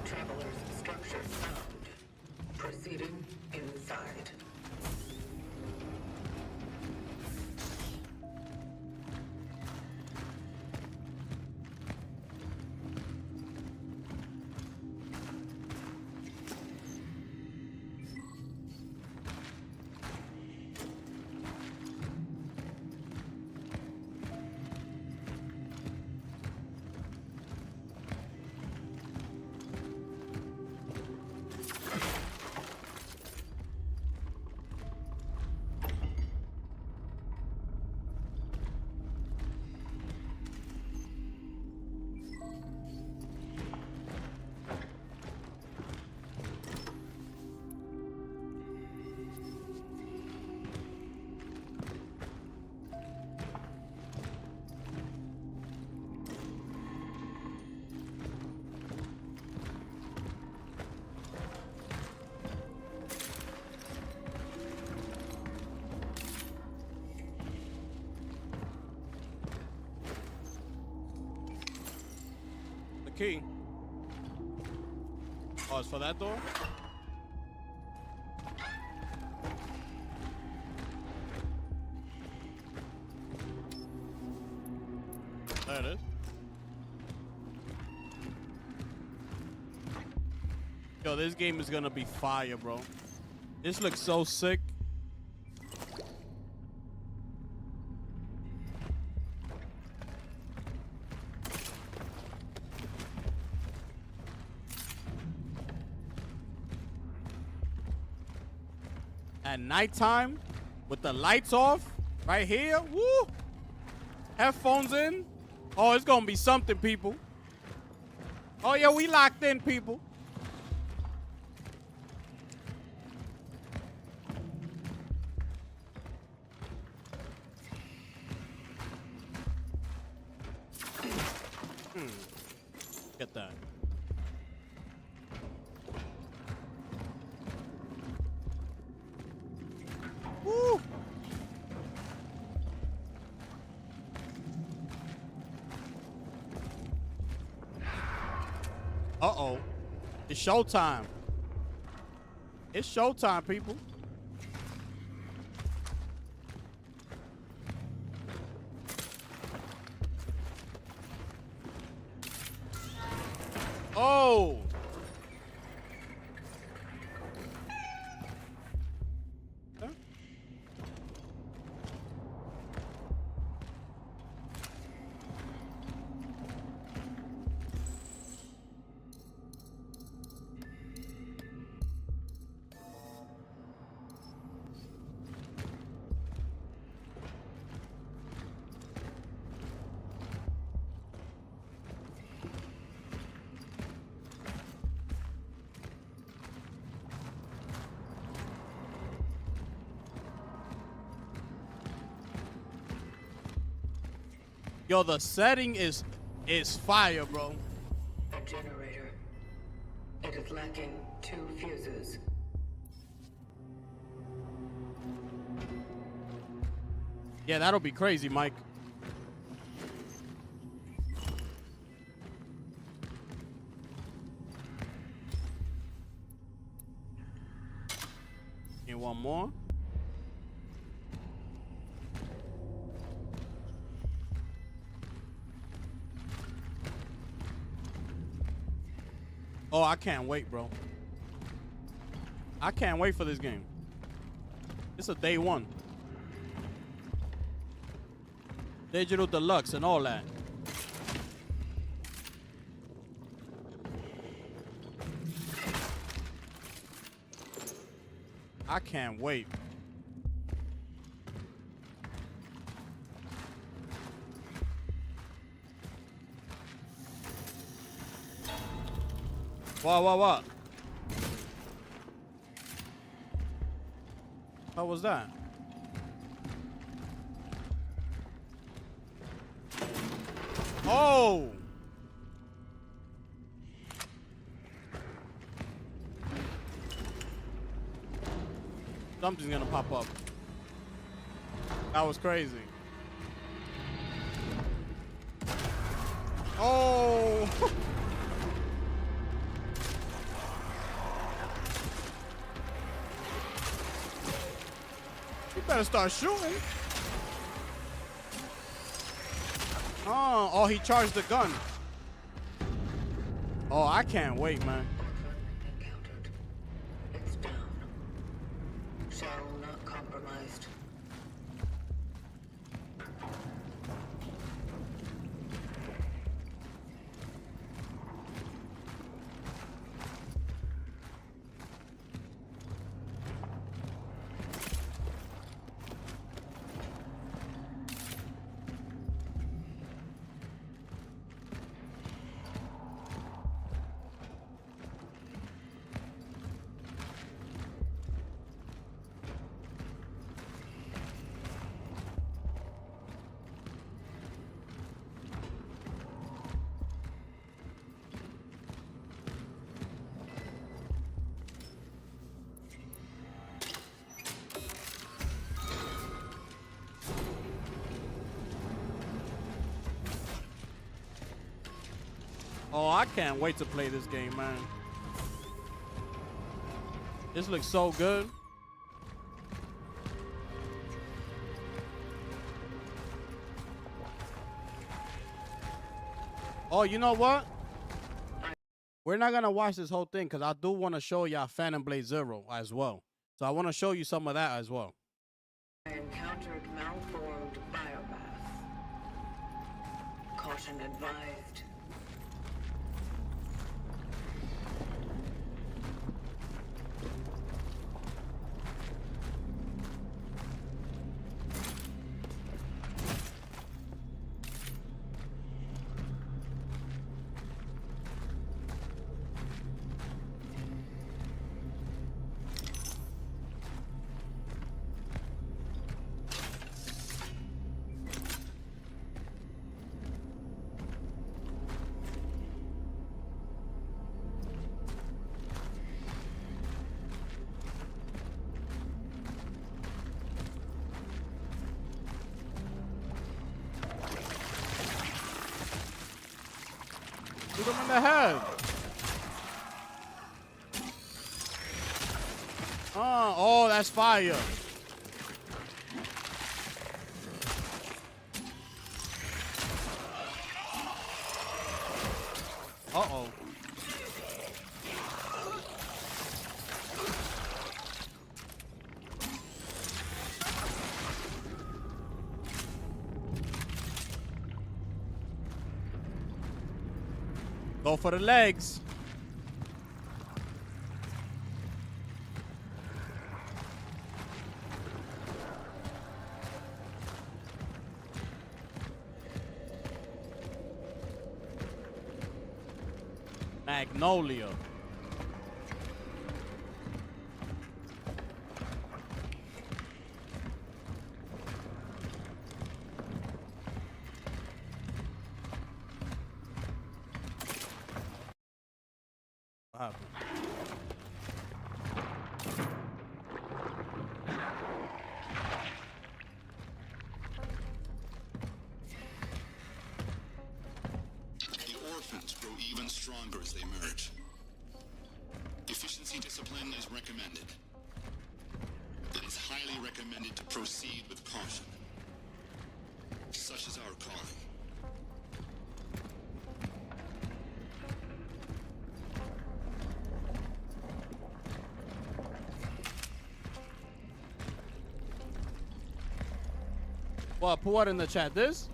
Traveler's structure found. Proceeding inside. Key. Oh, it's for that door? There it is. Yo, this game is gonna be fire, bro. This looks so sick. At nighttime, with the lights off, right here, woo! Headphones in. Oh, it's gonna be something, people. Oh yeah, we locked in, people. Get that. Woo! Uh-oh. It's showtime. It's showtime, people. Oh! Huh? Yo, the setting is fire, bro. A generator. It is lacking 2 fuses. Yeah, that'll be crazy, Mike. And one more. Oh, I can't wait, bro. I can't wait for this game. It's a day one. Digital deluxe and all that. I can't wait. What? How was that? Oh! Something's gonna pop up. That was crazy. Oh! You better start shooting. Oh, he charged the gun. Oh, I can't wait, man. Encountered. It's down. Shell not compromised. Oh, I can't wait to play this game, man. This looks so good. Oh, you know what? We're not gonna watch this whole thing because I do want to show y'all Phantom Blade Zero as well. So I want to show you some of that as well. I encountered malformed biomass. Caution advised. Shoot him in the head. Oh, that's fire. Uh-oh. Go for the legs. Magnolia. What happened? The orphans grow even stronger as they merge. Efficiency discipline is recommended. It is highly recommended to proceed with caution. Such is our calling. What? Put what in the chat? This?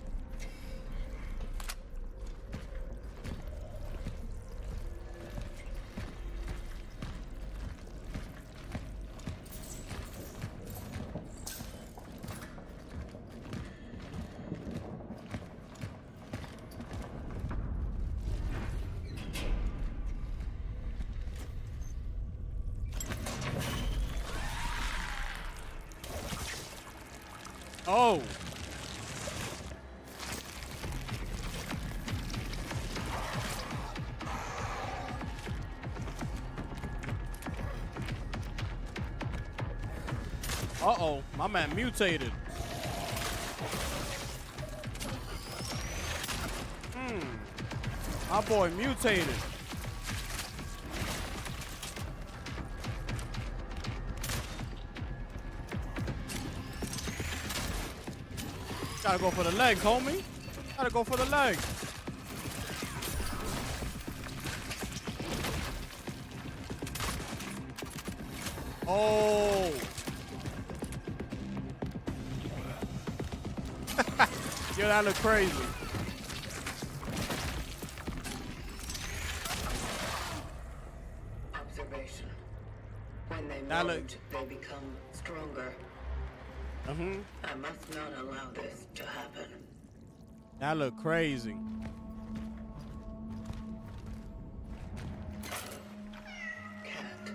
Oh. Uh-oh, my man mutated. My boy mutated. Gotta go for the legs, homie. Gotta go for the legs. Oh. Yo, that look crazy. Observation. When they That merge, they become stronger. I must not allow this to happen. That look crazy. Cat.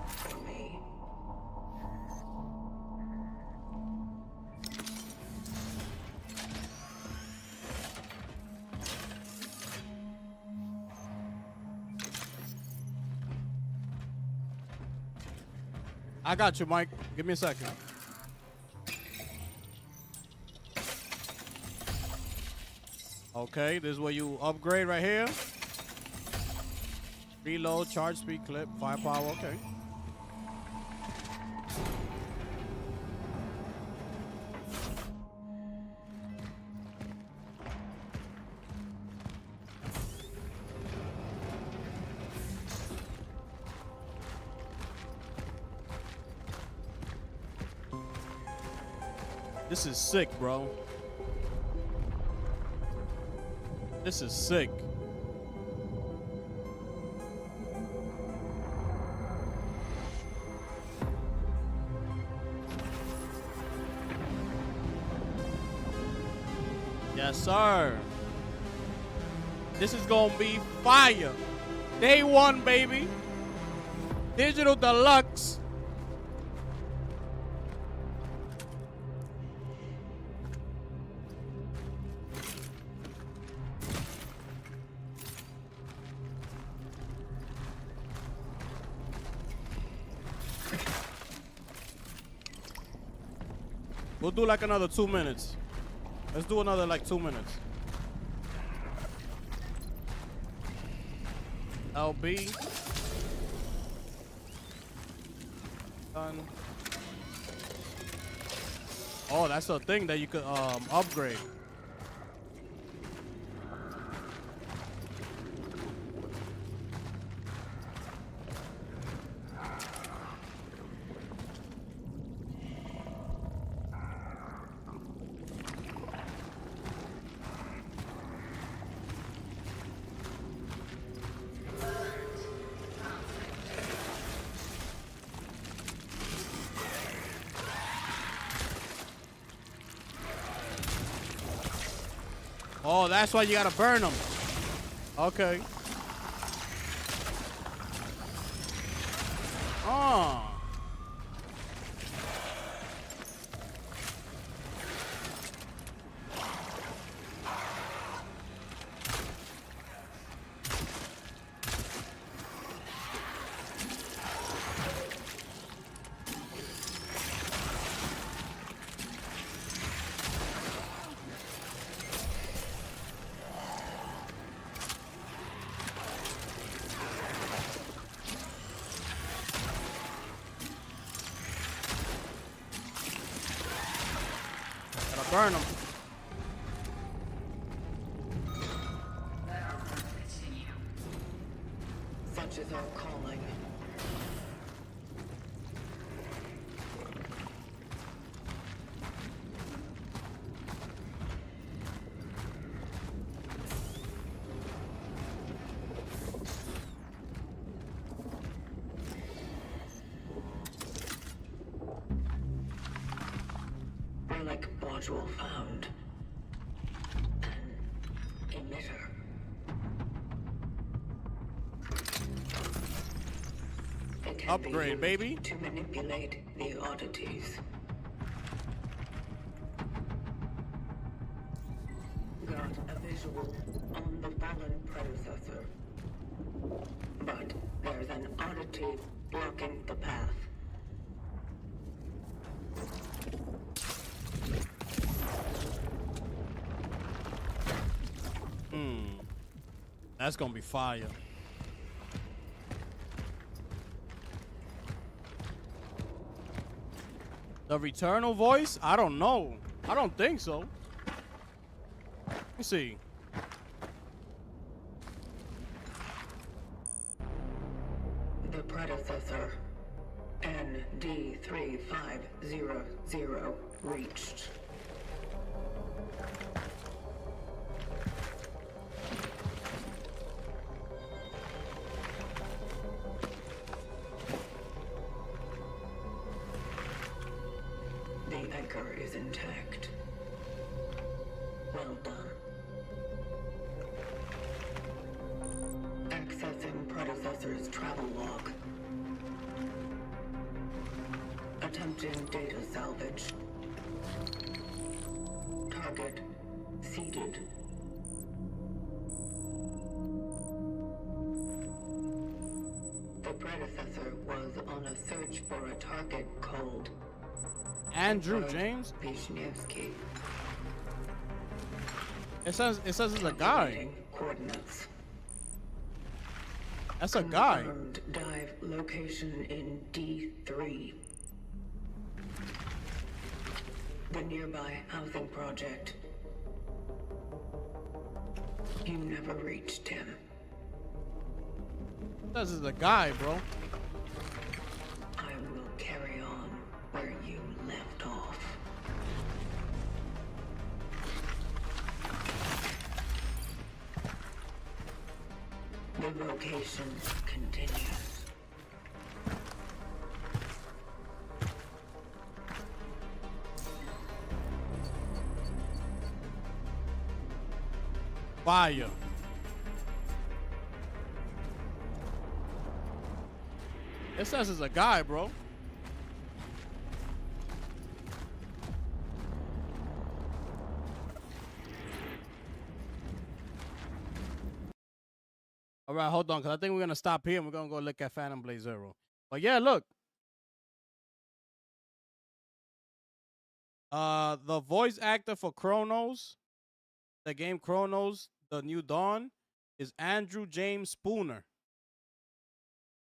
For me. I got you, Mike. Give me a second. Okay, this is where you upgrade right here. Reload, charge speed, clip, firepower. Okay. This is sick, bro. This is sick. Yes, sir. This is gonna be fire. Day one, baby. Digital Deluxe. We'll do like another 2 minutes. Let's do another like 2 minutes. LB. Done. Oh, that's a thing that you could upgrade. Oh, that's why you gotta burn them. Okay. Oh. Burn them. Such is our calling. Relic module found. An emitter. It can Upgrade, be used baby. to manipulate the oddities. Got a visual on the fallen predecessor. But there's an oddity blocking the path. That's gonna be fire. The Returnal voice? I don't know. I don't think so. Let me see. The predecessor, ND3500, reached. The anchor is intact. Well done. Accessing predecessor's travel log. Attempting data salvage. Target seeded. The predecessor was on a search for a target called Andrew James? Wisniewski. It says it's a guy. Calculating coordinates. That's a guy. Confirmed dive location in D3. The nearby housing project. You never reached him. This is a guy, bro. I will carry on where you left off. The vocation continues. Fire. It says it's a guy, bro. All right, hold on, because I think we're going to stop here and we're going to go look at Phantom Blade Zero. But yeah, look. The voice actor for Chronos, the game Chronos, The New Dawn, is Andrew James Spooner.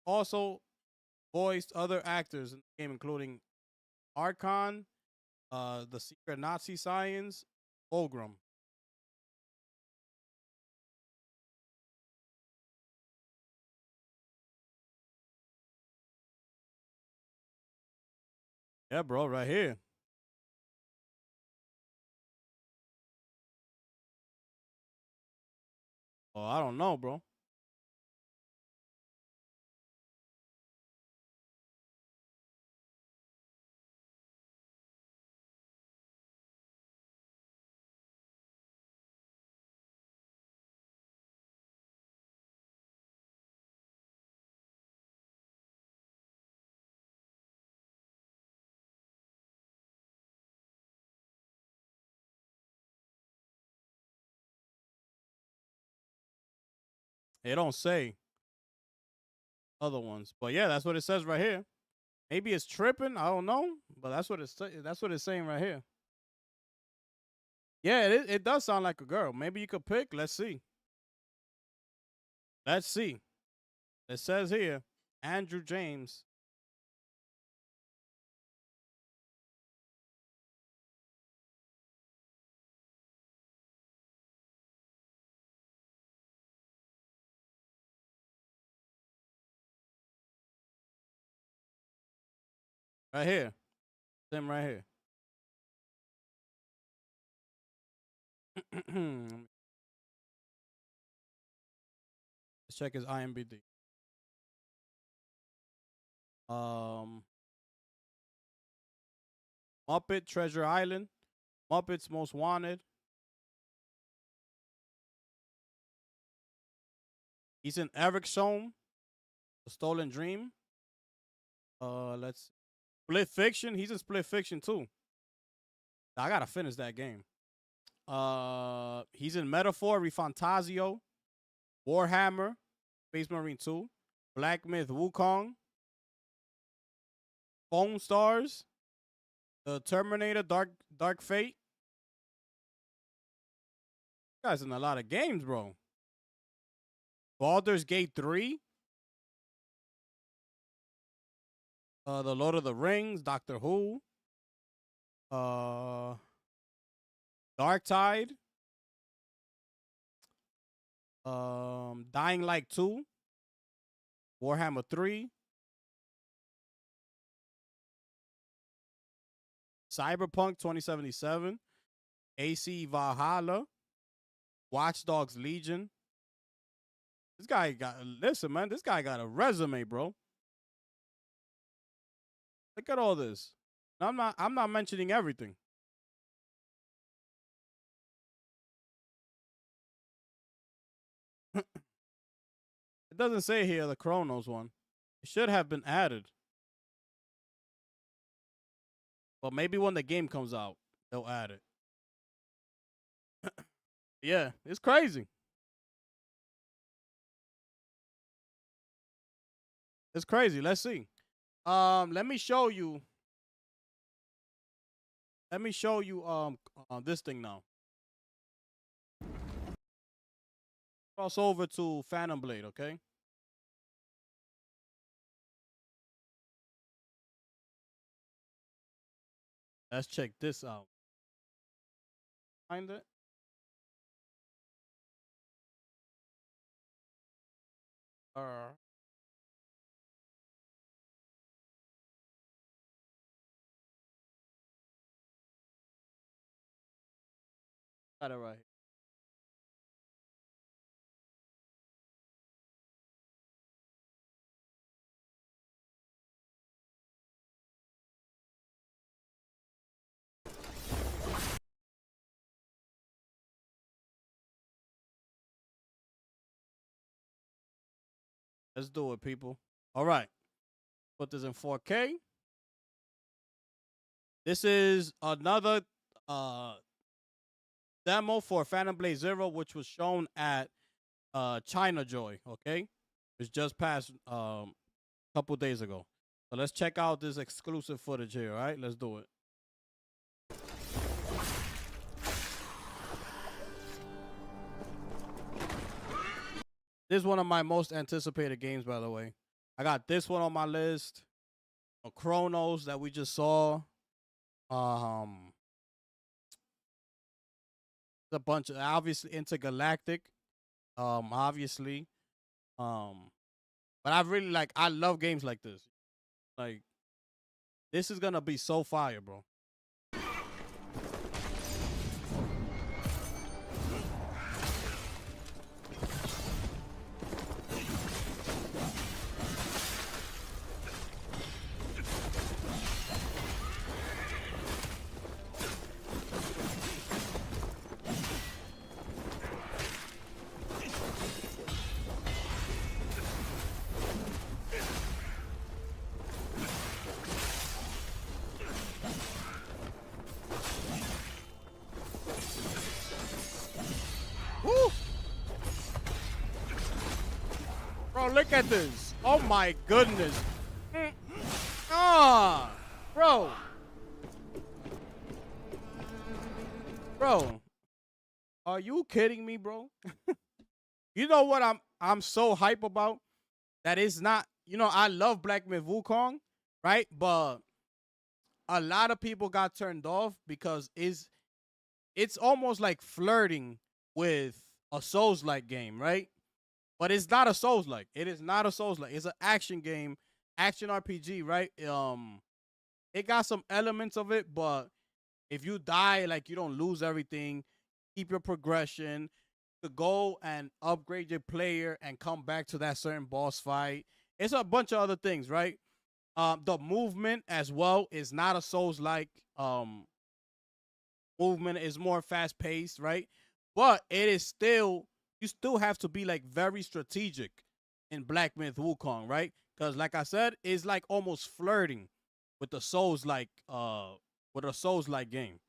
Also voiced other actors in the game, including Archon, the Secret Nazi Science, Fulgrim. Yeah, bro, right here. Oh, I don't know, bro. It don't say other ones, but yeah, that's what it says right here. Maybe it's tripping. I don't know, but that's what it's saying right here. Yeah, it does sound like a girl. Maybe you could pick. Let's see. Let's see. It says here, Andrew James. Right here. It's him right here. Let's check his IMDb. Um, Muppet Treasure Island, Muppets Most Wanted. He's in Eric's Home, The Stolen Dream. Let's Split Fiction. He's in Split Fiction too. I gotta finish that game. He's in Metaphor, Refantasio, Warhammer, Space Marine 2, Black Myth Wukong, Foam Stars, The Terminator, Dark Fate. You guys in a lot of games, bro. Baldur's Gate 3. The Lord of the Rings, Doctor Who. Dark Tide. Dying Light 2. Warhammer 3. Cyberpunk 2077. AC Valhalla. Watch Dogs Legion. This guy listen, man, this guy got a resume, bro. Look at all this. I'm not mentioning everything. It doesn't say here the Chronos one. It should have been added. But maybe when the game comes out, they'll add it. Yeah, it's crazy. It's crazy. Let's see. Let me show you. Let me show you this thing now. Cross over to Phantom Blade, okay? Let's check this out. Find it. Got it right. Let's do it, people. All right. Put this in 4K. This is another demo for Phantom Blade Zero, which was shown at China Joy. Okay, it's just passed a couple days ago. So let's check out this exclusive footage here. All right, let's do it. This is one of my most anticipated games, by the way. I got this one on my list. Chronos that we just saw. A bunch of obviously intergalactic. Obviously. But I love games like this. Like, this is gonna be so fire, bro. Woo! Bro, look at this. Oh my goodness. Bro. Bro. Are you kidding me, bro? You know what I'm so hype about? That is not, I love Black Myth Wukong, right? But a lot of people got turned off because it's almost like flirting with a Souls-like game, right? But it's not a Souls-like. It is not a Souls-like. It's an action game, action RPG, right? It got some elements of it, but if you die, like, you don't lose everything. Keep your progression. To go and upgrade your player and come back to that certain boss fight. It's a bunch of other things, right? The movement as well is not a Souls-like movement. Is more fast-paced, right? But it is still, you still have to be like very strategic in Black Myth Wukong, right? Because like I said, it's like almost flirting with the Souls-like game.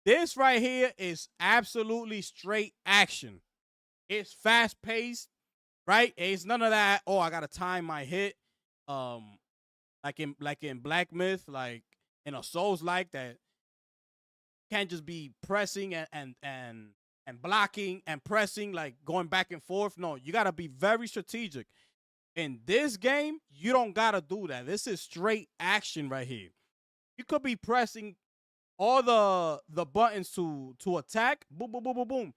This right here is absolutely straight action. It's fast-paced, right? It's none of that, oh, I gotta time my hit. Like in Black Myth, like in a Souls-like that can't just be pressing and blocking and pressing, like going back and forth. No, you gotta be very strategic. In this game, you don't gotta do that. This is straight action right here. You could be pressing all the buttons to attack, boom, boom, boom, boom, boom.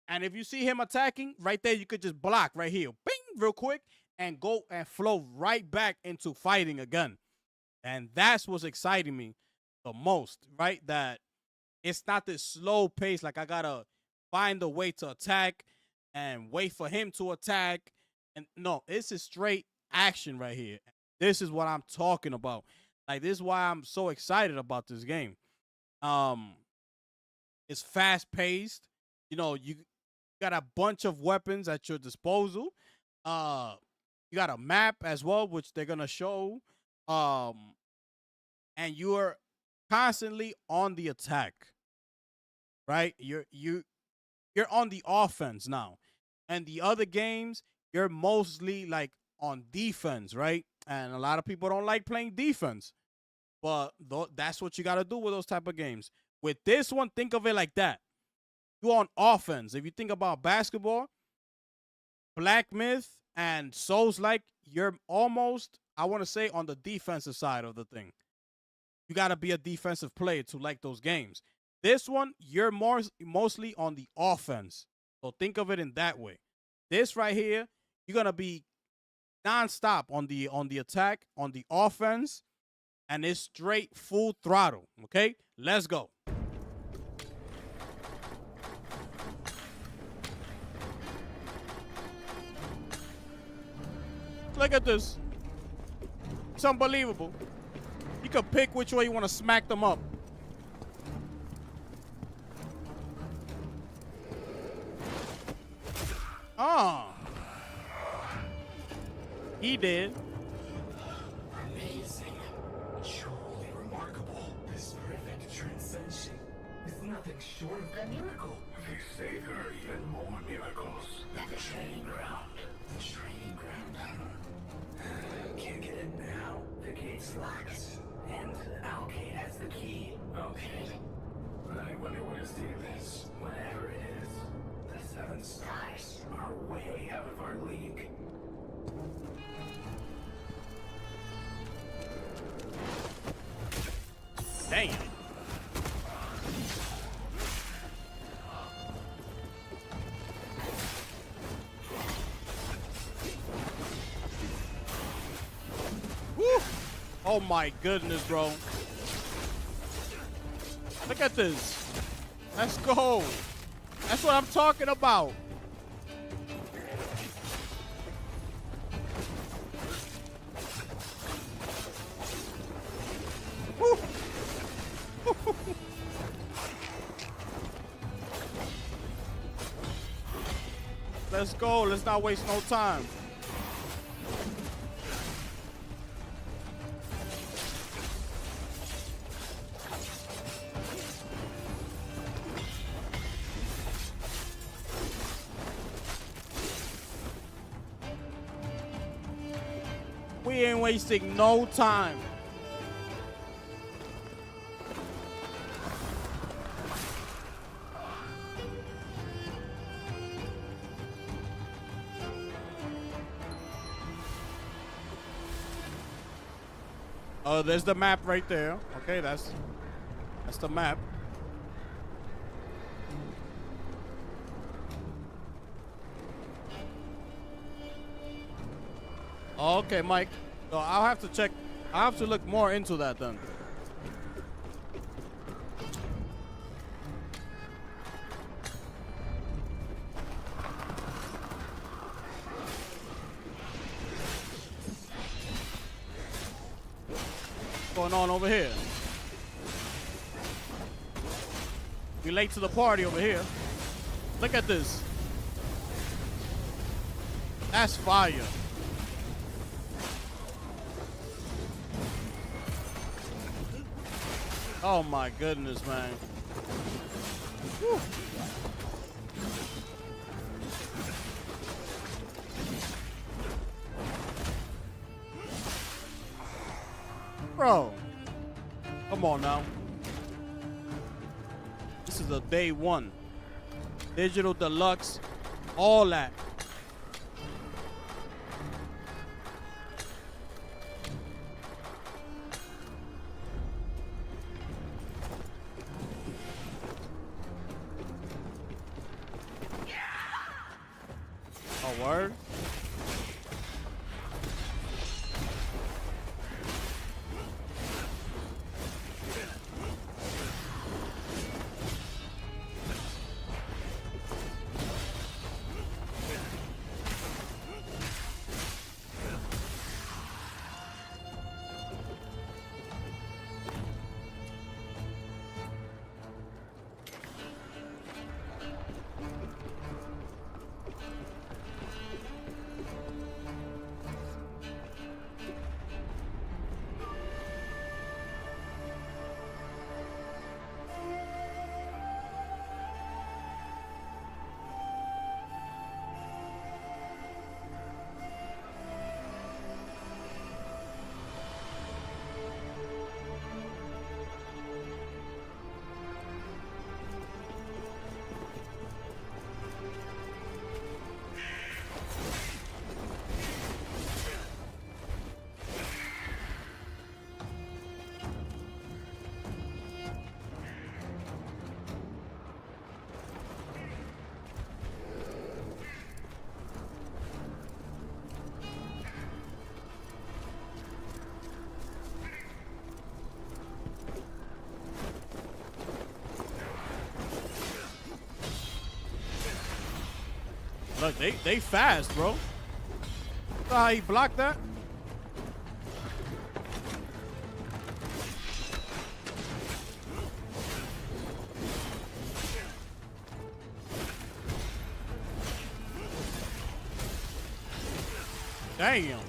And if you see him attacking, right there, you could just block right here, bing, real quick, and go and flow right back into fighting again. And that's what's exciting me the most, right? That it's not this slow pace, like I gotta find a way to attack and wait for him to attack. And no, this is straight action right here. This is what I'm talking about. Like, this is why I'm so excited about this game. It's fast-paced. You got a bunch of weapons at your disposal. You got a map as well, which they're gonna show. And you're constantly on the attack, right? You're on the offense now. And the other games, you're mostly like on defense, right? And a lot of people don't like playing defense. But that's what you got to do with those type of games. With this one, think of it like that. You're on offense. If you think about basketball, Black Myth and Souls-like, you're almost, I want to say, on the defensive side of the thing. You got to be a defensive player to like those games. This one, you're mostly on the offense. So think of it in that way. This right here, you're going to be nonstop on the attack, on the offense. And it's straight full throttle, okay? Let's go. Look at this. It's unbelievable. You can pick which way you want to smack them up. He did. Amazing. Truly remarkable. This perfect transcension is nothing short of a miracle. They say there are even more miracles than the training ground. The training ground, Can't get in now. The gate's locked. And Alcade has the key. Okay. I wonder what his deal is. Whatever it is, the Seven Stars are way out of our league. Damn. Woo! Oh my goodness, bro. Look at this. Let's go. That's what I'm talking about. Woo! Let's go. Let's not waste no time. We ain't wasting no time. Oh, there's the map right there. Okay, that's the map. Okay, Mike. So I'll have to check. I'll have to look more into that then. What's going on over here? We late to the party over here. Look at this. That's fire. Oh my goodness, man. Whew. Bro, come on now. This is a day one. Digital deluxe, all that. Oh, word? Look, they fast, bro. See how he blocked that? Damn.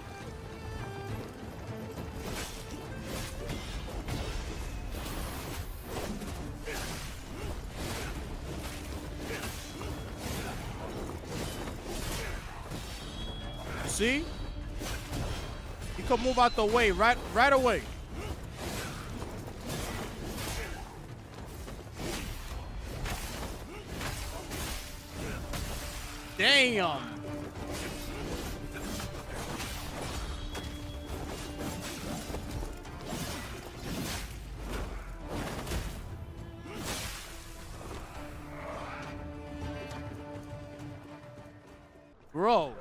see? You can move out the way right away. Damn. Bro.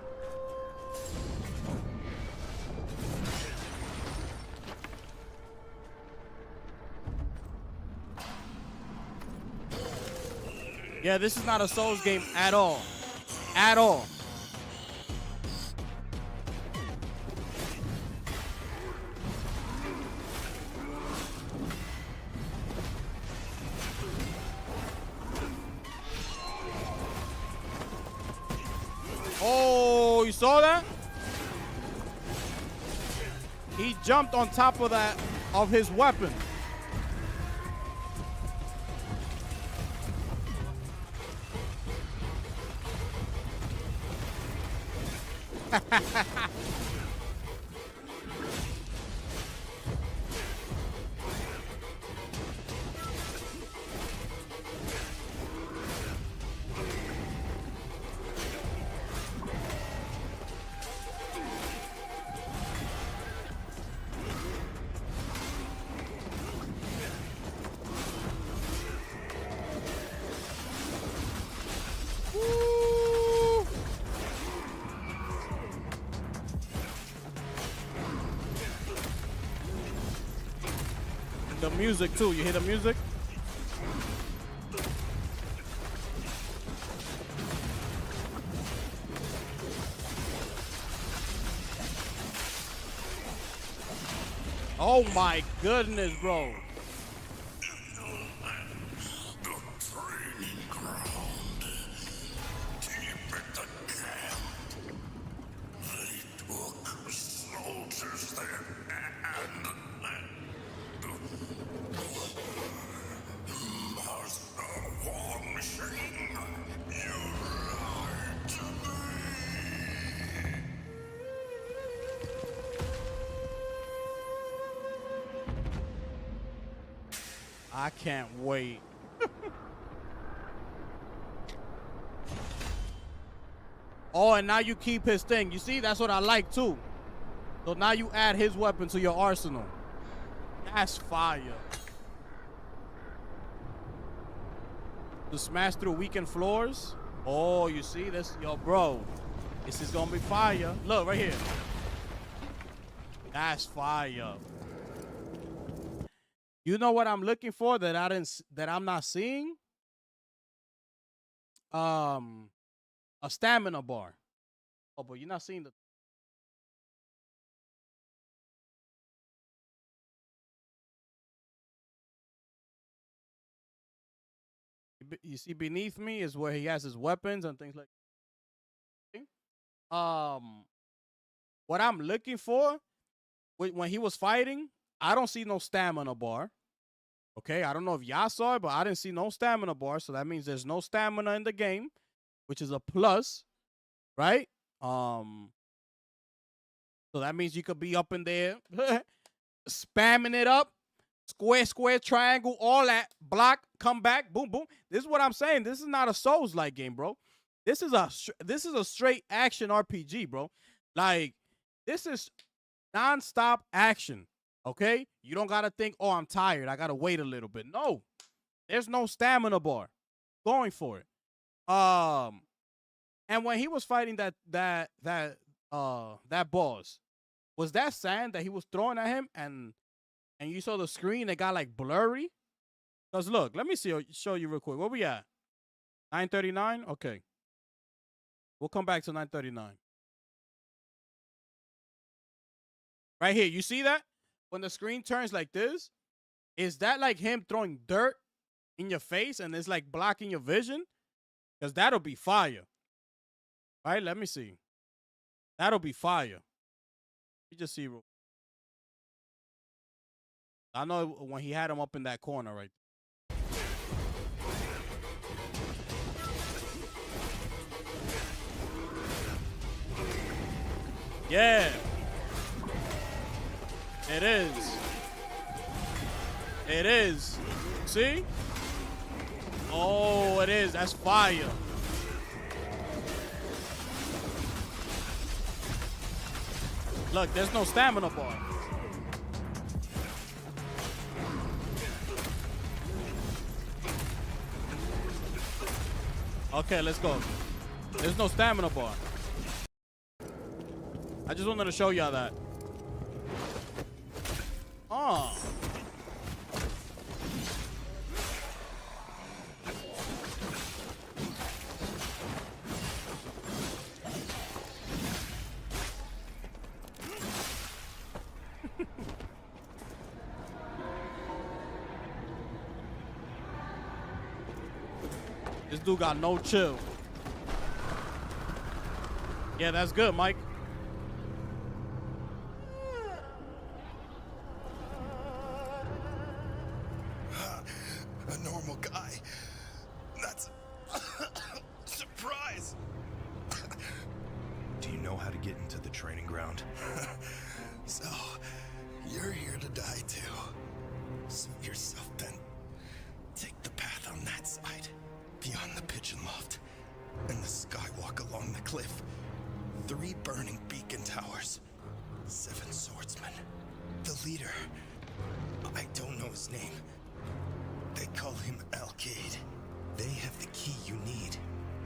Yeah, this is not a Souls game at all. At all. Oh, you saw that? He jumped on top of that, of his weapon. Woo! The music too. You hear the music? Oh my goodness, bro. I can't wait. Oh, and now you keep his thing. You see, that's what I like too. So now you add his weapon to your arsenal. That's fire. To smash through weakened floors. Oh, you see this? Yo, bro. This is gonna be fire. Look, right here. That's fire. You know what I'm looking for that I'm not seeing? A stamina bar. Oh, but you're not seeing the you see beneath me is where he has his weapons and things like that. What I'm looking for when he was fighting, I don't see no stamina bar. Okay, I don't know if y'all saw it, but I didn't see no stamina bar, so that means there's no stamina in the game, which is a plus, right? So that means you could be up in there spamming it up, square, triangle, all that, block, come back, boom, boom. This is what I'm saying. This is not a Souls-like game, bro. This is a straight action RPG, bro. Like, this is non-stop action. Okay? You don't gotta think, oh, I'm tired. I gotta wait a little bit. No. There's no stamina bar. Going for it. And when he was fighting that boss, was that sand that he was throwing at him and you saw the screen, it got like blurry? Because look, let me show you real quick. Where we at? 939? Okay. We'll come back to 939. Right here. You see that? When the screen turns like this, is that like him throwing dirt in your face and it's like blocking your vision? Because that'll be fire. Right? Let me see. That'll be fire. You just see. I know when he had him up in that corner right there. Yeah. It is. It is. See? Oh, it is. That's fire. Look, there's no stamina bar. Okay, let's go. There's no stamina bar. I just wanted to show y'all that. Oh. This dude got no chill. Yeah, that's good, Mike. A normal guy. That's a surprise. Do you know how to get into the training ground? So, you're here to die too. Suit yourself then. Take the path on that side, beyond the pigeon loft, and the skywalk along the cliff. 3 burning beacon towers. 7 swordsmen. The leader. I don't know his name. They call him Alcade. They have the key you need.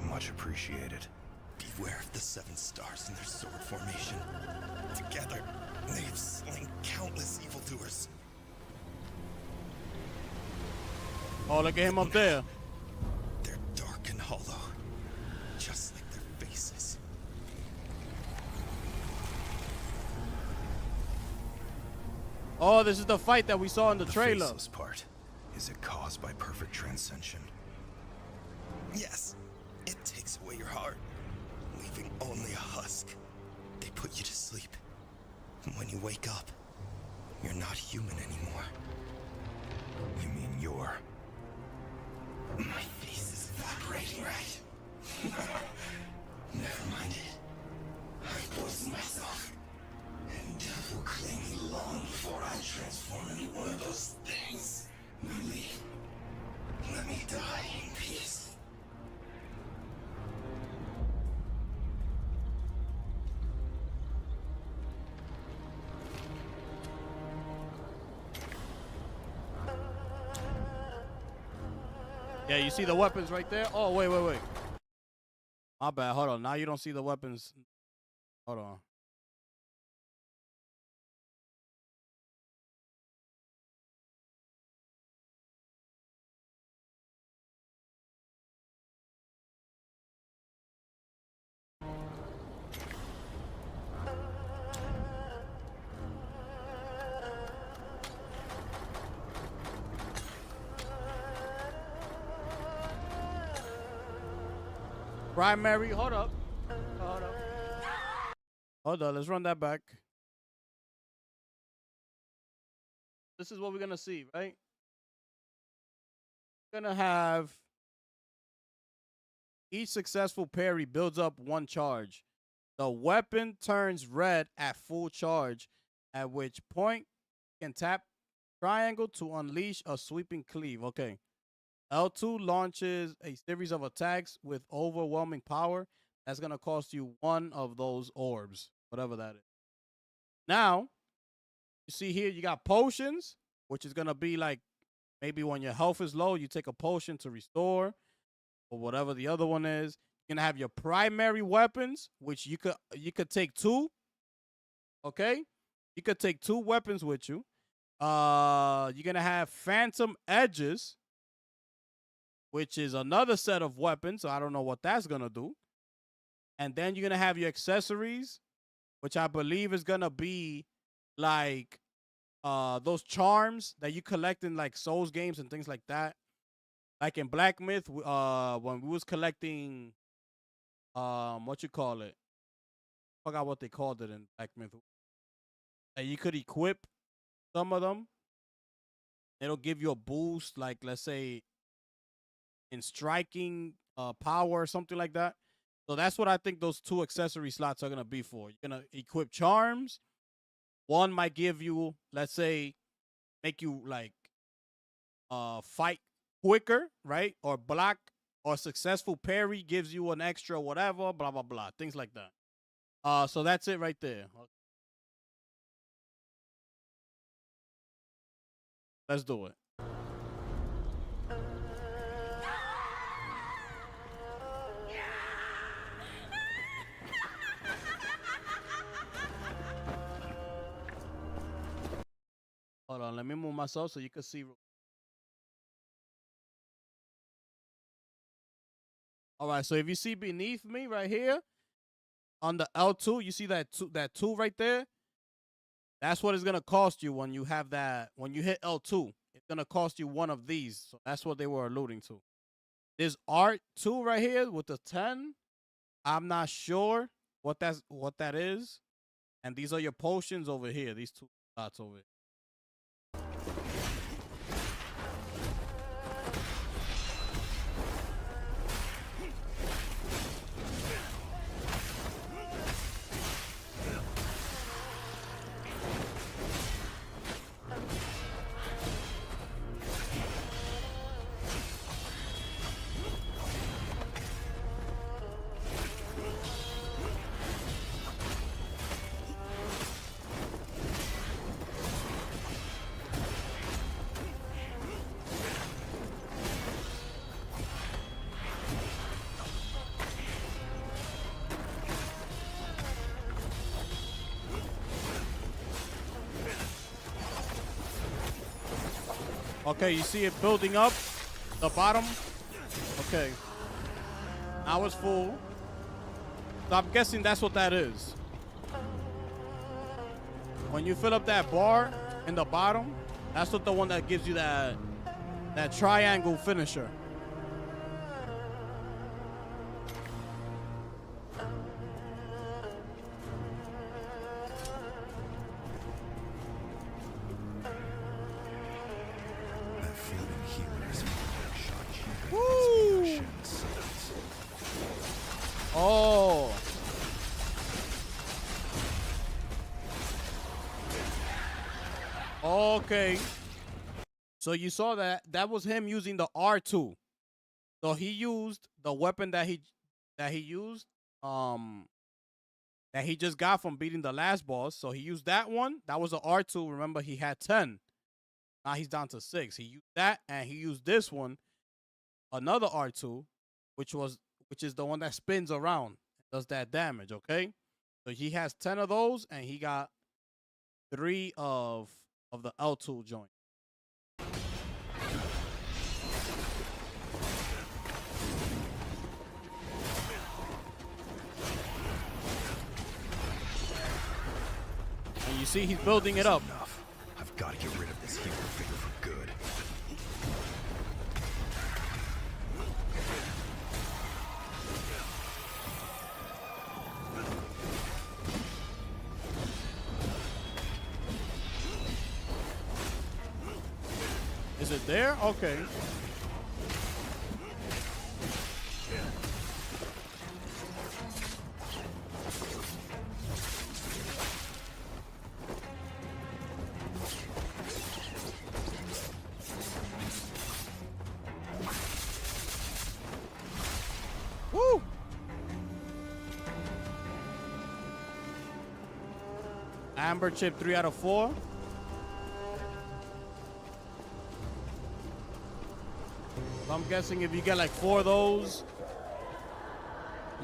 Much appreciated. Beware of the 7 stars in their sword formation. Together, they have slain countless evildoers. Oh, look at him up there. They're dark and hollow, just like their faces. Oh, this is the fight that we saw in the The trailer. faceless part. Is it caused by perfect transcension? Yes, it takes away your heart, leaving only a husk. They put you to sleep. And when you wake up, you're not human anymore. You mean you're... My face is evaporating, right? Never mind it. I poisoned myself. And death will claim me long before I transform into one of those things. Lily, let me die in peace. Yeah, you see the weapons right there? Oh, wait. My bad. Hold on. Now you don't see the weapons. Hold on. Primary, hold up. Hold on, let's run that back. This is what we're gonna see, right? We're gonna have each successful parry builds up 1 charge. The weapon turns red at full charge, at which point you can tap triangle to unleash a sweeping cleave. Okay. L2 launches a series of attacks with overwhelming power. That's going to cost you 1 of those orbs, whatever that is. Now, you see here, you got potions, which is going to be like maybe when your health is low, you take a potion to restore, or whatever the other one is. You're going to have your primary weapons, which you could take 2. Okay? You could take 2 weapons with you. You're going to have phantom edges, which is another set of weapons. So I don't know what that's going to do. And then you're going to have your accessories, which I believe is going to be like those charms that you collect in like Souls games and things like that. Like in Black Myth, when we was collecting, what you call it? I forgot what they called it in Black Myth. And you could equip some of them. It'll give you a boost, like let's say in striking power or something like that. So that's what I think those 2 accessory slots are gonna be for. You're gonna equip charms. One might give you, let's say, make you like fight quicker, right? Or block, or successful parry gives you an extra whatever, blah blah blah, things like that. So that's it right there. Let's do it. Hold on, let me move myself so you can see. All right, so if you see beneath me right here on the L2, you see that two right there? That's what it's gonna cost you when you have that. When you hit L2, it's gonna cost you one of these. So that's what they were alluding to. This R2 right here with the 10. I'm not sure what that is. And these are your potions over here. These 2 dots over here. Okay, you see it building up the bottom. Okay. Now it's full. So I'm guessing that's what that is. When you fill up that bar in the bottom, that's what the one that gives you that triangle finisher. Oh. Okay. So you saw that was him using the R2. So he used the weapon that he used that he just got from beating the last boss. So he used that one. That was a R2. Remember, he had 10. Now he's down to 6. He used that, and he used this one, another R2, which is the one that spins around, does that damage, okay? So he has 10 of those, and he got 3 of the L2 joint. And you see he's building it up. I've got to get rid of this hero figure for good. Is it there? Okay. Woo! Amber chip 3 out of 4. I'm guessing if you get like 4 of those,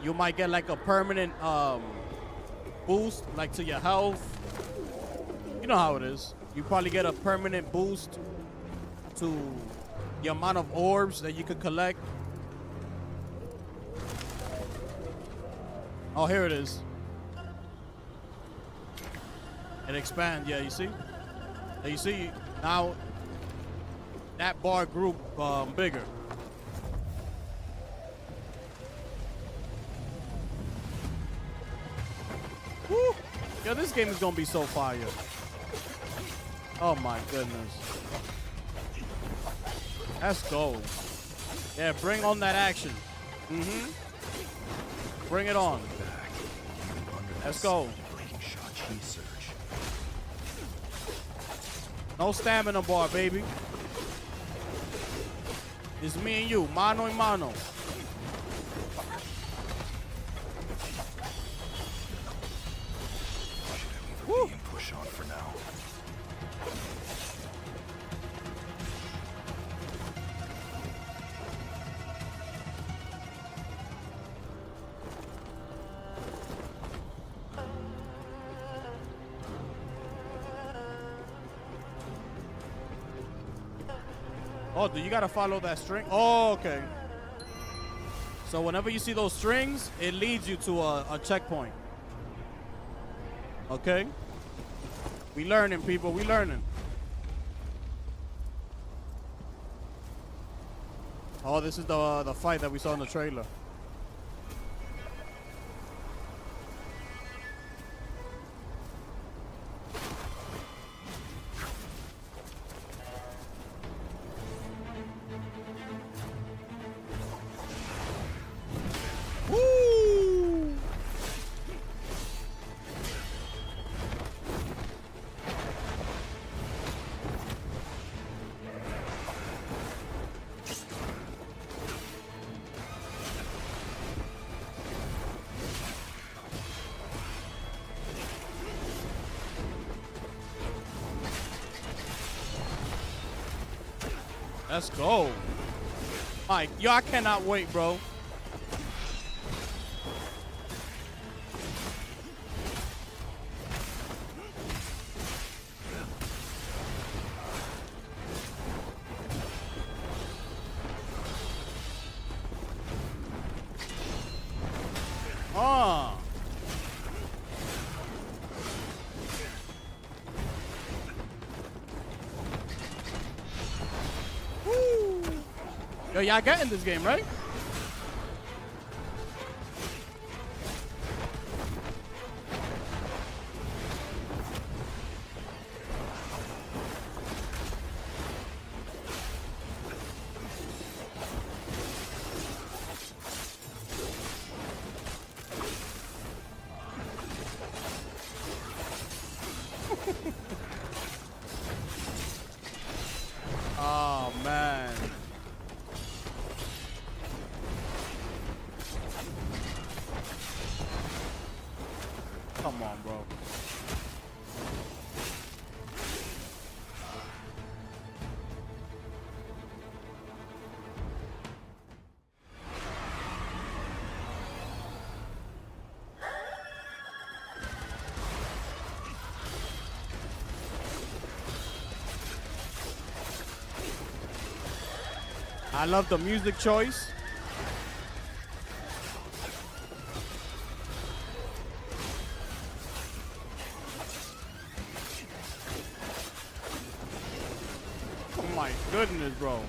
you might get like a permanent boost, like to your health. You know how it is. You probably get a permanent boost to the amount of orbs that you could collect. Oh, here it is. It expands. Yeah, you see? You see now that bar grew bigger. Woo! Yo, this game is gonna be so fire. Oh my goodness. Let's go. Yeah, bring on that action. Bring it on. Back. Let's go. Breaking shot chi surge. No stamina bar, baby. It's me and you, mano a mano. Woo. Push on for now. Oh, do you gotta follow that string? Oh, okay. So whenever you see those strings, it leads you to a checkpoint. Okay? We learning, people. We learning. Oh, this is the fight that we saw in the trailer. Woo! Let's go. Mike, yo, I cannot wait, bro. Ah. Woo. Yo, y'all getting this game, right? Oh, man. Come on, bro. I love the music choice. Oh my goodness, bro.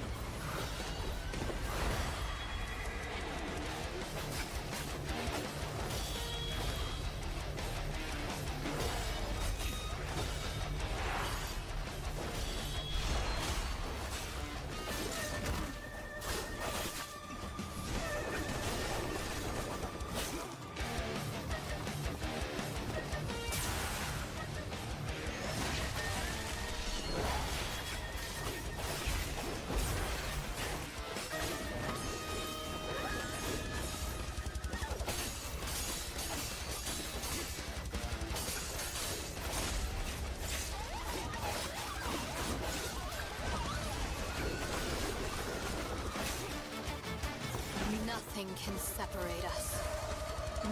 Nothing can separate us.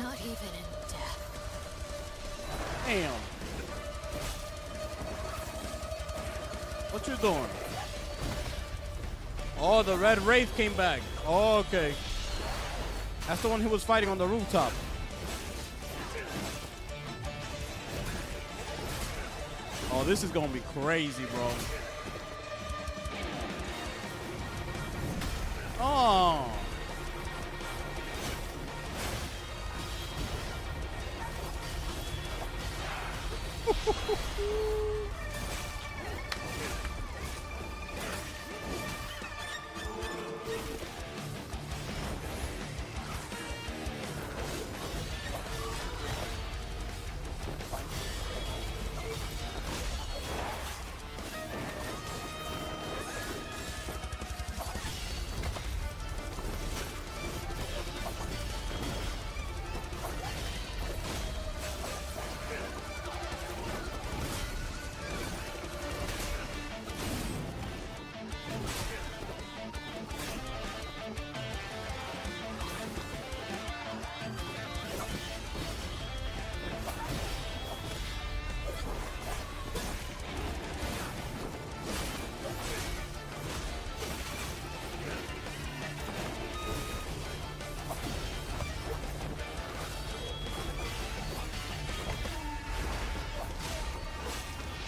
Not even in death. Damn. What you doing? Oh, the red wraith came back. Oh, okay. That's the one who was fighting on the rooftop. Oh, this is gonna be crazy, bro. Oh.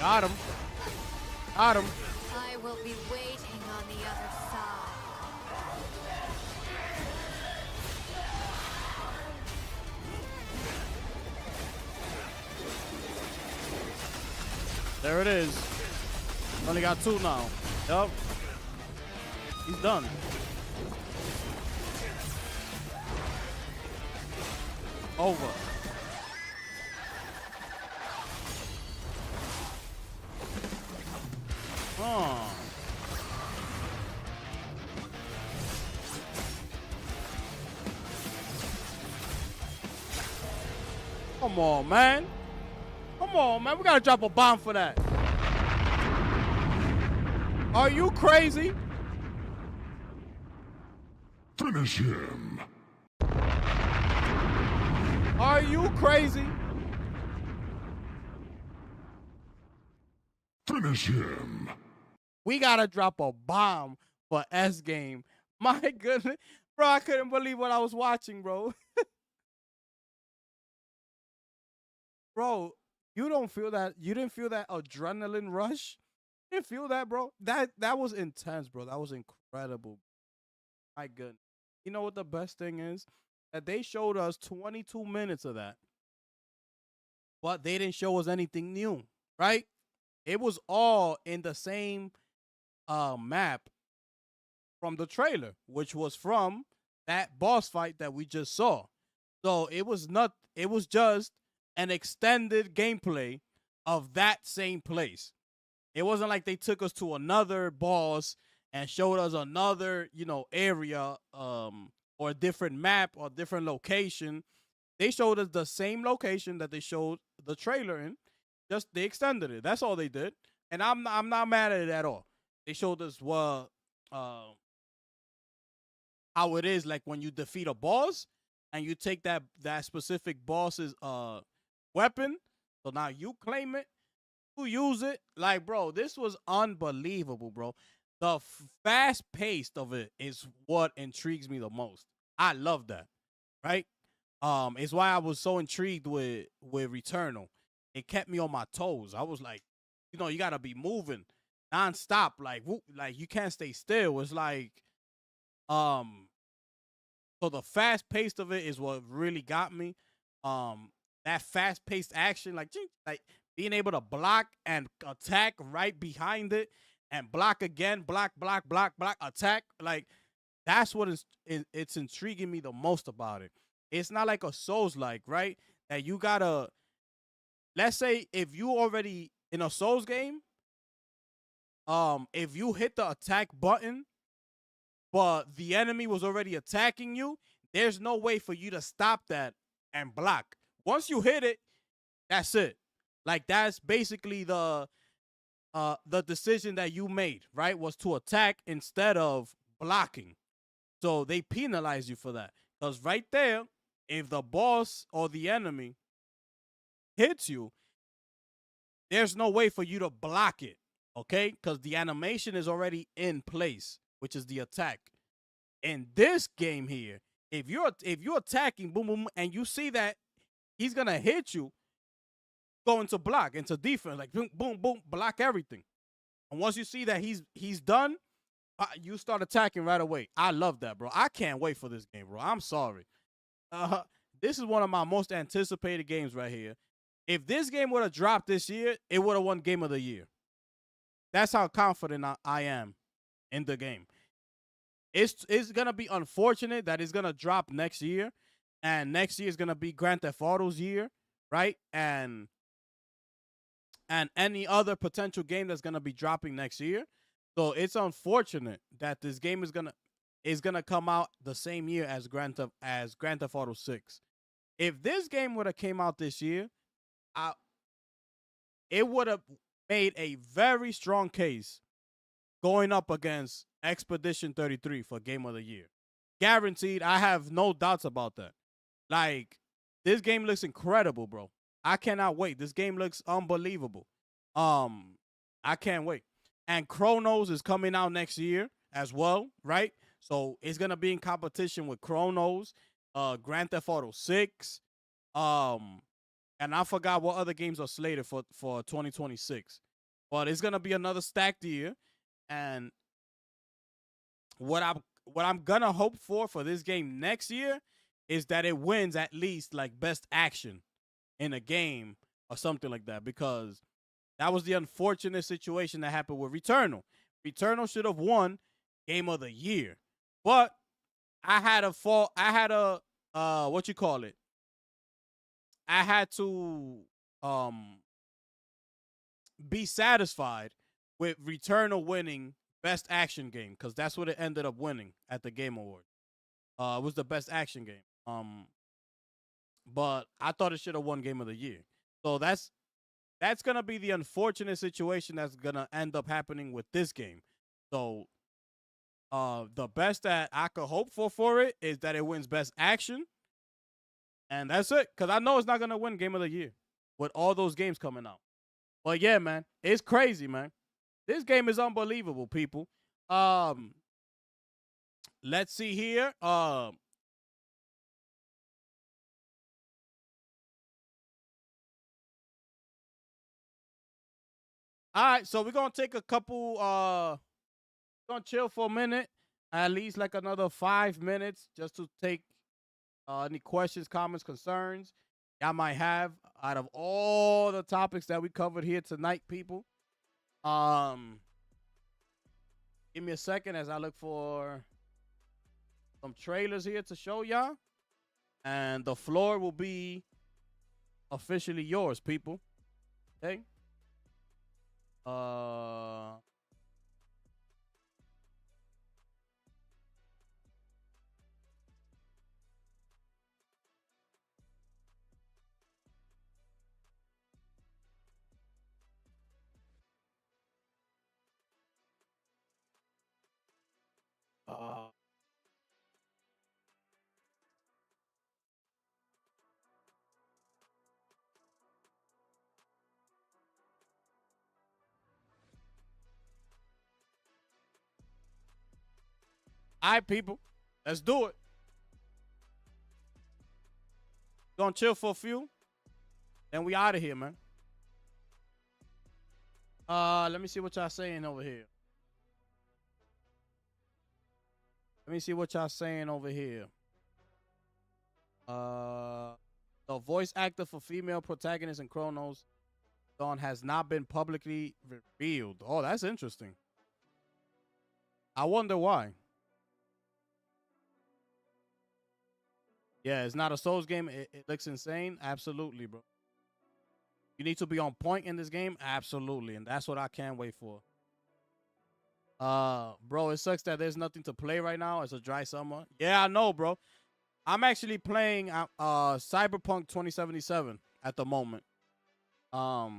Got him. Got him. I will be waiting on the other side. There it is. Only got 2 now. Yup. He's done. Over. Oh. Come on, man. Come on, man. We gotta drop a bomb for that. Are you crazy? Finish him. Are you crazy? Finish him. We gotta drop a bomb for S game. My goodness. Bro, I couldn't believe what I was watching, bro. Bro, you don't feel that? You didn't feel that adrenaline rush? You didn't feel that, bro? That was intense, bro. That was incredible. My goodness. You know what the best thing is? That they showed us 22 minutes of that. But they didn't show us anything new, right? It was all in the same map from the trailer, which was from that boss fight that we just saw. So it was just an extended gameplay of that same place. It wasn't like they took us to another boss and showed us another, area or a different map or different location. They showed us the same location that they showed the trailer in. Just they extended it. That's all they did. And I'm not mad at it at all. They showed us how it is like when you defeat a boss and you take that specific boss's weapon. So now you claim it, you use it. Like, bro, this was unbelievable, bro. The fast pace of it is what intrigues me the most. I love that, right? It's why I was so intrigued with Returnal. It kept me on my toes. I was like, you gotta be moving nonstop. Like you can't stay still. It's like, so the fast pace of it is what really got me. That fast paced action, like being able to block and attack right behind it, and block again, block, attack. Like that's what it's intriguing me the most about it. It's not like a Souls-like, right? That you gotta. Let's say if you already in a Souls game, if you hit the attack button, but the enemy was already attacking you, there's no way for you to stop that and block. Once you hit it, that's it. Like that's basically the decision that you made, right? Was to attack instead of blocking. So they penalize you for that. Because right there, if the boss or the enemy hits you, there's no way for you to block it, okay? Because the animation is already in place, which is the attack. In this game here, if you're attacking, boom, boom, and you see that he's gonna hit you, go into block, into defense, like boom, boom, boom, block everything. And once you see that he's done, you start attacking right away. I love that, bro. I can't wait for this game, bro. I'm sorry. This is one of my most anticipated games right here. If this game would have dropped this year, it would have won Game of the Year. That's how confident I am in the game. It's gonna be unfortunate that it's gonna drop next year, and next year is gonna be Grand Theft Auto's year, right? And any other potential game that's gonna be dropping next year. So it's unfortunate that this game is gonna come out the same year as Grand Theft Auto 6. If this game would have came out this year, it would have made a very strong case going up against Expedition 33 for Game of the Year. Guaranteed. I have no doubts about that. Like, this game looks incredible, bro. I cannot wait. This game looks unbelievable. I can't wait. And Chronos is coming out next year as well, right? So it's gonna be in competition with Chronos, Grand Theft Auto 6, and I forgot what other games are slated for 2026. But it's gonna be another stacked year, and what I'm gonna hope for this game next year is that it wins at least like best action in a game or something like that, because that was the unfortunate situation that happened with Returnal. Returnal should have won Game of the Year, but I had a fault. I had a what you call it? I had to be satisfied with Returnal winning Best Action Game, because that's what it ended up winning at the Game Award. It was the Best Action Game. But I thought it should have won Game of the Year. So that's gonna be the unfortunate situation that's gonna end up happening with this game. So the best that I could hope for it is that it wins Best Action, and that's it. Because I know it's not gonna win Game of the Year with all those games coming out. But yeah, man, it's crazy, man. This game is unbelievable, people. Let's see here. All right, so we're gonna take a couple. Gonna chill for a minute, at least like another 5 minutes, just to take any questions, comments, concerns y'all might have out of all the topics that we covered here tonight, people. Give me a second as I look for some trailers here to show y'all, and the floor will be officially yours, people. Okay. All right, people, let's do it. Gonna chill for a few, then we out of here, man. Let me see what y'all saying over here. Let me see what y'all saying over here. The voice actor for female protagonist in Chronos Dawn has not been publicly revealed. Oh, that's interesting. I wonder why. Yeah, it's not a Souls game. It looks insane. Absolutely, bro. You need to be on point in this game. Absolutely. And that's what I can't wait for. Bro, it sucks that there's nothing to play right now. It's a dry summer. Yeah, I know, bro. I'm actually playing Cyberpunk 2077 at the moment. So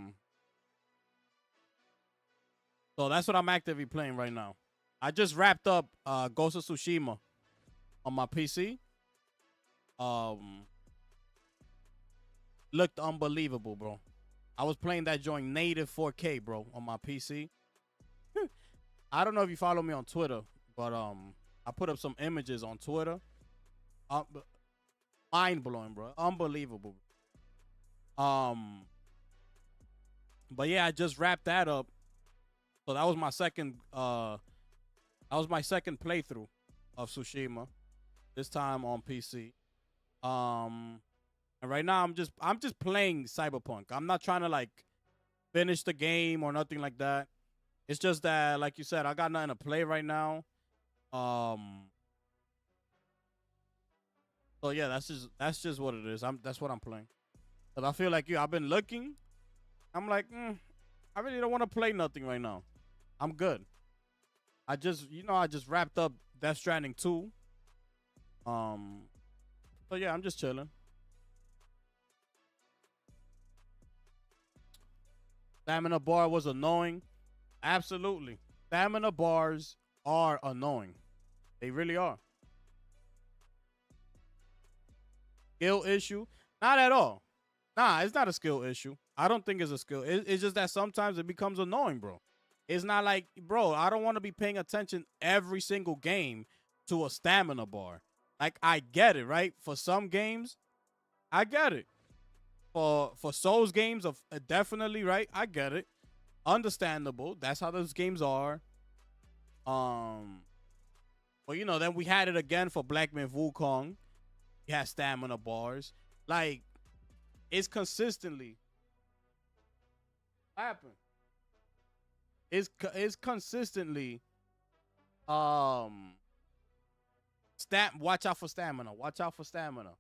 that's what I'm actively playing right now. I just wrapped up Ghost of Tsushima on my PC. Looked unbelievable, bro. I was playing that joint native 4K, bro, on my PC. I don't know if you follow me on Twitter, but I put up some images on Twitter. Mind blowing, bro. Unbelievable. But yeah, I just wrapped that up. So that was my second playthrough of Tsushima. This time on PC. And right now I'm just playing Cyberpunk. I'm not trying to like finish the game or nothing like that. It's just that, like you said, I got nothing to play right now. So yeah, that's just what it is. That's what I'm playing. Cause I feel like I've been looking. I'm like, I really don't want to play nothing right now. I'm good. I just wrapped up Death Stranding 2. So yeah, I'm just chilling. Stamina bar was annoying. Absolutely. Stamina bars are annoying. They really are. Skill issue? Not at all. Nah, it's not a skill issue. I don't think it's a skill. It's just that sometimes it becomes annoying, bro. It's not like, bro, I don't want to be paying attention every single game to a stamina bar. Like, I get it, right? For some games, I get it. For Souls games, definitely, right? I get it. understandable. That's how those games are. But you know, then we had it again for Black Man Wukong. He has stamina bars. Like, it's consistently happen. It's consistently watch out for stamina. Watch out for stamina.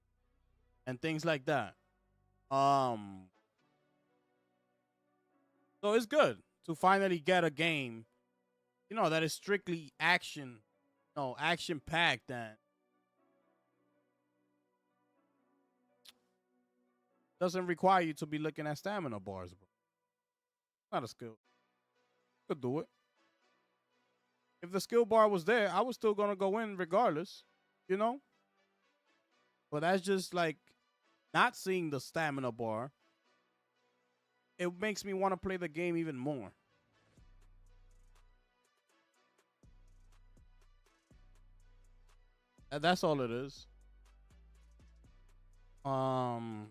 And things like that. So it's good to finally get a game, you know, that is strictly action, action packed and doesn't require you to be looking at stamina bars, bro. Not a skill. Could do it. If the skill bar was there, I was still gonna go in regardless, you know? But that's just like not seeing the stamina bar. It makes me want to play the game even more. And that's all it is. Oh,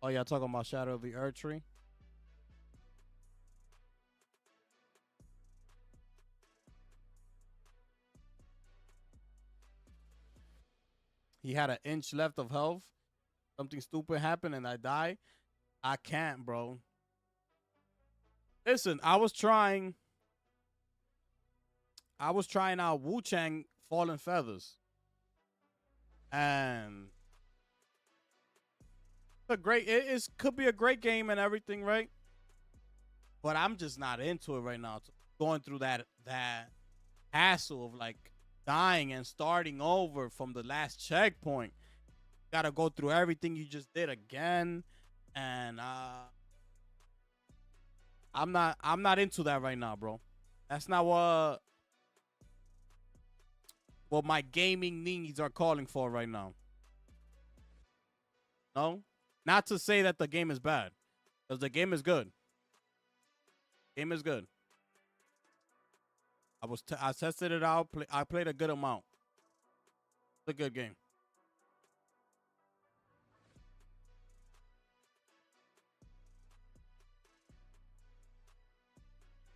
y'all talking about Shadow of the Earth Tree? He had an inch left of health. Something stupid happened and I die. I can't, bro. Listen, I was trying out Wu Chang Fallen Feathers. And it could be a great game and everything, right? But I'm just not into it right now. Going through that hassle of like dying and starting over from the last checkpoint. Gotta go through everything you just did again. And I'm not into that right now, bro. That's not what my gaming needs are calling for right now. No? Not to say that the game is bad. Because the game is good. Game is good. I tested it out. I played a good amount. It's a good game.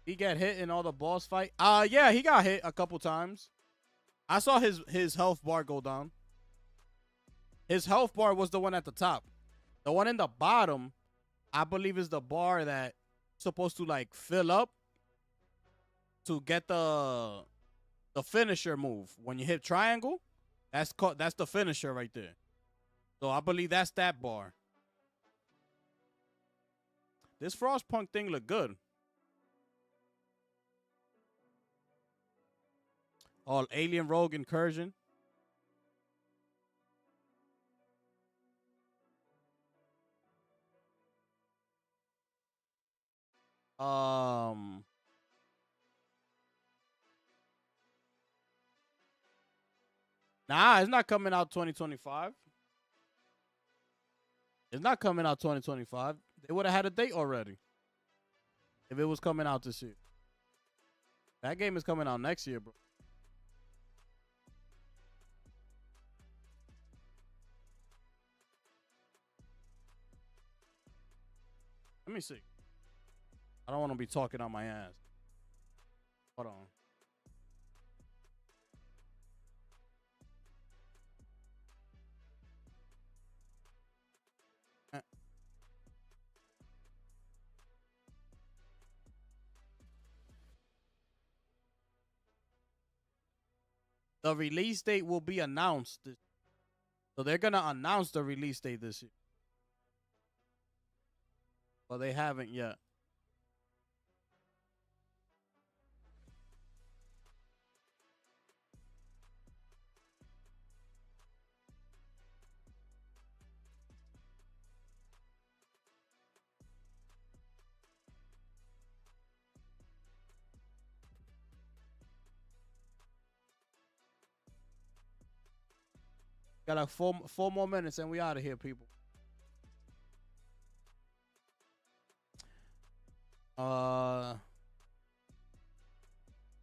He got hit in all the boss fight. Yeah, he got hit a couple times. I saw his health bar go down. His health bar was the one at the top. The one in the bottom, I believe, is the bar that supposed to like fill up to get the finisher move. When you hit triangle, that's the finisher right there. So I believe that's that bar. This Frostpunk thing look good. All alien rogue incursion. Nah, it's not coming out 2025. It's not coming out 2025. They would have had a date already if it was coming out this year. That game is coming out next year, bro. Let me see. I don't want to be talking on my ass. Hold on. The release date will be announced. So they're going to announce the release date this year. But they haven't yet. Got like four more minutes and we out of here, people.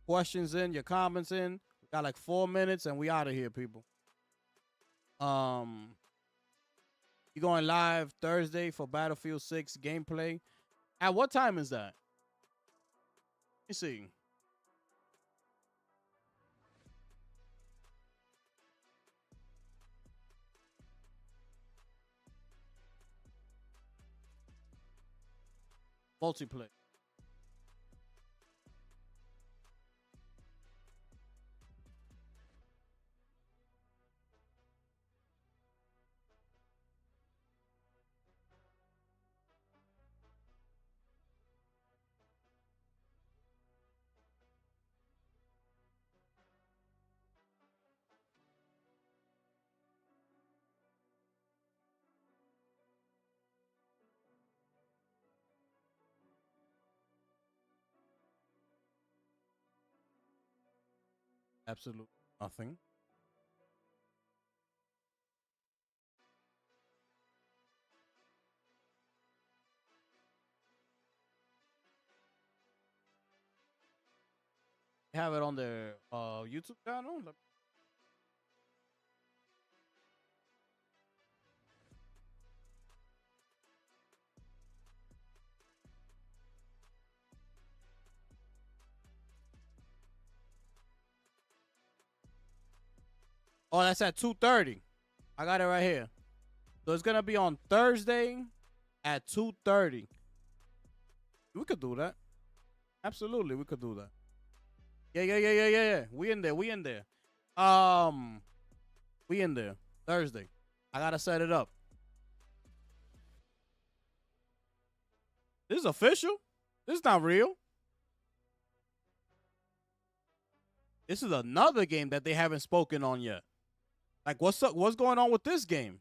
Questions in, your comments in. Got like 4 minutes and we out of here, people. You going live Thursday for Battlefield 6 gameplay. At what time is that? Let me see. Multiplayer. Absolutely nothing. They have it on their YouTube channel. Oh, that's at 2:30. I got it right here. So it's gonna be on Thursday at 2:30. We could do that. Absolutely, we could do that. Yeah. We in there. We in there. We in there. Thursday. I gotta set it up. This is official. This is not real. This is another game that they haven't spoken on yet. Like, what's up? What's going on with this game?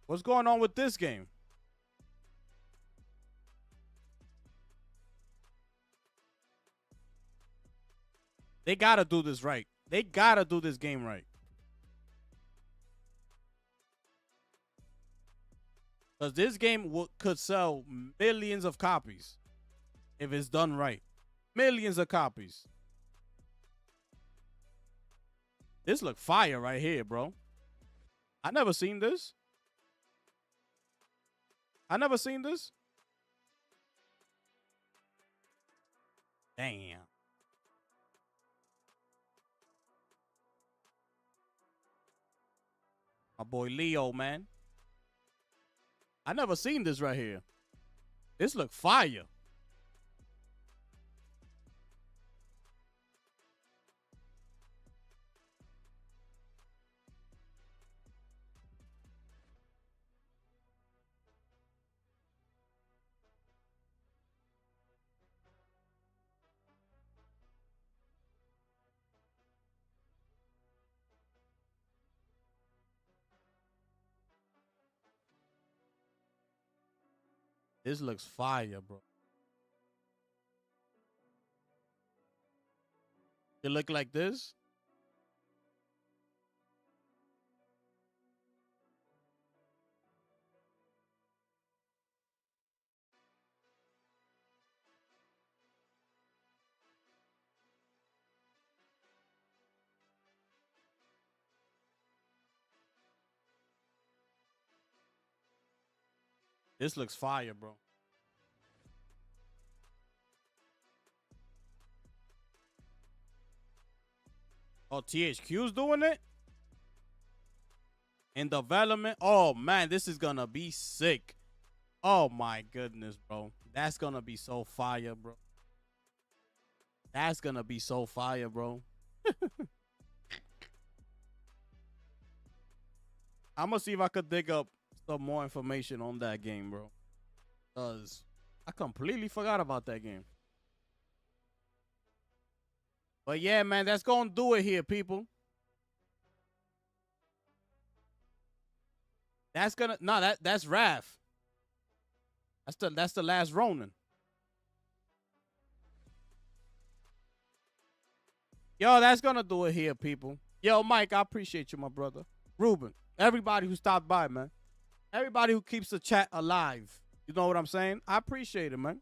What's going on with this game? They gotta do this right. They gotta do this game right. Because this game could sell millions of copies if it's done right. Millions of copies. This look fire right here, bro. I never seen this. I never seen this. Damn. My boy Leo, man. I never seen this right here. This look fire. This looks fire, bro. It look like this. This looks fire, bro. Oh, THQ's doing it? In development? Oh, man, this is going to be sick. Oh, my goodness, bro. That's going to be so fire, bro. That's going to be so fire, bro. I'm going to see if I could dig up some more information on that game, bro. Because I completely forgot about that game. But yeah, man, that's going to do it here, people. That's going to, no, that's Wrath. That's the last Ronin. Yo, that's going to do it here, people. Yo, Mike, I appreciate you, my brother. Ruben, everybody who stopped by, man. Everybody who keeps the chat alive. You know what I'm saying? I appreciate it, man.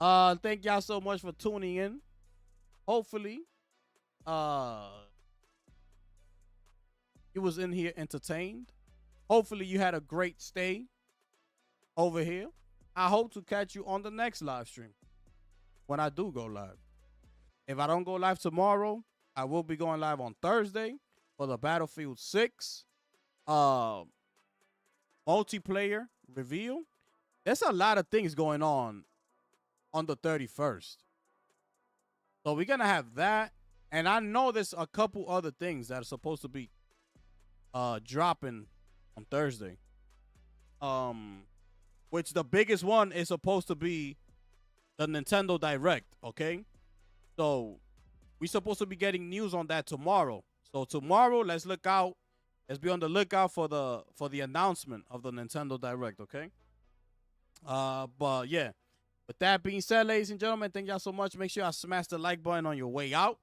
Thank y'all so much for tuning in. Hopefully, you was in here entertained. Hopefully, you had a great stay over here. I hope to catch you on the next live stream when I do go live. If I don't go live tomorrow, I will be going live on Thursday for the Battlefield 6 multiplayer reveal. There's a lot of things going on the 31st. So we're going to have that. And I know there's a couple other things that are supposed to be dropping on Thursday. Which the biggest one is supposed to be the Nintendo Direct, okay? So we're supposed to be getting news on that tomorrow. So tomorrow, let's look out. Let's be on the lookout for the announcement of the Nintendo Direct, okay? But yeah. With that being said, ladies and gentlemen, thank y'all so much. Make sure y'all smash the like button on your way out.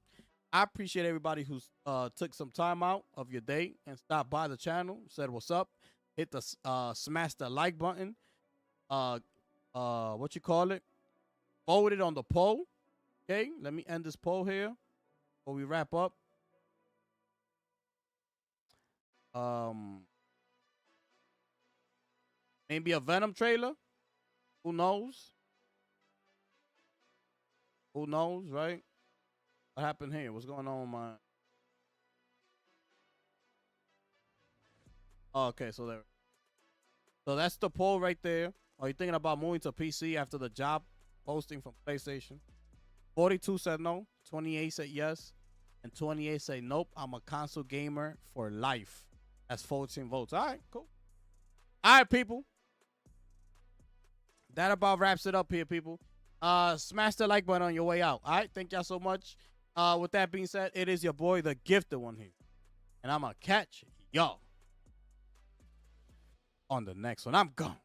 I appreciate everybody who took some time out of your day and stopped by the channel, said what's up. Hit the smash the like button. What you call it? Voted on the poll. Okay, let me end this poll here before we wrap up. Maybe a Venom trailer. Who knows? Who knows, right? What happened here? What's going on with my... Oh, okay, so that's the poll right there. Are you thinking about moving to PC after the job posting from PlayStation? 42 said no, 28 said yes, and 28 say nope. I'm a console gamer for life. That's 14 votes. All right, cool. All right, people. That about wraps it up here, people. Smash the like button on your way out. All right, thank y'all so much. With that being said, it is your boy, the gifted one here. And I'm going to catch y'all on the next one. I'm gone.